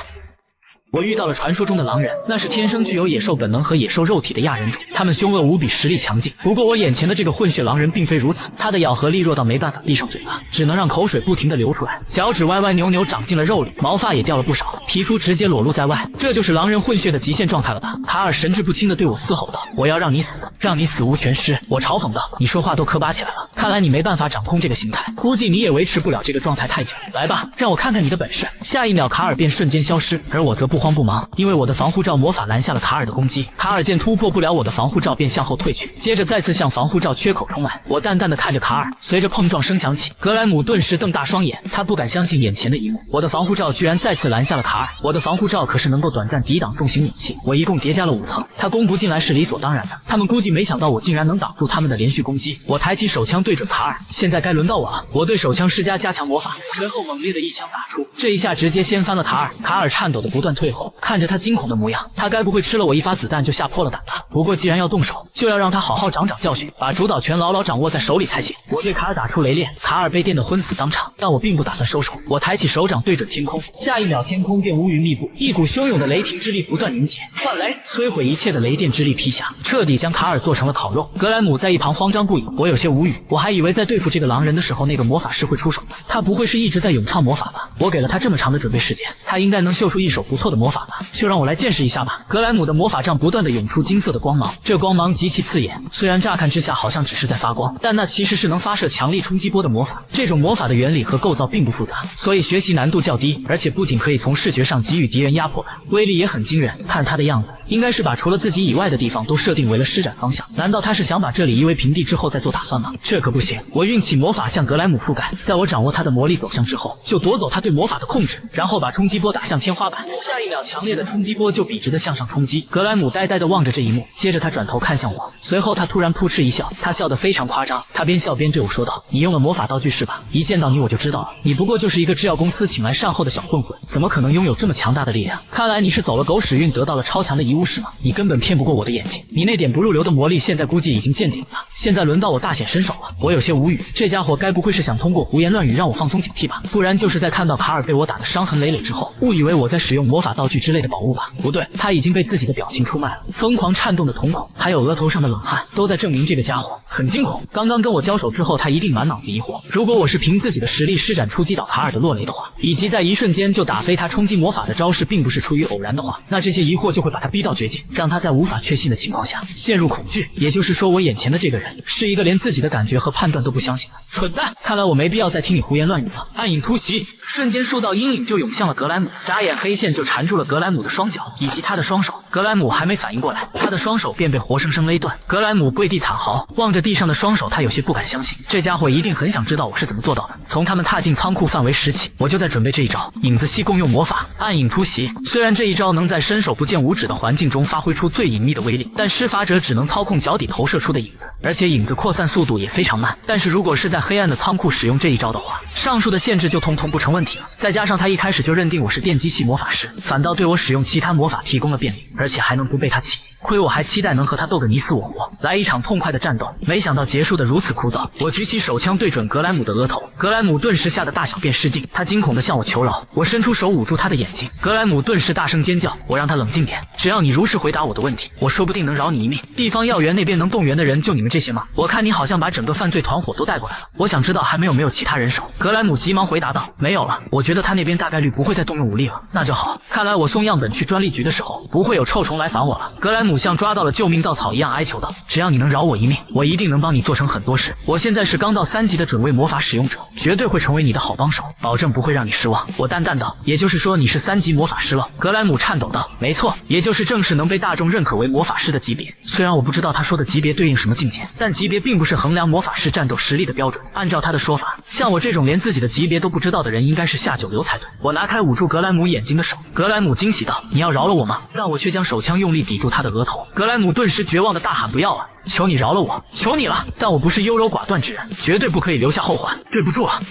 Speaker 1: 我遇到了传说中的狼人，那是天生具有野兽本能和野兽肉体的亚人种，他们凶恶无比，实力强劲。不过我眼前的这个混血狼人并非如此，他的咬合力弱到没办法闭上嘴巴，只能让口水不停地流出来，脚趾歪歪扭扭长进了肉里，毛发也掉了不少，皮肤直接裸露在外，这就是狼人混血的极限状态了吧？卡尔神志不清地对我嘶吼道：“我要让你死，让你死无全尸。”我嘲讽道：“你说话都磕巴起来了，看来你没办法掌控这个形态，估计你也维持不了这个状态太久。来吧，让我看看你的本事。”下一秒卡尔便瞬间消失，而我则不慌不忙，因为我的防护罩魔法拦下了卡尔的攻击。卡尔见突破不了我的防护罩，便向后退去，接着再次向防护罩缺口冲来。我淡淡的看着卡尔，随着碰撞声响起，格莱姆顿时瞪大双眼，他不敢相信眼前的一幕，我的防护罩居然再次拦下了卡尔。我的防护罩可是能够短暂抵挡重型武器，我一共叠加了5层，他攻不进来是理所当然的。他们估计没想到我竟然能挡住他们的连续攻击。我抬起手枪对准卡尔，现在该轮到我了。我对手枪施加加强魔法，随后猛烈的一枪打出，这一下直接掀翻了卡尔。卡尔颤抖的不断退后，看着他惊恐的模样，他该不会吃了我一发子弹就吓破了胆吧？不过既然要动手，就要让他好好长长教训，把主导权牢牢掌握在手里才行。我对卡尔打出雷电，卡尔被电得昏死当场，但我并不打算收手。我抬起手掌对准天空，下一秒天空便乌云密布，一股汹涌的雷霆之力不断凝结，幻雷摧毁一切的雷电之力劈下，彻底将卡尔做成了烤肉。格莱姆在一旁慌张不已，我有些无语，我还以为在对付这个狼人的时候，那个魔法师会出手呢。他不会是一直在咏唱魔法吧？我给了他这么长的准备时间，他应该能秀出一手不错的魔法吧？就让我来见识一下吧。格莱姆的魔法杖不断的涌出金色的光芒，这光芒极其刺眼，虽然乍看之下好像只是在发光，但那其实是能发射强力冲击波的魔法。这种魔法的原理和构造并不复杂，所以学习难度较低，而且不仅可以从视觉上给予敌人压迫感，威力也很惊人。看他的样子，应该是把除了自己以外的地方都设定为了施展方向。难道他是想把这里夷为平地之后再做打算吗？这可不行！我运起魔法向格莱姆覆盖，在我掌握他的魔力走向之后，就夺走他对魔法的控制，然后把冲击波打向天花板。下一秒，强烈的冲击波就笔直的向上冲击。格莱姆呆呆地望着这一幕，接着他转头看向我，随后他突然扑哧一笑，他笑得非常夸张，他边笑边对我说道：“你用了魔法道具是吧？一见到你我就知道了，你不过就是一个制药公司请来善后的小混混，怎么可能拥有这么强大的力量？看来你是走了狗屎运，得到了超强的遗物是吗？你根本骗不过我的眼睛，你那点不入流的魔力现在估计已经见顶了。现在轮到我大显身手了。”我有些无语，这家伙该不会是想通过胡言乱语让我放松警惕吧？不然就是在看到卡尔被我打得伤痕累累之后，误以为我在使用魔法道具之类的宝物吧？不对，他已经被自己的表情出卖了，疯狂颤动的瞳孔，还有额头上的冷汗，都在证明这个家伙很惊恐。刚刚跟我交手之后，他一定满脑子疑惑，如果我是凭自己的实力施展出击倒卡尔的落雷的话，以及在一瞬间就打飞他冲击魔法的招式并不是出于偶然的话，那这些疑惑就会把他逼到绝境，让他在无法确信的情况下陷入恐惧。也就是说，我眼前的这个人是一个连自己的感觉和判断都不相信的蠢蛋。看来我没必要再听你胡言乱语了。暗影突袭，瞬间数道阴影就涌向了格莱姆，眨眼黑线就缠住了格莱姆的双脚以及他的双手。格莱姆还没反应过来，他的双手便被活生生勒断。格莱姆跪地惨嚎，望着地上的双手，他有些不敢相信，这家伙一定很想知道我是怎么做到的。从他们踏进仓库范围时起，我就在准备这一招影子系共用魔法暗影突袭。虽然这一招能在伸手不见五指的环境中发挥出最隐秘的威力，但施法者只能操控脚底投射出的影子，而且影子扩散速度也非常慢。但是如果是在黑暗的仓库使用这一招的话，上述的限制就统统不成问题了。再加上他一开始就认定我是电击系魔法师，反倒对我使用其他魔法提供了便利，而且还能不被他起。亏我还期待能和他斗个你死我活，来一场痛快的战斗，没想到结束的如此枯燥。我举起手枪对准格莱姆的额头，格莱姆顿时吓得大小便失禁，他惊恐地向我求饶。我伸出手捂住他的眼睛，格莱姆顿时大声尖叫。我让他冷静点，只要你如实回答我的问题，我说不定能饶你一命。地方要员那边能动员的人就你们这些吗？我看你好像把整个犯罪团伙都带过来了，我想知道还没有其他人手。格莱姆急忙回答道：“没有了，我觉得他那边大概率不会再动用武力了。”那就好，看来我送样本去专利局的时候，不会有臭虫来烦我了。格莱姆像抓到了救命稻草一样哀求道：“只要你能饶我一命，我一定能帮你做成很多事。我现在是刚到3级的准尉魔法使用者，绝对会成为你的好帮手，保证不会让你失望。”我淡淡道：“也就是说你是3级魔法师了？”格莱姆颤抖道：“没错，也就是正式能被大众认可为魔法师的级别。虽然我不知道他说的级别对应什么境界，但级别并不是衡量魔法师战斗实力的标准。按照他的说法，像我这种连自己的级别都不知道的人，应该是下九流才对。”我拿开捂住格莱姆眼睛的手，格莱姆惊喜道：“你要饶了我吗？”但我却将手枪用力抵住他的额头。格莱姆顿时绝望的大喊：“不要啊！求你饶了我，求你了！但我不是优柔寡断之人，绝对不可以留下后患。对不住了。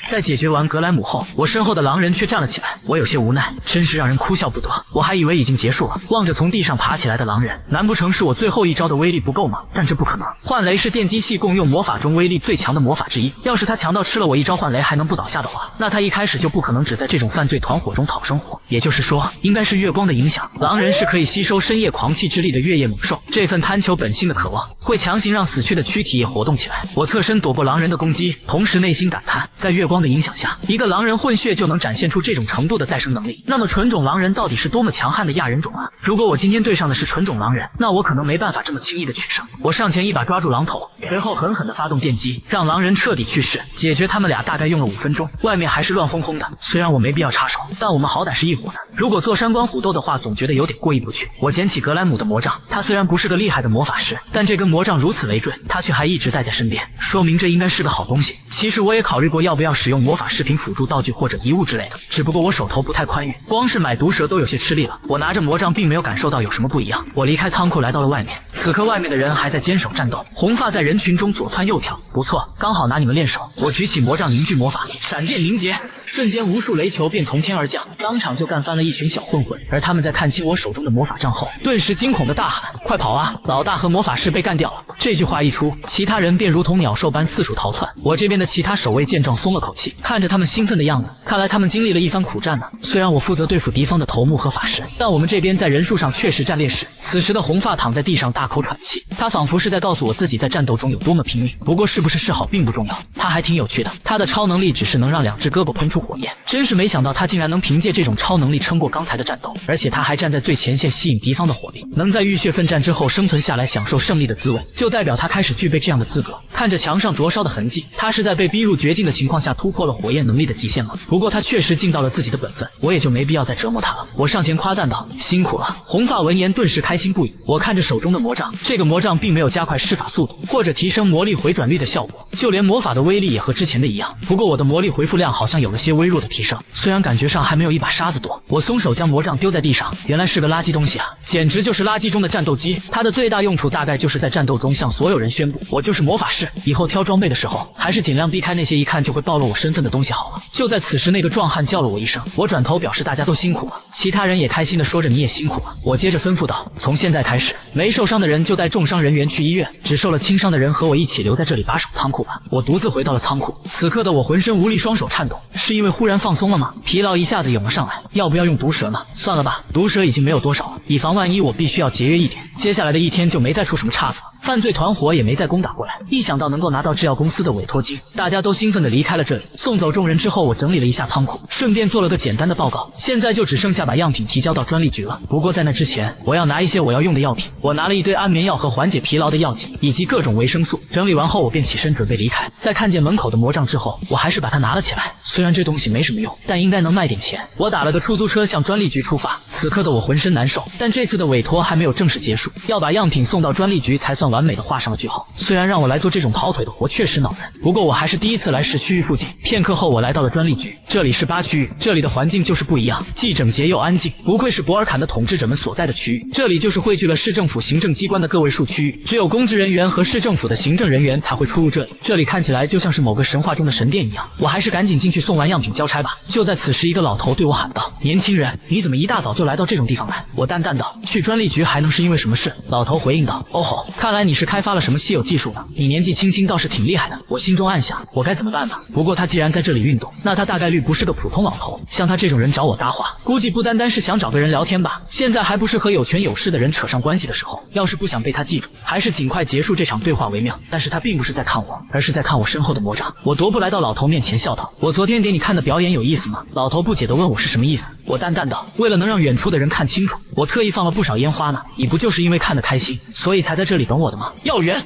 Speaker 1: 在解决完格莱姆后，我身后的狼人却站了起来，我有些无奈，真是让人哭笑不得。我还以为已经结束了，望着从地上爬起来的狼人，难不成是我最后一招的威力不够吗？但这不可能。幻雷是电击系共用魔法中威力最强的魔法之一，要是他强到吃了我一招幻雷还能不倒下的话，那他一开始就不可能只在这种犯罪团伙中讨生活。也就是说，应该是月光的影响。狼人是可以吸收深夜狂气之力的月夜猛兽，这份贪求本性的渴望会强行让死去的躯体也活动起来。我侧身躲过狼人的攻击，同时内心感叹，在月光的影响下，一个狼人混血就能展现出这种程度的再生能力，那么纯种狼人到底是多么强悍的亚人种啊！如果我今天对上的是纯种狼人，那我可能没办法这么轻易的取胜。我上前一把抓住狼头，随后狠狠地发动电击，让狼人彻底去世。解决他们俩大概用了5分钟，外面还是乱哄哄的。虽然我没必要插手，但我们好歹是一伙的，如果坐山观虎斗的话，总觉得有点过意不去。我捡起格莱姆的魔杖，他虽然不是个厉害的魔法师，但这根魔杖如此累赘，他却还一直带在身边，说明这应该是个好东西。其实我也考虑过要不要使用魔法饰品辅助道具或者遗物之类的，只不过我手头不太宽裕，光是买毒蛇都有些吃力了。我拿着魔杖并没有感受到有什么不一样。我离开仓库来到了外面，此刻外面的人还在坚守战斗，红发在人群中左窜右跳，不错，刚好拿你们练手。我举起魔杖凝聚魔法，闪电凝结，瞬间无数雷球便从天而降，当场就干翻了一群小混混。而他们在看清我手中的魔法杖后，顿时惊恐的大喊，快跑啊，老大和魔法师被干掉了。这句话一出，其他人便如同鸟兽般四处逃窜。我这边的其他守卫见状松了口气，看着他们兴奋的样子，看来他们经历了一番苦战呢。虽然我负责对付敌方的头目和法师，但我们这边在人数上确实占劣势。此时的红发躺在地上大口喘气，他仿佛是在告诉我自己在战斗中有多么拼命。不过是不是示好并不重要，他还挺有趣的。他的超能力只是能让2只胳膊喷出火焰，真是没想到他竟然能凭借这种超能力撑过刚才的战斗，而且他还站在最前线吸引敌方的火力，能在浴血奋战之后生存下来，享受胜利的滋味，就代表他开始具备这样的资格。看着墙上灼烧的痕迹，他是在被逼入绝境的情况下突破了火焰能力的极限吗？不过他确实尽到了自己的本分，我也就没必要再折磨他了。我上前夸赞道，辛苦了。红发闻言顿时开心不已。我看着手中的魔杖，这个魔杖并没有加快施法速度或者提升魔力回转率的效果，就连魔法的威力也和之前的一样。不过我的魔力回复量好像有了些微弱的提升，虽然感觉上还没有一把沙子多。我松手将魔杖丢在地上，原来是个垃圾东西啊，简直就是垃圾中的战斗机。它的最大用处大概就是在战斗中向所有人宣布，我就是魔法师，以后挑装备的时候还是尽量避开那些一看就会暴露我身份的东西好了。就在此时，那个壮汉叫了我一声，我转头表示大家都辛苦了，其他人也开心地说着你也辛苦了。我接着吩咐道，从现在开始，没受伤的人就带重伤人员去医院，只受了轻伤的人和我一起留在这里把守仓库吧。我独自回到了仓库，此刻的我浑身无力，双手颤抖，是因为忽然放松了吗？疲劳一下子涌了上来，要不要用毒蛇呢？算了吧，毒蛇已经没有多少了，以防万一我必须要节约一点。接下来的一天就没再出什么岔子了，犯罪团伙也没再攻打过来。一想到能够拿到制药公司的委托金，大家都兴奋地离开了这里。送走众人之后，我整理了一下仓库，顺便做了个简单的报告。现在就只剩下把样品提交到专利局了。不过在那之前，我要拿一些我要用的药品。我拿了一堆安眠药和缓解疲劳的药剂，以及各种维生素。整理完后，我便起身准备离开。在看见门口的魔杖之后，我还是把它拿了起来。虽然这东西没什么用，但应该能卖点钱。我打了个出租车向专利局出发。此刻的我浑身难受，但这次的委托还没有正式结束，要把样品送到专利局才算完美的画上了句号。虽然让我来做这种跑腿的活确实恼人，不过我还是第一次来市区域附近。片刻后，我来到了专利局，这里是8区域，这里的环境就是不一样，既整洁又安静，不愧是博尔坎的统治者们所在的区域。这里就是汇聚了市政府行政机关的个位数区域，只有公职人员和市政府的行政人员才会出入这里。这里看起来就像是某个神话中的神殿一样。我还是赶紧进去送完样品交差吧。就在此时，一个老头对我喊道：“年轻人，你怎么一大早就来到这种地方来？”我淡淡道：“去专利局还能是因为什么事？”老头回应道：“哦吼，看来你是开发了什么稀有技术呢？你年纪轻轻倒是挺厉害的。”我心中暗想，我该怎么办呢？不过他既然在这里运动，那他大概率不是个普通老头。像他这种人找我搭话，估计不单单是想找个人聊天吧。现在还不是和有权有势的人扯上关系的时候。要是不想被他记住，还是尽快结束这场对话为妙。但是他并不是在看我，而是在看我身后的魔杖。我踱步来到老头面前，笑道：“我昨天给你看的表演有意思吗？”老头不解地问我是什么意思。我淡淡道：“为了能让远处的人看清楚，我特意放了不少烟花呢。你不就是因为看得开心，所以才在这里等我的吗？”要圆。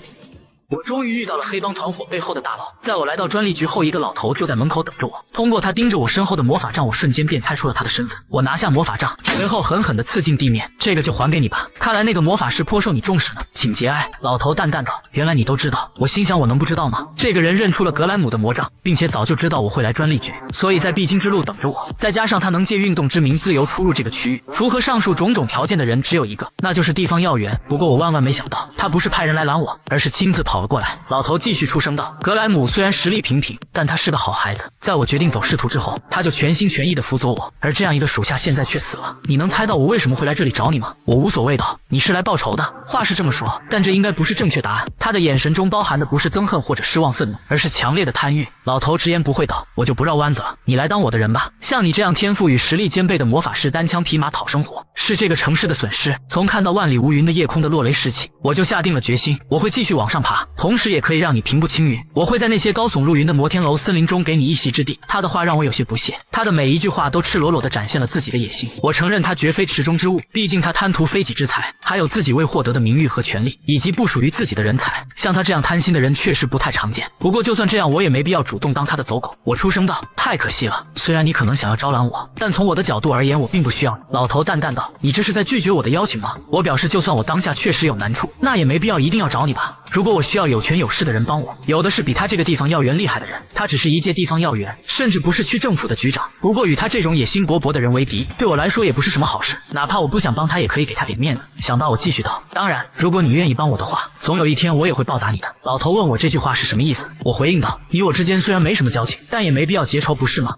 Speaker 1: 我终于遇到了黑帮团伙背后的大佬。在我来到专利局后，一个老头就在门口等着我。通过他盯着我身后的魔法杖，我瞬间便猜出了他的身份。我拿下魔法杖，随后狠狠地刺进地面。这个就还给你吧，看来那个魔法师颇受你重视呢，请节哀。老头淡淡道：“原来你都知道。”我心想，我能不知道吗？这个人认出了格兰姆的魔杖，并且早就知道我会来专利局，所以在必经之路等着我。再加上他能借运动之名自由出入这个区域，符合上述种种条件的人只有一个，那就是地方要员。不过我万万没想到，他不是派人来拦我，而是亲自跑了过来。老头继续出声道：“格莱姆虽然实力平平，但他是个好孩子。在我决定走仕途之后，他就全心全意地辅佐我，而这样一个属下现在却死了。你能猜到我为什么会来这里找你吗？”我无所谓道：“你是来报仇的。”话是这么说，但这应该不是正确答案。他的眼神中包含的不是憎恨或者失望愤怒，而是强烈的贪欲。老头直言不讳道：“我就不绕弯子了，你来当我的人吧。像你这样天赋与实力兼备的魔法师，单枪匹马讨生活，是这个城市的损失。”从看到万里无云的夜空的落雷时起，我就下定了决心，我会继续往上爬，同时也可以让你平步青云。我会在那些高耸入云的摩天楼森林中给你一席之地。他的话让我有些不屑，他的每一句话都赤裸裸地展现了自己的野心。我承认他绝非池中之物，毕竟他贪图非己之财，还有自己未获得的名誉和权利，以及不属于自己的人才。像他这样贪心的人确实不太常见。不过就算这样，我也没必要主动当他的走狗。我出声道：“太可惜了，虽然你可能想要招揽我，但从我的角度而言，我并不需要你。”老头淡淡道：“你这是在拒绝我的邀请吗？”我表示，就算我当下确实有难处，那也没必要一定要找你吧。如果我需要有权有势的人帮我，有的是比他这个地方要员厉害的人。他只是一届地方要员，甚至不是区政府的局长。不过与他这种野心勃勃的人为敌，对我来说也不是什么好事。哪怕我不想帮他，也可以给他点面子。想到我继续道：“当然，如果你愿意帮我的话，总有一天我也会报答你的。”老头问我这句话是什么意思，我回应道：“你我之间虽然没什么交情，但也没必要结仇，不是吗？”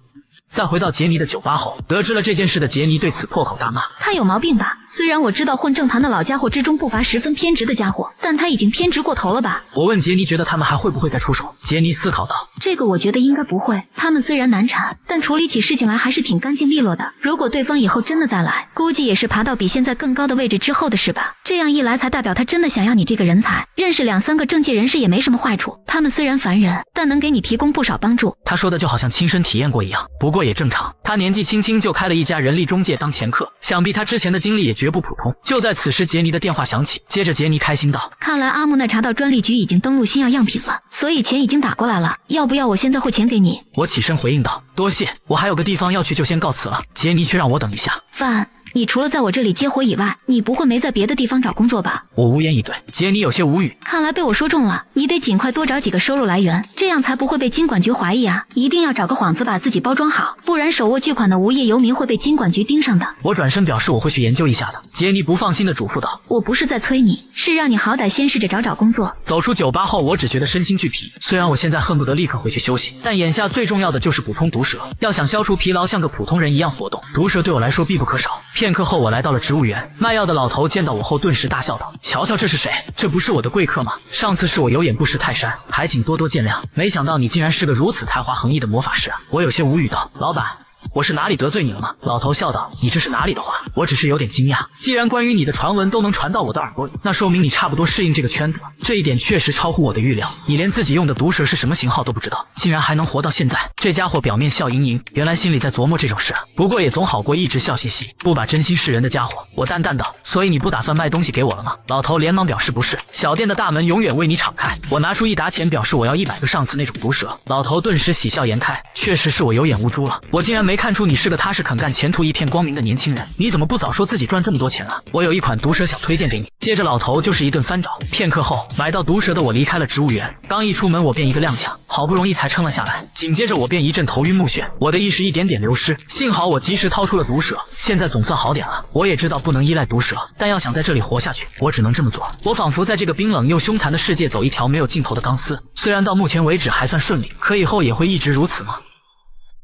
Speaker 1: 在回到杰尼的酒吧后，得知了这件事的杰尼对此破口大骂：“
Speaker 2: 他有毛病吧？虽然我知道混政坛的老家伙之中不乏十分偏执的家伙，但他已经偏执过头了吧？”
Speaker 1: 我问杰尼觉得他们还会不会再出手。杰尼思考道：“
Speaker 2: 这个我觉得应该不会，他们虽然难缠，但处理起事情来还是挺干净利落的。如果对方以后真的再来，估计也是爬到比现在更高的位置之后的事吧。这样一来才代表他真的想要你这个人才，认识2、3个政界人士也没什么坏处。他们虽然烦人，但能给你提供不少帮助。”
Speaker 1: 他说的就好像亲身体验过一样，不过也正常。他年纪轻轻就开了一家人力中介当前客，想必他之前的经历也绝不普通。就在此时，杰尼的电话响起，接着杰尼开心道：“
Speaker 2: 看来阿木那查到专利局已经登录新药样品了，所以钱已经打过来了，要不要我现在汇钱给你？”
Speaker 1: 我起身回应道：“多谢，我还有个地方要去，就先告辞了。”杰尼却让我等一下。
Speaker 2: 范，你除了在我这里接活以外，你不会没在别的地方找工作吧？
Speaker 1: 我无言以对。杰尼有些无语，
Speaker 2: 看来被我说中了，你得尽快多找几个收入来源，这样才不会被金管局怀疑啊！一定要找个幌子把自己包装好，不然手握巨款的无业游民会被金管局盯上的。
Speaker 1: 我转身表示我会去研究一下的。杰尼不放心的嘱咐道：“
Speaker 2: 我不是在催你，是让你好歹先试着找工作。”
Speaker 1: 走出酒吧后，我只觉得身心俱疲。虽然我现在恨不得立刻回去休息，但眼下最重要的就是补充毒蛇。要想消除疲劳，像个普通人一样活动，毒蛇对我来说必不可少。片刻后，我来到了植物园，卖药的老头见到我后顿时大笑道：“瞧瞧这是谁？这不是我的贵客吗？上次是我有眼不识泰山，还请多多见谅。没想到你竟然是个如此才华横溢的魔法师啊！”我有些无语道：“老板，我是哪里得罪你了吗？”老头笑道：“你这是哪里的话？我只是有点惊讶。既然关于你的传闻都能传到我的耳朵里，那说明你差不多适应这个圈子了。这一点确实超乎我的预料。你连自己用的毒蛇是什么型号都不知道，竟然还能活到现在。这家伙表面笑盈盈，原来心里在琢磨这种事啊。不过也总好过一直笑嘻嘻，不把真心示人的家伙。”我淡淡道：“所以你不打算卖东西给我了吗？”老头连忙表示不是，小店的大门永远为你敞开。我拿出1沓钱，表示我要100个上次那种毒蛇。老头顿时喜笑颜开，确实是我有眼无珠了，我竟然没看出你是个踏实肯干、前途一片光明的年轻人。你怎么不早说自己赚这么多钱啊？我有一款毒蛇想推荐给你。接着老头就是一顿翻找，片刻后买到毒蛇的我离开了植物园。刚一出门我便一个踉跄，好不容易才撑了下来，紧接着我便一阵头晕目眩，我的意识一点点流失。幸好我及时掏出了毒蛇，现在总算好点了。我也知道不能依赖毒蛇，但要想在这里活下去，我只能这么做。我仿佛在这个冰冷又凶残的世界走一条没有尽头的钢丝，虽然到目前为止还算顺利，可以后也会一直如此吗？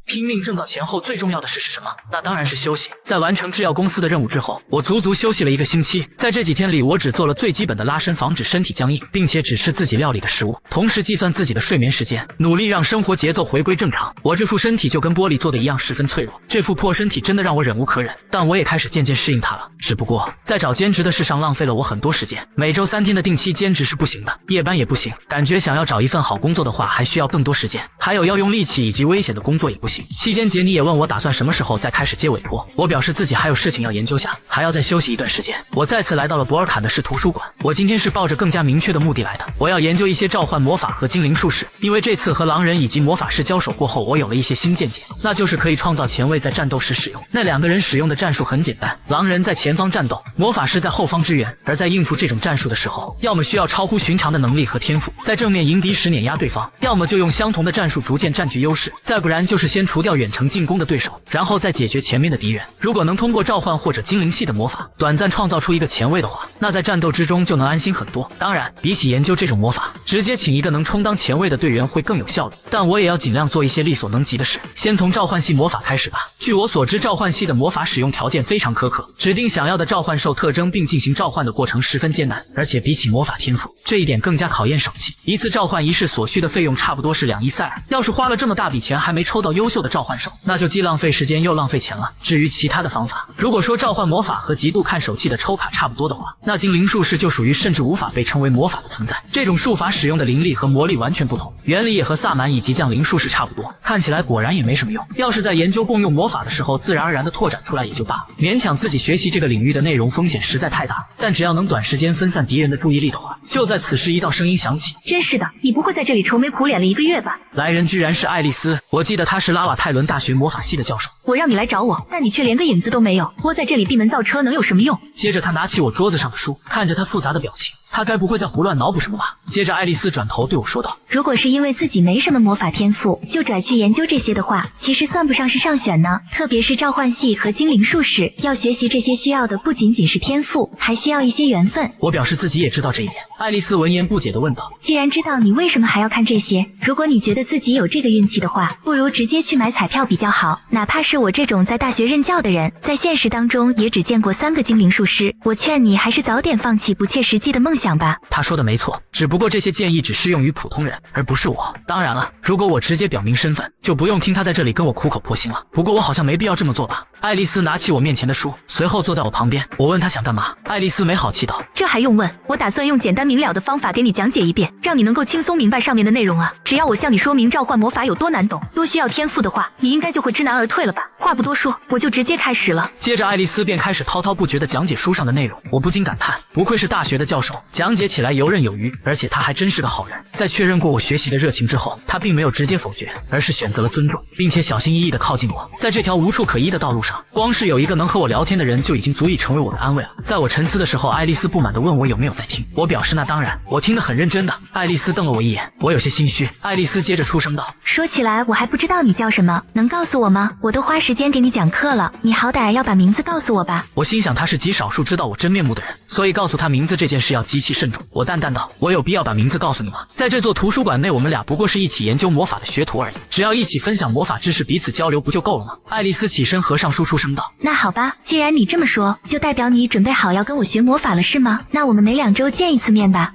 Speaker 1: 拼命挣到钱后，最重要的事是什么？那当然是休息。在完成制药公司的任务之后，我足足休息了1个星期。在这几天里，我只做了最基本的拉伸，防止身体僵硬，并且只吃自己料理的食物，同时计算自己的睡眠时间，努力让生活节奏回归正常。我这副身体就跟玻璃做的一样，十分脆弱。这副破身体真的让我忍无可忍，但我也开始渐渐适应它了。只不过在找兼职的事上浪费了我很多时间，每周3天的定期兼职是不行的，夜班也不行。感觉想要找一份好工作的话，还需要更多时间，还有要用力气以及危险的工作也不行。行。期间杰尼也问我打算什么时候再开始接委托，我表示自己还有事情要研究下，还要再休息一段时间。我再次来到了博尔坎的市图书馆，我今天是抱着更加明确的目的来的，我要研究一些召唤魔法和精灵术士，因为这次和狼人以及魔法师交手过后，我有了一些新见解，那就是可以创造前卫在战斗时使用。那2个人使用的战术很简单，狼人在前方战斗，魔法师在后方支援，而在应付这种战术的时候，要么需要超乎寻常的能力和天赋，在正面迎敌时碾压对方，要么就用相同的战术逐渐占据优势，再不然就是先除掉远程进攻的对手，然后再解决前面的敌人。如果能通过召唤或者精灵系的魔法短暂创造出一个前卫的话，那在战斗之中就能安心很多。当然，比起研究这种魔法，直接请一个能充当前卫的队员会更有效率，但我也要尽量做一些力所能及的事。先从召唤系魔法开始吧。据我所知，召唤系的魔法使用条件非常苛刻，指定想要的召唤兽特征并进行召唤的过程十分艰难，而且比起魔法天赋，这一点更加考验手气。一次召唤仪式所需的费用差不多是2亿塞尔，要是花了这么大笔钱还没抽到优秀的召唤兽，那就既浪费时间又浪费钱了。至于其他的方法，如果说召唤魔法和极度看手气的抽卡差不多的话，那精灵术士就属于甚至无法被称为魔法的存在。这种术法使用的灵力和魔力完全不同，原理也和萨满以及降临术士差不多，看起来果然也没什么用。要是在研究共用魔法的时候自然而然的拓展出来也就罢了，勉强自己学习这个领域的内容风险实在太大，但只要能短时间分散敌人的注意力的话。就在此时，一道声音响起：
Speaker 2: 真是的，你不会在这里愁眉苦脸了1个月吧？
Speaker 1: 来人居然是爱丽丝，我记得她是拉瓦泰伦大学魔法系的教授。
Speaker 2: 我让你来找我，但你却连个影子都没有，窝在这里闭门造车能有什么用？
Speaker 1: 接着他拿起我桌子上的书，看着他复杂的表情，他该不会在胡乱脑补什么吧？接着爱丽丝转头对我说道：
Speaker 2: 如果是因为自己没什么魔法天赋就拽去研究这些的话，其实算不上是上选呢。特别是召唤系和精灵术士，要学习这些需要的不仅仅是天赋，还需要一些缘分。
Speaker 1: 我表示自己也知道这一点。爱丽丝闻言不解地问道：
Speaker 2: 既然知道，你为什么还要看这些？如果你觉得自己有这个运气的话，不如直接去买彩票比较好。哪怕是我这种在大学任教的人，在现实当中也只见过3个精灵术师，我劝你还是早点放弃不切实际的梦想吧。
Speaker 1: 他说的没错，只不过这些建议只适用于普通人，而不是我。当然了，如果我直接表明身份，就不用听他在这里跟我苦口婆心了。不过我好像没必要这么做吧。爱丽丝拿起我面前的书，随后坐在我旁边。我问她想干嘛，爱丽丝没好气道：
Speaker 2: 这还用问？我打算用简单明了的方法给你讲解一遍，让你能够轻松明白上面的内容啊。只要我向你说明召唤魔法有多难懂，多需要天赋的话，你应该就会知难而退了吧。话不多说，我就直接开始了。
Speaker 1: 接着爱丽丝便开始滔滔不绝地讲解书上的内容，我不禁感叹，不愧是大学的教授，讲解起来游刃有余，而且他还真是个好人。在确认过我学习的热情之后，他并没有直接否决，而是选择了尊重，并且小心翼翼地靠近我。在这条无处可依的道路上，光是有一个能和我聊天的人就已经足以成为我的安慰了。在我沉思的时候，爱丽丝不满地问我有没有在听，我表示那当然，我听得很认真的。爱丽丝瞪了我一眼，我有些心虚。爱丽丝接着出声道：
Speaker 2: 说起来我还不知道你叫什么，能告诉我吗？我都花时间给你讲课了，你好歹要把名字告诉我吧。
Speaker 1: 我心想他是极少数知道我真面目的人，所以告诉他名字这件事要极其慎重。我淡淡道：我有必要把名字告诉你吗？在这座图书馆内，我们俩不过是一起研究魔法的学徒而已，只要一起分享魔法知识，彼此交流不就够了吗？爱丽丝起身合上书，出声道：
Speaker 2: 那好吧，既然你这么说，就代表你准备好要跟我学魔法了是吗？那我们每2周见一次面吧。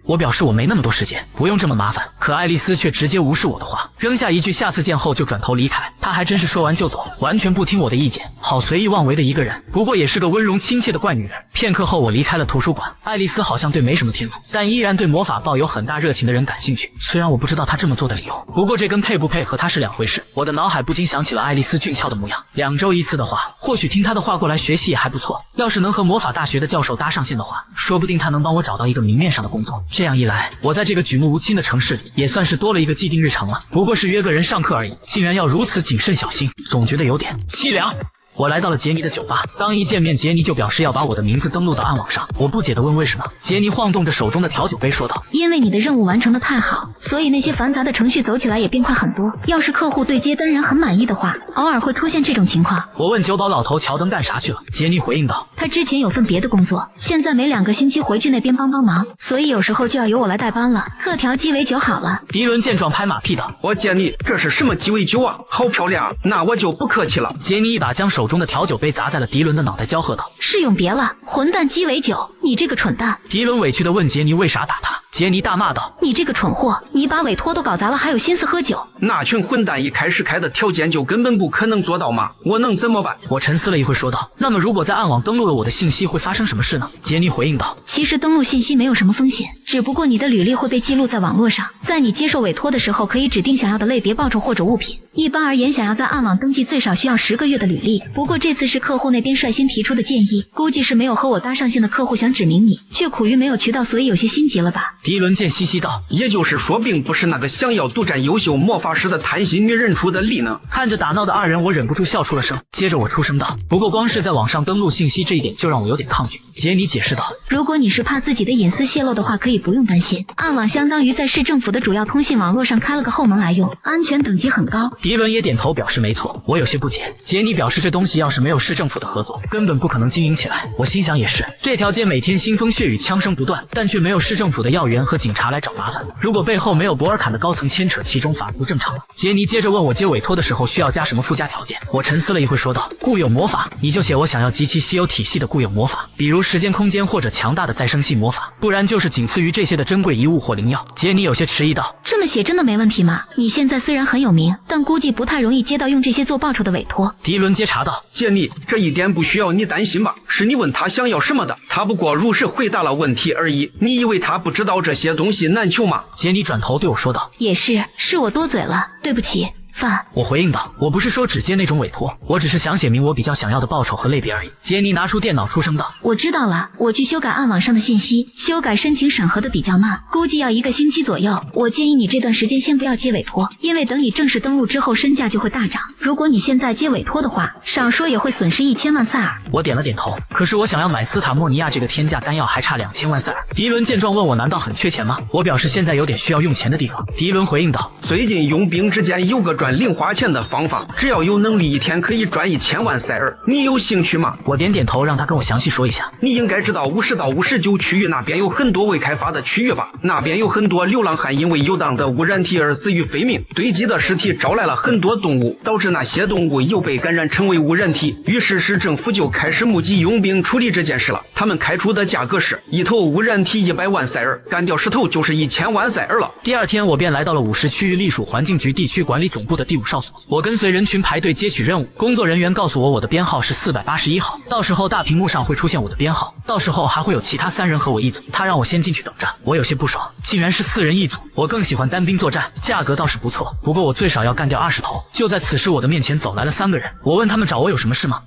Speaker 1: 我表示我没那么多时间，不用这么麻烦。可爱丽丝却直接无视我的话，扔下一句下次见后就转头离开。她还真是说完就走，完全不听我的意见，好随意妄为的一个人。不过也是个温柔亲切的怪女人。片刻后我离开了图书馆。爱丽丝好像对没什么天赋，但依然对魔法抱有很大热情的人感兴趣。虽然我不知道她这么做的理由，不过这跟配不配和她是两回事。我的脑海不禁想起了爱丽丝俊俏的模样。2周一次的话，或许听她的话过来学习也还不错。要是能和魔法大学的教授搭上线的话，说不定她能帮我找到一个明面上的工作。这样一来，我在这个举目无亲的城市里也算是多了一个既定日常了。不过是约个人上课而已，竟然要如此谨慎小心，总觉得有点凄凉。我来到了杰尼的酒吧，刚一见面，杰尼就表示要把我的名字登录到暗网上。我不解地问为什么。杰尼晃动着手中的调酒杯说道：
Speaker 8: 因为你的任务完成的太好，所以那些繁杂的程序走起来也变快很多。要是客户对接单人很满意的话，偶尔会出现这种情况。
Speaker 1: 我问酒保老头乔登干啥去了，杰尼回应道：
Speaker 8: 他之前有份别的工作，现在每2个星期回去那边帮忙，所以有时候就要由我来代班了。特调鸡尾酒好了。
Speaker 1: 迪伦见状拍马屁道：
Speaker 4: 我杰尼，这是什么鸡尾酒啊？好漂亮，那我就不客气了。
Speaker 1: 杰尼一把将手中的调酒杯砸在了迪伦的脑袋，娇喝道：
Speaker 8: 是永别了，混蛋鸡尾酒，你这个蠢蛋。
Speaker 1: 迪伦委屈地问杰尼为啥打他。杰尼大骂道：“
Speaker 8: 你这个蠢货，你把委托都搞砸了，还有心思喝酒？
Speaker 4: 那群混蛋一开始开的条件就根本不可能做到嘛，我能怎么办？”
Speaker 1: 我沉思了一会说道：“那么如果在暗网登录了我的信息会发生什么事呢？”杰尼回应道：“
Speaker 8: 其实登录信息没有什么风险，只不过你的履历会被记录在网络上，在你接受委托的时候可以指定想要的类别报酬或者物品。一般而言，想要在暗网登记最少需要10个月的履历。不过这次是客户那边率先提出的建议，估计是没有和我搭上线的客户想指明你，却苦于没有渠道，所以有些心急了吧？”
Speaker 1: 迪伦见嘻嘻道：“
Speaker 4: 也就是说，并不是那个想要独占优秀魔法师的贪心女人出的力呢。”
Speaker 1: 看着打闹的二人，我忍不住笑出了声。接着我出声道：“不过光是在网上登录信息这一点就让我有点抗拒。”杰尼解释道：“
Speaker 8: 如果你是怕自己的隐私泄露的话，可以不用担心。暗网相当于在市政府的主要通信网络上开了个后门来用，安全等级很高。”
Speaker 1: 迪伦也点头表示没错。我有些不解，杰尼表示这东西要是没有市政府的合作，根本不可能经营起来。我心想也是，这条街每天腥风血雨，枪声不断，但却没有市政府的要员和警察来找麻烦。如果背后没有博尔坎的高层牵扯其中，法不正常了。杰尼接着问我接委托的时候需要加什么附加条件。我沉思了一会说道：“固有魔法，你就写我想要极其稀有体系的固有魔法，比如时间空间或者强大的再生系魔法，不然就是仅次于这些的珍贵遗物或灵药。”杰尼有些迟疑道：“
Speaker 8: 这么写真的没问题吗？你现在虽然很有名，但估计不太容易接到用这些做报酬的委托。”
Speaker 1: 迪伦接茬道：“
Speaker 4: 杰尼，这一点不需要你担心吧？是你问他想要什么的，他不过如实回答了问题而已。你以为他不知道这些东西难求吗？”
Speaker 1: 杰尼转头对我说道：“
Speaker 8: 也是我多嘴了，对不起。”
Speaker 1: 我回应道：“我不是说只接那种委托，我只是想写明我比较想要的报酬和类别而已。”杰尼拿出电脑出声道：“
Speaker 8: 我知道了，我去修改暗网上的信息，修改申请审核的比较慢，估计要1个星期左右。我建议你这段时间先不要接委托，因为等你正式登录之后，身价就会大涨。如果你现在接委托的话，少说也会损失1000万塞尔。”
Speaker 1: 我点了点头，可是我想要买斯塔莫尼亚这个天价丹药还差2000万塞尔。迪伦见状问我：“难道很缺钱吗？”我表示现在有点需要用钱的地方。迪伦回应道：“
Speaker 4: 最近佣兵之间有个赚零花钱的方法，只要有能力，一天可以赚1000万塞尔，你有兴趣吗？”
Speaker 1: 我点点头，让他跟我详细说一下。
Speaker 4: 你应该知道50到59区域那边有很多未开发的区域吧？那边有很多流浪汉因为游荡的污染体而死于非命，堆积的尸体招来了很多动物，导致那些动物又被感染成为污染体。于是市政府就开始募集佣兵处理这件事了。他们开出的价格是一头污染体100万塞尔，干掉10头就是1000万塞尔了。
Speaker 1: 第二天我便来到了50区域隶属环境局地区管理总部的第5哨所。我跟随人群排队接取任务，工作人员告诉我的编号是481号，到时候大屏幕上会出现我的编号，到时候还会有其他3人和我一组，他让我先进去等着。我有些不爽，竟然是4人一组，我更喜欢单兵作战，价格倒是不错，不过我最少要干掉20头。就在此时，我的面前走来了3个人，我问他们找我有什么事吗？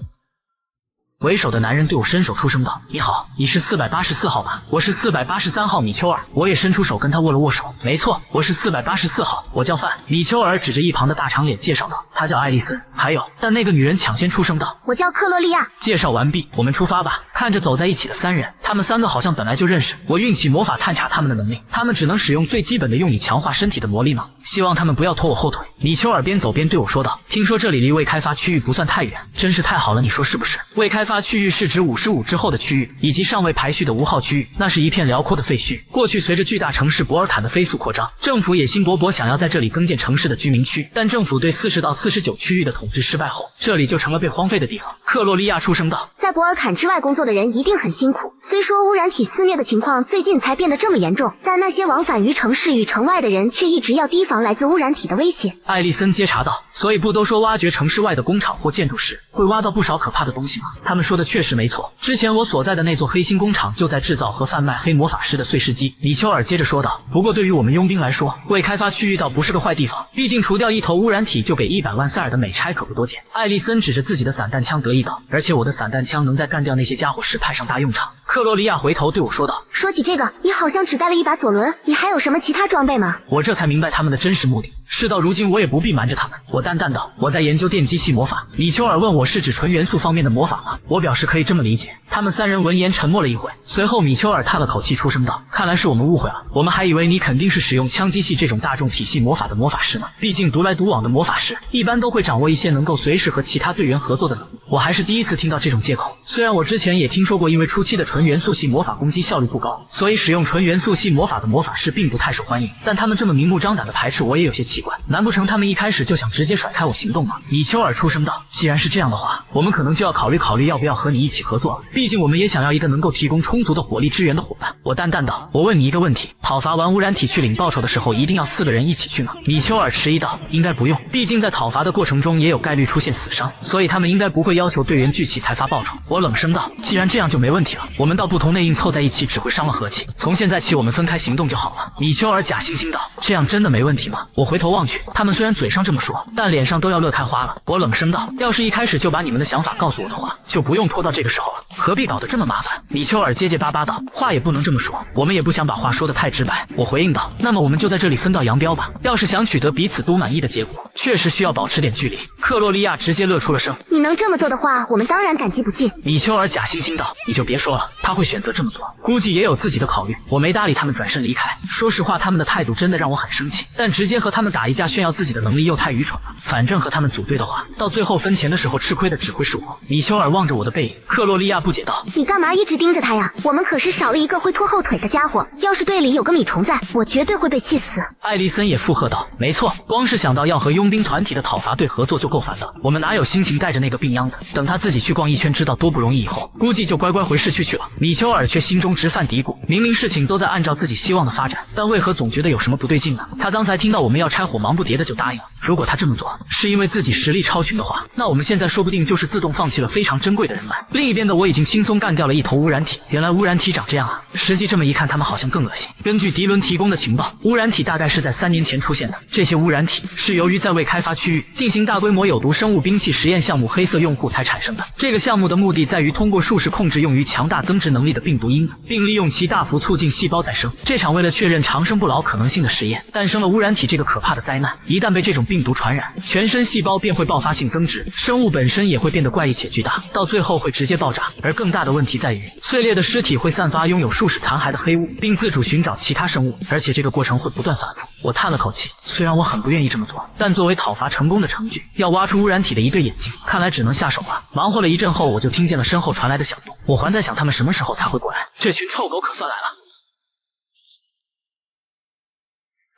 Speaker 1: 为首的男人对我伸手出声道：“你好，你是484号吧？我是483号米丘尔。”我也伸出手跟他握了握手。“没错，我是484号，我叫范。”米丘尔指着一旁的大长脸介绍道：“他叫爱丽丝。”还有，但那个女人抢先出声道：“
Speaker 6: 我叫克洛利亚。”
Speaker 1: 介绍完毕，我们出发吧。看着走在一起的3人，他们3个好像本来就认识。我运起魔法探查他们的能力，他们只能使用最基本的用以强化身体的魔力吗？希望他们不要拖我后腿。米丘尔边走边对我说道：“听说这里离未开发区域不算太远，真是太好了，你说是不是？”未开发区域是指55之后的区域，以及尚未排序的无号区域，那是一片辽阔的废墟。过去随着巨大城市博尔坦的飞速扩张，政府野心勃勃，想要在这里增建城市的居民区，但政府对40到49区域的统治失败后，这里就成了被荒废的地方。克洛利亚出声道：“
Speaker 6: 在博尔坎之外工作的人一定很辛苦，虽说污染体肆虐的情况最近才变得这么严重，但那些往返于城市与城外的人却一直要提防来自污染体的威胁。”
Speaker 1: 艾丽森接茬道：“所以不都说挖掘城市外的工厂或建筑时会挖到不少可怕的东西吗？”他们说的确实没错，之前我所在的那座黑心工厂就在制造和贩卖黑魔法师的碎尸机。米丘尔接着说道：“不过对于我们佣兵来说，未开发区域倒不是个坏地方，毕竟除掉一头污染体就给100万塞尔的美差可不多见。”艾丽森指着自己的散弹枪得意道：“而且我的散弹枪能在干掉那些家伙时派上大用场。”克洛利亚回头对我说道：“
Speaker 6: 说起这个，你好像只带了一把左轮，你还有什么其他装备吗？”
Speaker 1: 我这才明白他们的真实目的。事到如今，我也不必瞒着他们。我淡淡道：“我在研究电击系魔法。”米丘尔问我是指纯元素方面的魔法吗？我表示可以这么理解。他们3人闻言沉默了一会，随后米丘尔叹了口气，出声道：“看来是我们误会了，我们还以为你肯定是使用枪击系这种大众体系魔法的魔法师呢。毕竟独来独往的魔法师一般都会掌握一些能够随时和其他队员合作的能力。我还是第一次听到这种借口。虽然我之前也听说过，因为初期的纯元素系魔法攻击效率不高，所以使用纯元素系魔法的魔法师并不太受欢迎，但他们这么明目张胆的排斥我也有些奇怪。难不成他们一开始就想直接甩开我行动吗？”米丘尔出声道：“既然是这样的话，我们可能就要考虑要不要和你一起合作了，毕竟我们也想要一个能够提供充足的火力支援的伙伴。”我淡淡道：“我问你一个问题，讨伐完污染体去领报酬的时候，一定要4个人一起去吗？”米丘尔迟疑道：“应该不用，毕竟在讨伐的过程中也有概率出现死伤，所以他们应该不会要求队员聚齐才发报酬。”我冷声道：“既然这样就没问题了，我们到不同内应凑在一起只会伤了和气，从现在起我们分开行动就好了。”米丘尔假惺惺道：“这样真的没问题吗？”我回头望去，他们虽然嘴上这么说，但脸上都要乐开花了。我冷声道：“要是一开始就把你们的想法告诉我的话，就不用拖到这个时候了，何必搞得这么麻烦？”米丘尔结结巴巴道：“话也不能这么说，我们也不想把话说得太直白。”我回应道：“那么我们就在这里分道扬镳吧。要是想取得彼此都满意的结果，确实需要保持点距离。”克洛利亚直接乐出了声：“
Speaker 6: 你能这么做的话，我们当然感激不尽。”
Speaker 1: 米丘尔假惺惺道：“你就别说了，他会选择这么做，估计也有自己的考虑。”我没搭理他们，转身离开。说实话，他们的态度真的让我很生气，但直接和他们打一架炫耀自己的能力又太愚蠢了。反正和他们组队的话，到最后分钱的时候吃亏的只会是我。米丘尔望着我的背影，克洛利亚不解道：“
Speaker 6: 你干嘛一直盯着他呀？我们可是少了一个会拖后腿的家伙，要是队里有个米虫在，我绝对会被气死。”
Speaker 1: 艾丽森也附和道：“没错，光是想到要和佣兵团体的讨伐队合作就够烦的，我们哪有心情带着那个病秧子？等他自己去逛一圈知道多不容易以后，估计就乖乖回市区去了。”米丘尔却心中直犯嘀咕，明明事情都在按照自己希望的发展，但为何总觉得有什么不对劲呢？他刚才听到我们要拆伙，忙不迭的就答应了。如果他这么做是因为自己实力超群的话，那我们现在说不定就是自动放弃了非常珍贵的人脉。另一边的我已经轻松干掉了一头污染体，原来污染体长这样啊！实际这么一看，他们好像更恶心。根据迪伦提供的情报，污染体大概是在3年前出现的。这些污染体是由于在未开发区域进行大规模有毒生物兵器实验项目黑色用户才产生的。这个项目的目的在于通过术式控制用于强大增殖能力的病毒因子，并利用其大幅促进细胞再生。这场为了确认长生不老可能性的实验，诞生了污染体这个可怕的灾难。一旦被这种病毒传染，全身细胞便会爆发性增殖，生物本身也会变得怪异且巨大，到最后会直接爆炸。而更大的问题在于，碎裂的尸体会散发拥有术式残骸的黑雾，并自主寻找其他生物，而且这个过程会不断反复。我叹了口气，虽然我很不愿意这么做，但作为讨伐成功的程序，要挖出污染体的一对眼睛，看来只能下手了。忙活了一阵后，我就听见了身后传来的响动，我还在想他们什么时候才会过来，这群臭狗可算来了。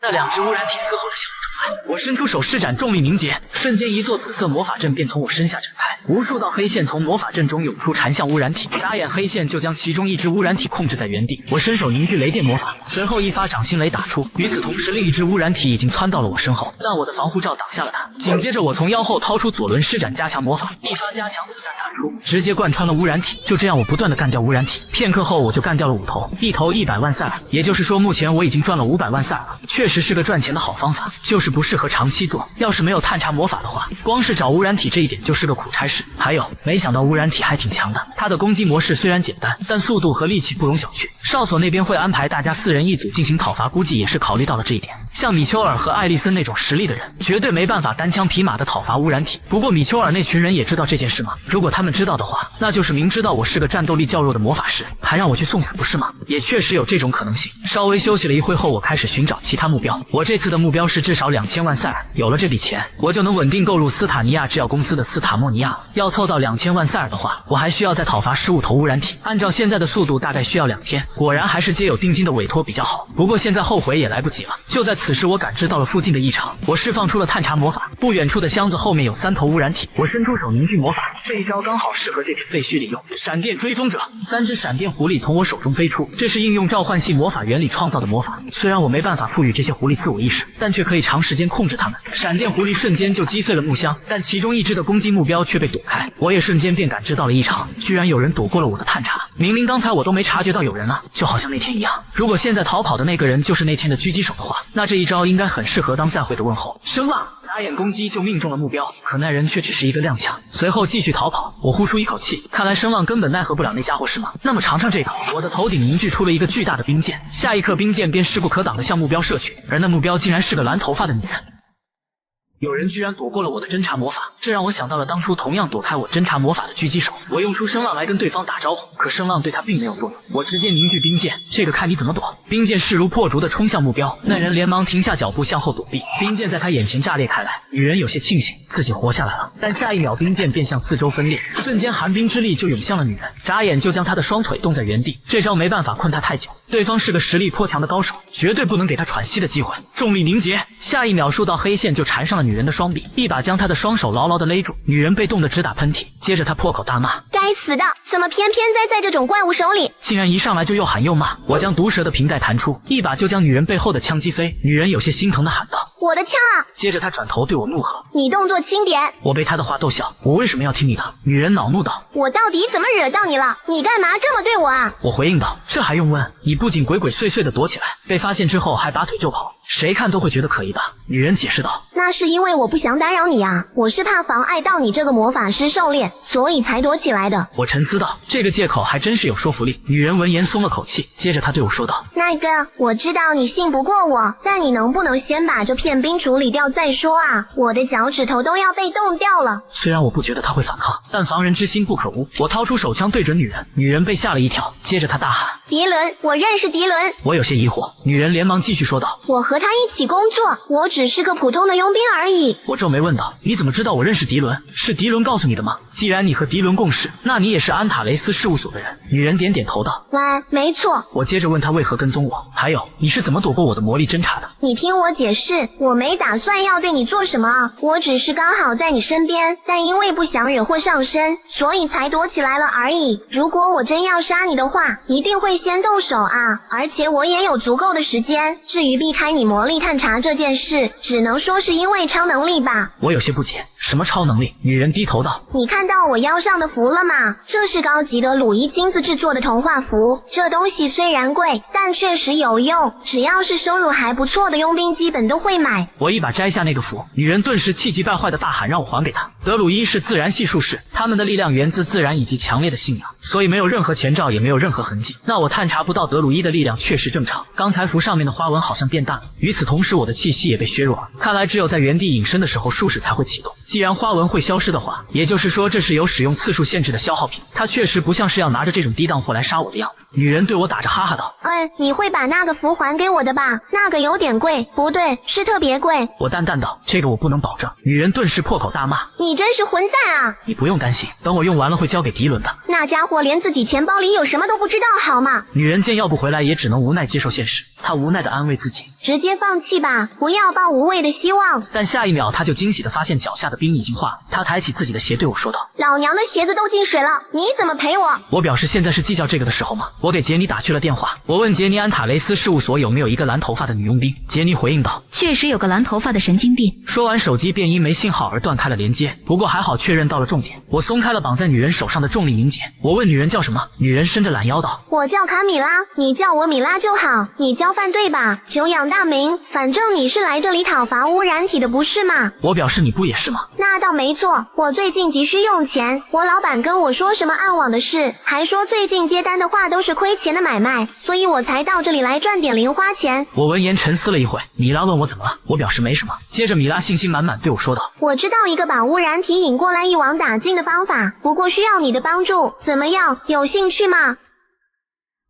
Speaker 1: 那2只污染体嘶吼着向我冲来，我伸出手施展重力凝结，瞬间一座紫色魔法阵便从我身下展开，无数道黑线从魔法阵中涌出，缠向污染体。眨眼，黑线就将其中一只污染体控制在原地。我伸手凝聚雷电魔法，随后一发掌心雷打出。与此同时，另一只污染体已经窜到了我身后，但我的防护罩挡下了它。紧接着，我从腰后掏出左轮施展加强魔法，一发加强子弹弹出，直接贯穿了污染体。就这样，我不断的干掉污染体。片刻后，我就干掉了5头，一头100万塞尔，也就是说，目前我已经赚了500万塞尔了。确实是个赚钱的好方法，就是不适合长期做。要是没有探查魔法的话，光是找污染体这一点就是个苦差事。还有，没想到污染体还挺强的，它的攻击模式虽然简单，但速度和力气不容小觑。哨所那边会安排大家4人一组进行讨伐，估计也是考虑到了这一点。像米丘尔和艾丽森那种实力的人，绝对没办法单枪匹马的讨伐污染体。不过米丘尔那群人也知道这件事吗？如果他们知道的话，那就是明知道我是个战斗力较弱的魔法师，还让我去送死，不是吗？也确实有这种可能性。稍微休息了一会后，我开始寻找其他目标。我这次的目标是至少2000万塞尔，有了这笔钱，我就能稳定购入斯塔尼亚制药公司的斯塔莫尼亚。要凑到2000万塞尔的话，我还需要再讨伐15头污染体，按照现在的速度大概需要2天。果然还是接有定金的委托比较好，不过现在后悔也来不及了。就在此时，我感知到了附近的异常，我释放出了探查魔法。不远处的箱子后面有3头污染体，我伸出手凝聚魔法，这一招刚好适合这片废墟利用。闪电追踪者，3只闪电狐狸从我手中飞出，这是应用召唤系魔法原理创造的魔法。虽然我没办法赋予这些狐狸自我意识，但却可以长时间控制它们。闪电狐狸瞬间就击碎了木箱，但其中一只的攻击目标却被躲开。我也瞬间便感知到了异常，居然有人躲过了我的探查。明明刚才我都没察觉到有人啊，就好像那天一样。如果现在逃跑的那个人就是那天的狙击手的话，那这一招应该很适合当再会的问候。声浪眨眼攻击就命中了目标，可那人却只是一个踉跄，随后继续逃跑。我呼出一口气，看来声浪根本奈何不了那家伙是吗？那么尝尝这个。我的头顶凝聚出了一个巨大的冰箭，下一刻冰箭便势不可挡地向目标射去，而那目标竟然是个蓝头发的女人。有人居然躲过了我的侦察魔法，这让我想到了当初同样躲开我侦察魔法的狙击手。我用出声浪来跟对方打招呼，可声浪对他并没有作用。我直接凝聚冰箭，这个看你怎么躲。冰箭势如破竹的冲向目标，那人连忙停下脚步向后躲避，冰箭在他眼前炸裂开来。女人有些庆幸自己活下来了，但下一秒冰箭便向四周分裂，瞬间寒冰之力就涌向了女人，眨眼就将她的双腿冻在原地。这招没办法困她太久，对方是个实力颇强的高手，绝对不能给她喘息的机会。重力凝结，下一秒数道黑线就缠上了女人的双臂，一把将她的双手牢牢地勒住。女人被冻得直打喷嚏，接着她破口大骂：
Speaker 6: 该死的，怎么偏偏栽在这种怪物手里？
Speaker 1: 竟然一上来就又喊又骂。我将毒蛇的瓶盖弹出，一把就将女人背后的枪击飞。女人有些心疼地喊道：
Speaker 6: 我的枪啊！
Speaker 1: 接着她转头对我怒喝：
Speaker 6: 你动作轻点！
Speaker 1: 我被她的话逗笑，我为什么要听你的？女人恼怒道：
Speaker 6: 我到底怎么惹到你了？你干嘛这么对我啊？
Speaker 1: 我回应道：这还用问？你不仅鬼鬼祟祟地躲起来，被发现之后还拔腿就跑，谁看都会觉得可疑吧？女人解释道：
Speaker 6: 那是因为我不想打扰你啊，我是怕妨碍到你这个魔法师狩猎，所以才躲起来的。
Speaker 1: 我沉思道：这个借口还真是有说服力。女人闻言松了口气，接着她对我说道：
Speaker 6: 那个，我知道你信不过我，但你能不能先把这片冰处理掉再说啊？我的脚趾头都要被冻掉了。
Speaker 1: 虽然我不觉得她会反抗，但防人之心不可无。我掏出手枪对准女人，女人被吓了一跳，接着她大喊：
Speaker 6: 迪伦，我认识迪伦。
Speaker 1: 我有些疑惑，女人连忙继续说道：
Speaker 6: 我和他一起工作，我只是个普通的佣兵而已。
Speaker 1: 我皱眉问道：你怎么知道我认识迪伦？是迪伦告诉你的吗？既然你和迪伦共事，那你也是安塔雷斯事务所的人。女人点点头道：
Speaker 6: 喂，没错。
Speaker 1: 我接着问她为何跟踪我，还有你是怎么躲过我的魔力侦察的？
Speaker 6: 你听我解释，我没打算要对你做什么，我只是刚好在你身边，但因为不想惹祸上身，所以才躲起来了而已。如果我真要杀你的话，一定会先动手啊，而且我也有足够的时间。至于避开你魔力探查这件事，只能说是因为超能力吧。
Speaker 1: 我有些不解，什么超能力？女人低头道：
Speaker 6: 你看到我腰上的符了吗？这是高级的鲁伊亲自制作的童话符，这东西虽然贵，但确实有用，只要是收入还不错的佣兵基本都会买。
Speaker 1: 我一把摘下那个符，女人顿时气急败坏的大喊让我还给她。德鲁伊是自然系术士，他们的力量源自自然以及强烈的信仰，所以没有任何前兆，也没有任何痕迹。那我探查不到德鲁伊的力量确实正常。刚才符上面的花纹好像变淡了，与此同时我的气息也被削弱了，看来只有在原地隐身的时候术士才会启动。既然花纹会消失的话，也就是说这是有使用次数限制的消耗品，它确实不像是要拿着这种低档货来杀我的样子。女人对我打着哈哈道：
Speaker 6: 你会把那个符还给我的吧？那个有点贵，不对，是特别贵。
Speaker 1: 我淡淡道：这个我不能保证。女人顿时破口大骂：
Speaker 6: 你真是混蛋啊！
Speaker 1: 你不用担心，等我用完了会交给迪伦的。
Speaker 6: 那家伙连自己钱包里有什么都不知道好吗？
Speaker 1: 女人见要不回来，也只能无奈接受现实。她无奈地安慰自己：
Speaker 6: 直接放弃吧，不要抱无谓的希望。
Speaker 1: 但下一秒她就惊喜地发现脚下的冰已经化了。她抬起自己的鞋对我说道：
Speaker 6: 老娘的鞋子都进水了，你怎么赔我？
Speaker 1: 我表示现在是计较这个的时候吗？我给杰尼打去了电话，我问杰尼安塔雷斯事务所有没有一个蓝头发的女佣兵。杰尼回应道：
Speaker 8: 确实有个蓝头发的神经病。
Speaker 1: 说完手机便因没信号而断开了连接，不过还好确认到了重点。我松开了绑在女人手上的重力凝结，我问女人叫什么，女人伸着懒腰道：
Speaker 6: 我叫卡米拉，你叫我米拉就好。你交饭对吧？久仰大名，反正你是来这里讨伐污染体的不是吗？
Speaker 1: 我表示你不也是吗？
Speaker 6: 那倒没错，我最近急需用钱，我老板跟我说什么暗网的事，还说最近接单的话都是亏钱的买卖，所以我才到这里来赚点零花钱。
Speaker 1: 我闻言沉思了一会，米拉问我怎么了，我表示没什么。接着米拉信心满满对我说道：
Speaker 6: 我知道一个把污染体引过来一网打尽的方法，不过需要你的帮助，怎么样，有兴趣吗？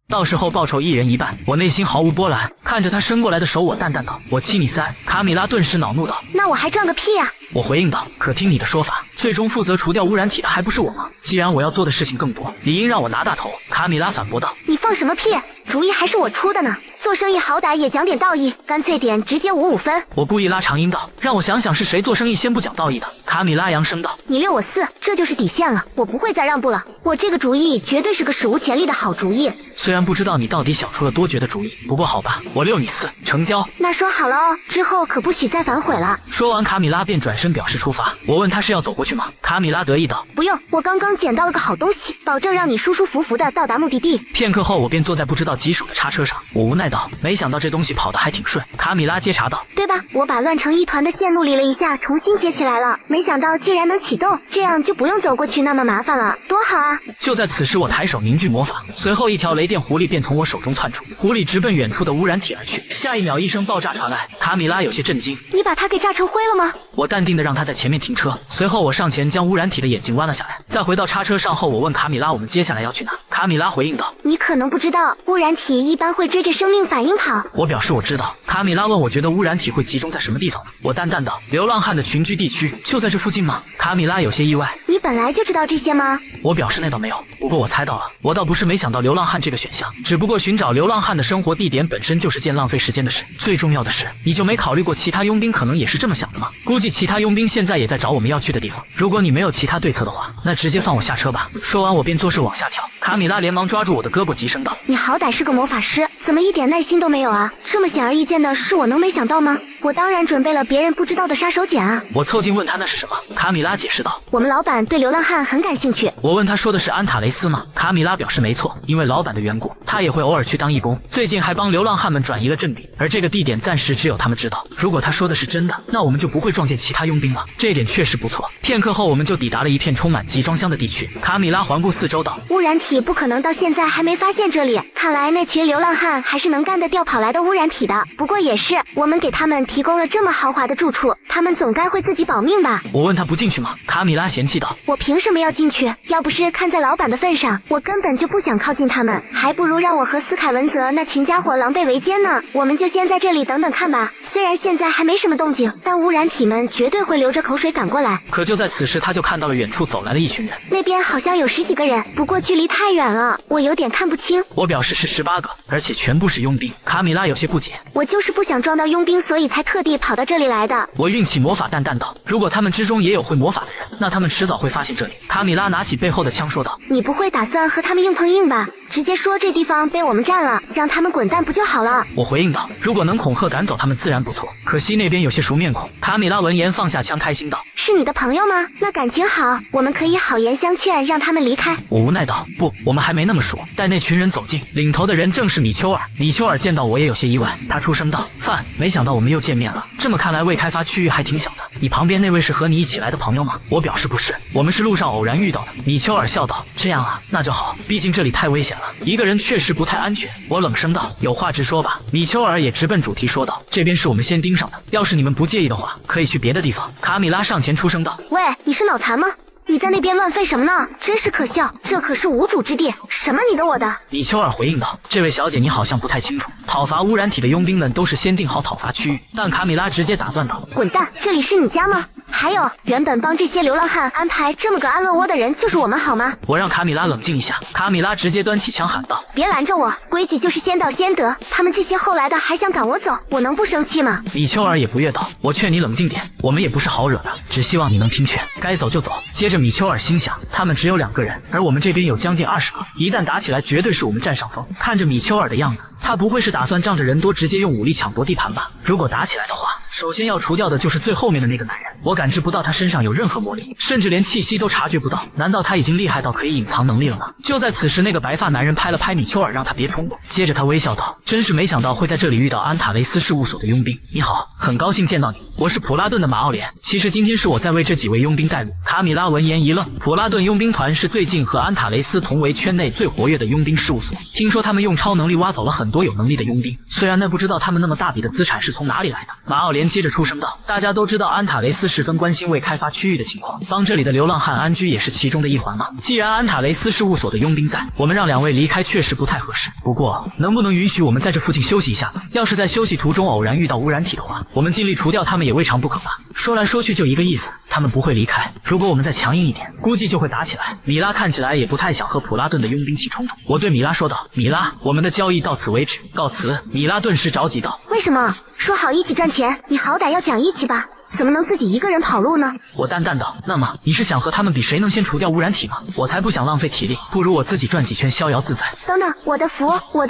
Speaker 1: 到时候报酬一人一半。我内心毫无波澜，看着他伸过来的手，我淡淡道：我7米3。卡米拉顿时恼怒道：
Speaker 6: 那我还赚个屁啊！
Speaker 1: 我回应道：可听你的说法，最终负责除掉污染体的还不是我吗？既然我要做的事情更多，理应让我拿大头。卡米拉反驳道：
Speaker 6: 你放什么屁？主意还是我出的呢。做生意好歹也讲点道义，干脆点直接55分。
Speaker 1: 我故意拉长音道：让我想想是谁做生意先不讲道义的。卡米拉扬声道：
Speaker 6: 你6我4，这就是底线了，我不会再让步了。我这个主意绝对是个史无前例的好主意。
Speaker 1: 虽然不知道你到底想出了多绝的主意，不过好吧，我6你4，成交。
Speaker 6: 那说好了哦，之后可不许再反悔了。
Speaker 1: 说完，卡米拉便转身表示出发。我问他是要走过去吗？卡米拉得意道：
Speaker 6: 不用，我刚刚捡到了个好东西，保证让你舒舒服服的到达目的地。
Speaker 1: 片刻后，我便坐在不知道几手的叉车上，我无奈道：没想到这东西跑得还挺顺。卡米拉接茬道：
Speaker 6: 对吧？我把乱成一团的线路理了一下，重新接起来了，没想到竟然能启动，这样就不用走过去那么麻烦了，多好啊！
Speaker 1: 就在此时，我抬手凝聚魔法，随后一条雷电狐狸便从我手中窜出，狐狸直奔远处的污染体而去。下一秒，一声爆炸传来，卡米拉有些震惊：
Speaker 6: 你把它给炸成灰了吗？
Speaker 1: 我淡定地让他在前面停车，随后我上前将污染体的眼睛弯了下来。再回到叉车上后，我问卡米拉我们接下来要去哪？卡米拉回应道。
Speaker 6: 你可能不知道，污染体一般会追着生命反应跑。
Speaker 1: 我表示我知道。卡米拉问我觉得污染体会集中在什么地方，我淡淡道，流浪汉的群居地区就在这附近吗？卡米拉有些意外。
Speaker 6: 你本来就知道这些吗？
Speaker 1: 我表示那倒没有，不过我猜到了。我倒不是没想到流浪汉这个选项，只不过寻找流浪汉的生活地点本身就是件浪费时间的事。最重要的是，你就没考虑过其他佣兵可能也是这么想的吗？估计其他佣兵现在也在找我们要去的地方。如果你没有其他对策的话，那直接放我下车吧。说完我便作势往下跳。卡米拉连忙抓住我的胳膊急声道，
Speaker 6: 你好歹是个魔法师，怎么一点耐心都没有啊？这么显而易见的事我能没想到吗？我当然准备了别人不知道的杀手锏啊。
Speaker 1: 我凑近问他那是什么。卡米拉解释道，
Speaker 6: 我们老板对流浪汉很感兴趣。
Speaker 1: 我问他说的是安塔雷斯吗？卡米拉表示没错，因为老板的缘故，他也会偶尔去当义工，最近还帮流浪汉们转移了阵地，而这个地点暂时只有他们知道。如果他说的是真的，那我们就不会撞见其他佣兵了，这一点确实不错。片刻后我们就抵达了一片充满集装箱的地区。卡米拉环顾四周道，
Speaker 6: 污染体不可能到现在还没发现这里，看来那群流浪汉还是能干得掉跑来的污染体的。不过也是，我们给他们提供了这么豪华的住处，他们总该会自己保命吧。
Speaker 1: 我问他不进去吗？卡米拉嫌弃道，
Speaker 6: 我凭什么要进去？要不是看在老板的份上，我根本就不想靠近他们，还不如让我和斯凯文泽那群家伙狼狈为奸呢。我们就先在这里等等看吧，虽然现在还没什么动静，但污染体们绝对会流着口水赶过来。
Speaker 1: 可就在此时，他就看到了远处走来了一群人，
Speaker 6: 那边好像有10几个人，不过距离太远了，我有点看不清。
Speaker 1: 我表示是18个，而且全部是佣兵。卡米拉有些不解，
Speaker 6: 我就是不想撞到佣兵，所以才特地跑到这里来的。
Speaker 1: 我运起魔法淡淡道，如果他们之中也有会魔法的人，那他们迟早会发现这里。卡米拉拿起背后的枪说道，
Speaker 6: 你不会打算和他们硬碰硬吧？直接说这地方被我们占了，让他们滚蛋不就好了？
Speaker 1: 我回应道，如果能恐吓赶走他们自然不错，可惜那边有些熟面孔。卡米拉闻言放下枪开心道，
Speaker 6: 是你的朋友吗？那感情好，我们可以好言相劝让他们离开。
Speaker 1: 我无奈道，不，我们还没那么熟。待那群人走近，领头的人正是米丘尔。米丘尔见到我也有些意外，他出声道，范，没想到我们又见面了，这么看来未开发区域还挺小的。你旁边那位是和你一起来的朋友吗？我表示不是，我们是路上偶然遇到的。米丘尔笑道，这样啊，那就好，毕竟这里太危险了，一个人确实不太安全。我冷声道，有话直说吧。米丘尔也直奔主题说道，这边是我们先盯上的，要是你们不介意的话，可以去别的地方。卡米拉上前出声道，
Speaker 6: 喂，你是脑残吗？你在那边乱吠什么呢？真是可笑，这可是无主之地，什么你的我的。
Speaker 1: 米丘尔回应道，这位小姐你好像不太清楚，讨伐污染体的佣兵们都是先定好讨伐区域。但卡米拉直接打断道，
Speaker 6: 滚蛋，这里是你家吗？还有，原本帮这些流浪汉安排这么个安乐窝的人就是我们好吗？
Speaker 1: 我让卡米拉冷静一下。卡米拉直接端起枪喊道，
Speaker 6: 别拦着我，规矩就是先到先得，他们这些后来的还想赶我走，我能不生气吗？
Speaker 1: 米丘尔也不悦道，我劝你冷静点，我们也不是好惹的，只希望你能听劝，该走就走。接着米丘尔心想，他们只有2个人，而我们这边有将近20个，一旦打起来绝对是我们占上风。看着米丘尔的样子，他不会是打算仗着人多直接用武力抢夺地盘吧？如果打起来的话，首先要除掉的就是最后面的那个男人。我感知不到他身上有任何魔力，甚至连气息都察觉不到，难道他已经厉害到可以隐藏能力了吗？就在此时，那个白发男人拍了拍米丘尔，让他别冲动。接着他微笑道，真是没想到会在这里遇到安塔雷斯事务所的佣兵。你好，很高兴见到你，我是普拉顿的马奥莲。其实今天是我在为这几位佣兵带路。卡米拉闻言一愣，普拉顿佣兵团是最近和安塔雷斯同为圈内最活跃的佣兵事务所，听说他们用超能力挖走了很多有能力的佣兵，虽然那不知道他们那么大笔的资产是从哪里来的。马奥莲接着出声道，大家都知道安塔雷斯十分关心未开发区域的情况，帮这里的流浪汉安居也是其中的一环嘛。既然安塔雷斯事务所的佣兵在，我们让2位离开确实不太合适，不过能不能允许我们在这附近休息一下呢？要是在休息途中偶然遇到污染体的话，我们尽力除掉他们也未尝不可吧。说来说去就一个意思，他们不会离开，如果我们再强硬一点，估计就会打起来。米拉看起来也不太想和普拉顿的佣兵起冲突，我对米拉说道，米拉，我们的交易到此为止，告辞。米拉顿时着急道，
Speaker 6: 为什么？说好一起赚钱，你好歹要讲义气吧，怎么能自己一个人跑路呢？
Speaker 1: 我淡淡道，那么你是想和他们比谁能先除掉污染体吗？我才不想浪费体力，不如我自己转几圈逍遥自在。
Speaker 6: 等等，我的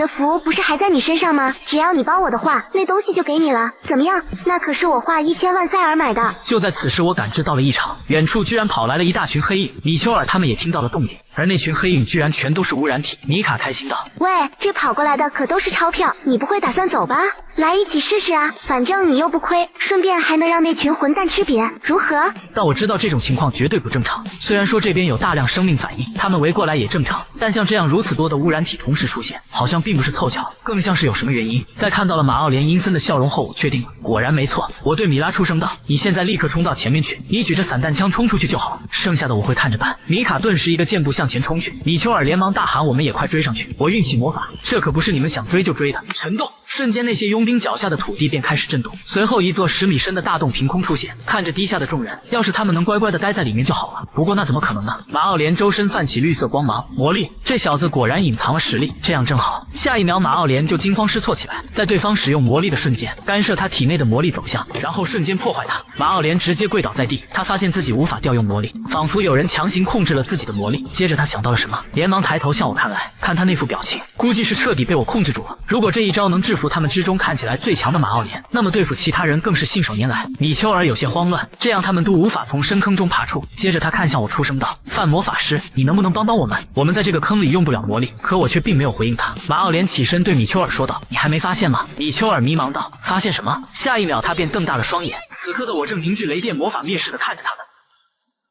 Speaker 6: 符不是还在你身上吗？只要你帮我的话，那东西就给你了，怎么样？那可是我花1000万塞尔买的。
Speaker 1: 就在此时，我感知到了异常，远处居然跑来了一大群黑影，米丘尔他们也听到了动静，而那群黑影居然全都是污染体。米卡开心道，
Speaker 6: 喂，这跑过来的可都是钞票，你不会打算走吧？来一起试试啊，反正你又不亏，顺便还能让那群混蛋吃瘪，如何？
Speaker 1: 但我知道这种情况绝对不正常，虽然说这边有大量生命反应，他们围过来也正常，但像这样如此多的污染体同时出现，好像并不是凑巧，更像是有什么原因。在看到了马奥莲阴森的笑容后，我确定了，果然没错。我对米拉出声道，你现在立刻冲到前面去，你举着散弹枪冲出去就好，剩下的我会看着办。米卡顿时一个箭步向向前冲去。米丘尔连忙大喊：“我们也快追上去！”我运起魔法，这可不是你们想追就追的。沉动，瞬间那些佣兵脚下的土地便开始震动，随后一座10米深的大洞凭空出现。看着低下的众人，要是他们能乖乖的待在里面就好了。不过那怎么可能呢？马奥莲周身泛起绿色光芒，魔力，这小子果然隐藏了实力，这样正好。下一秒，马奥莲就惊慌失措起来，在对方使用魔力的瞬间，干涉他体内的魔力走向，然后瞬间破坏他。马奥莲直接跪倒在地，他发现自己无法调用魔力，仿佛有人强行控制了自己的魔力。接着他想到了什么，连忙抬头向我看来，看他那副表情，估计是彻底被我控制住了。如果这一招能制服他们之中看起来最强的马奥莲，那么对付其他人更是信手拈来。米丘尔有些慌乱，这样他们都无法从深坑中爬出。接着他看向我出声道：“范魔法师，你能不能帮帮我们？我们在这个坑里用不了魔力。”可我却并没有回应他。马奥莲起身对米丘尔说道：“你还没发现吗？”米丘尔迷茫道：“发现什么？”下一秒他便瞪大了双眼。此刻的我正凝聚雷电魔法蔑视地看着他们。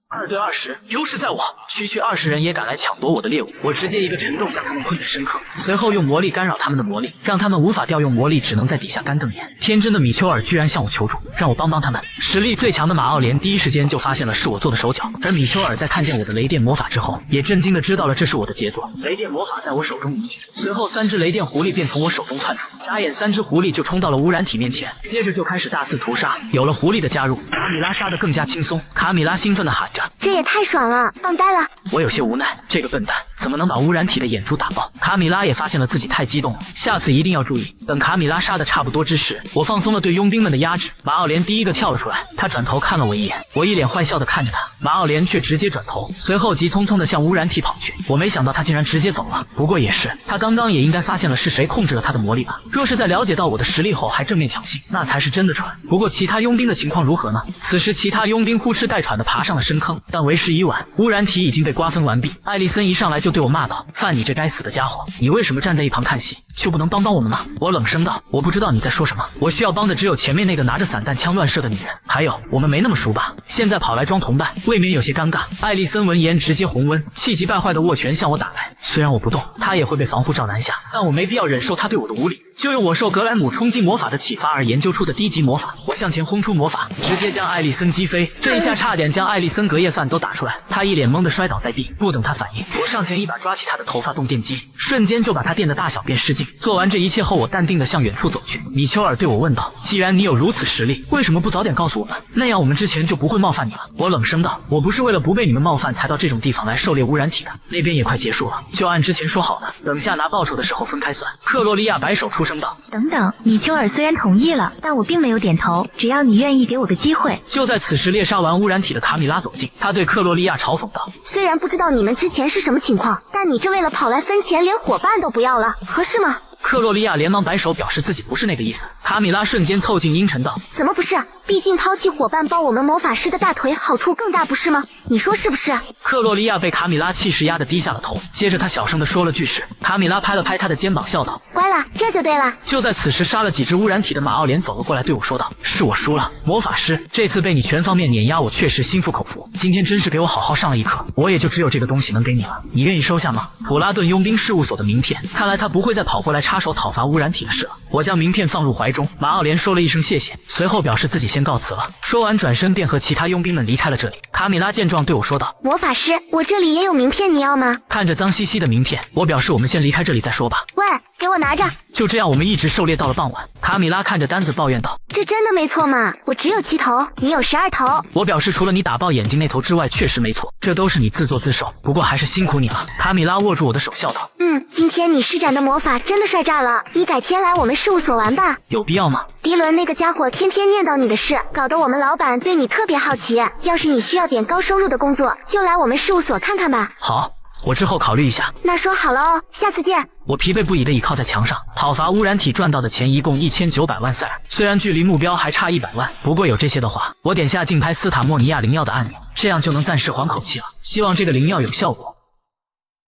Speaker 1: 2对20，优势在我。区区20人也敢来抢夺我的猎物，我直接一个沉洞将他们困在深坑，随后用魔力干扰他们的魔力，让他们无法调用魔力，只能在底下干瞪眼。天真的米丘尔居然向我求助，让我帮帮他们。实力最强的马奥莲第一时间就发现了是我做的手脚，而米丘尔在看见我的雷电魔法之后，也震惊的知道了这是我的杰作。雷电魔法在我手中凝聚，随后3只雷电狐狸便从我手中窜出，眨眼3只狐狸就冲到了污染体面前，接着就开始大肆屠杀。有了狐狸的加入，卡米拉杀得更加轻松。卡米拉兴奋地喊着：“
Speaker 6: 这也太爽了，棒呆了！”
Speaker 1: 我有些无奈，这个笨蛋怎么能把污染体的眼珠打爆？卡米拉也发现了自己太激动了，下次一定要注意。等卡米拉杀的差不多之时，我放松了对佣兵们的压制。马奥莲第一个跳了出来，他转头看了我一眼，我一脸坏笑的看着他，马奥莲却直接转头，随后急匆匆的向污染体跑去。我没想到他竟然直接走了，不过也是，他刚刚也应该发现了是谁控制了他的魔力吧？若是在了解到我的实力后还正面挑衅，那才是真的蠢。不过其他佣兵的情况如何呢？此时其他佣兵呼哧带喘的爬上了深坑，但为时已晚，污染体已经被瓜分完毕。艾丽森一上来就对我骂道：“范，你这该死的家伙，你为什么站在一旁看戏，就不能帮帮我们吗？”我冷声道：“我不知道你在说什么，我需要帮的只有前面那个拿着散弹枪乱射的女人，还有我们没那么熟吧？现在跑来装同伴，未免有些尴尬。”艾丽森闻言直接红温，气急败坏的握拳向我打来。虽然我不动，他也会被防护罩拦下，但我没必要忍受他对我的无礼，就用我受格莱姆冲击魔法的启发而研究出的低级魔法。我向前轰出魔法，直接将艾丽森击飞，这一下差点将艾丽森隔夜饭都打出来，他一脸懵的摔倒在地。不等他反应，我上前一把抓起他的头发动电机，瞬间就把他电的大小便失禁。做完这一切后，我淡定的向远处走去。米丘尔对我问道：“既然你有如此实力，为什么不早点告诉我们？那样我们之前就不会冒犯你了。”我冷声道：“我不是为了不被你们冒犯才到这种地方来狩猎污染体的，那边也快结束了，就按之前说好的，等下拿报酬的时候分开算。”克洛利亚摆手出声道：“
Speaker 2: 等等，米丘尔虽然同意了，但我并没有点头，只要你愿意给我个机会。”
Speaker 1: 就在此时，猎杀完污染体的卡米拉走近，他对克洛利亚嘲讽道：“
Speaker 6: 虽然不知道你们之前是什么情况，但你这为了跑来分钱，连伙伴都不要了，合适吗？”
Speaker 1: 克洛利亚连忙摆手表示自己不是那个意思。卡米拉瞬间凑近阴沉道：“
Speaker 6: 怎么不是？毕竟抛弃伙伴抱我们魔法师的大腿好处更大，不是吗？你说是不是？”
Speaker 1: 克洛利亚被卡米拉气势压得低下了头，接着他小声地说了句是。卡米拉拍了拍他的肩膀笑道：“
Speaker 6: 乖了，这就对了。”
Speaker 1: 就在此时，杀了几只污染体的马奥莲走了过来对我说道：“是我输了，魔法师，这次被你全方面碾压，我确实心服口服，今天真是给我好好上了一课，我也就只有这个东西能给你了，你愿意收下吗？”普拉顿佣兵事务所的名片，看来他不会再跑过来插手讨伐污染体的事了。我将名片放入怀中，马奥莲说了一声谢谢，随后表示自己先告辞了。说完转身便和其他佣兵们离开了这里。卡米拉见状对我说道：“
Speaker 6: 魔法师，我这里也有名片，你要吗？”
Speaker 1: 看着脏兮兮的名片，我表示我们先离开这里再说吧。
Speaker 6: 喂，给我拿着。
Speaker 1: 就这样，我们一直狩猎到了傍晚。卡米拉看着单子抱怨道：“
Speaker 6: 这真的没错吗？我只有7头，你有12头。”
Speaker 1: 我表示除了你打爆眼睛那头之外，确实没错，这都是你自作自受，不过还是辛苦你了。卡米拉握住我的手笑道：“
Speaker 6: 今天你施展的魔法真的帅炸了，你改天来我们事务所玩吧。”
Speaker 1: 有必要吗？
Speaker 6: 迪伦那个家伙天天念叨你的事，搞得我们老板对你特别好奇。要是你需要点高收入的工作，就来我们事务所看看吧。
Speaker 1: 好，我之后考虑一下。
Speaker 6: 那说好了哦，下次见。
Speaker 1: 我疲惫不已地倚靠在墙上，讨伐污染体赚到的钱一共1900万塞尔，虽然距离目标还差100万，不过有这些的话，我点下竞拍斯塔莫尼亚灵药的按钮，这样就能暂时缓口气了。希望这个灵药有效果。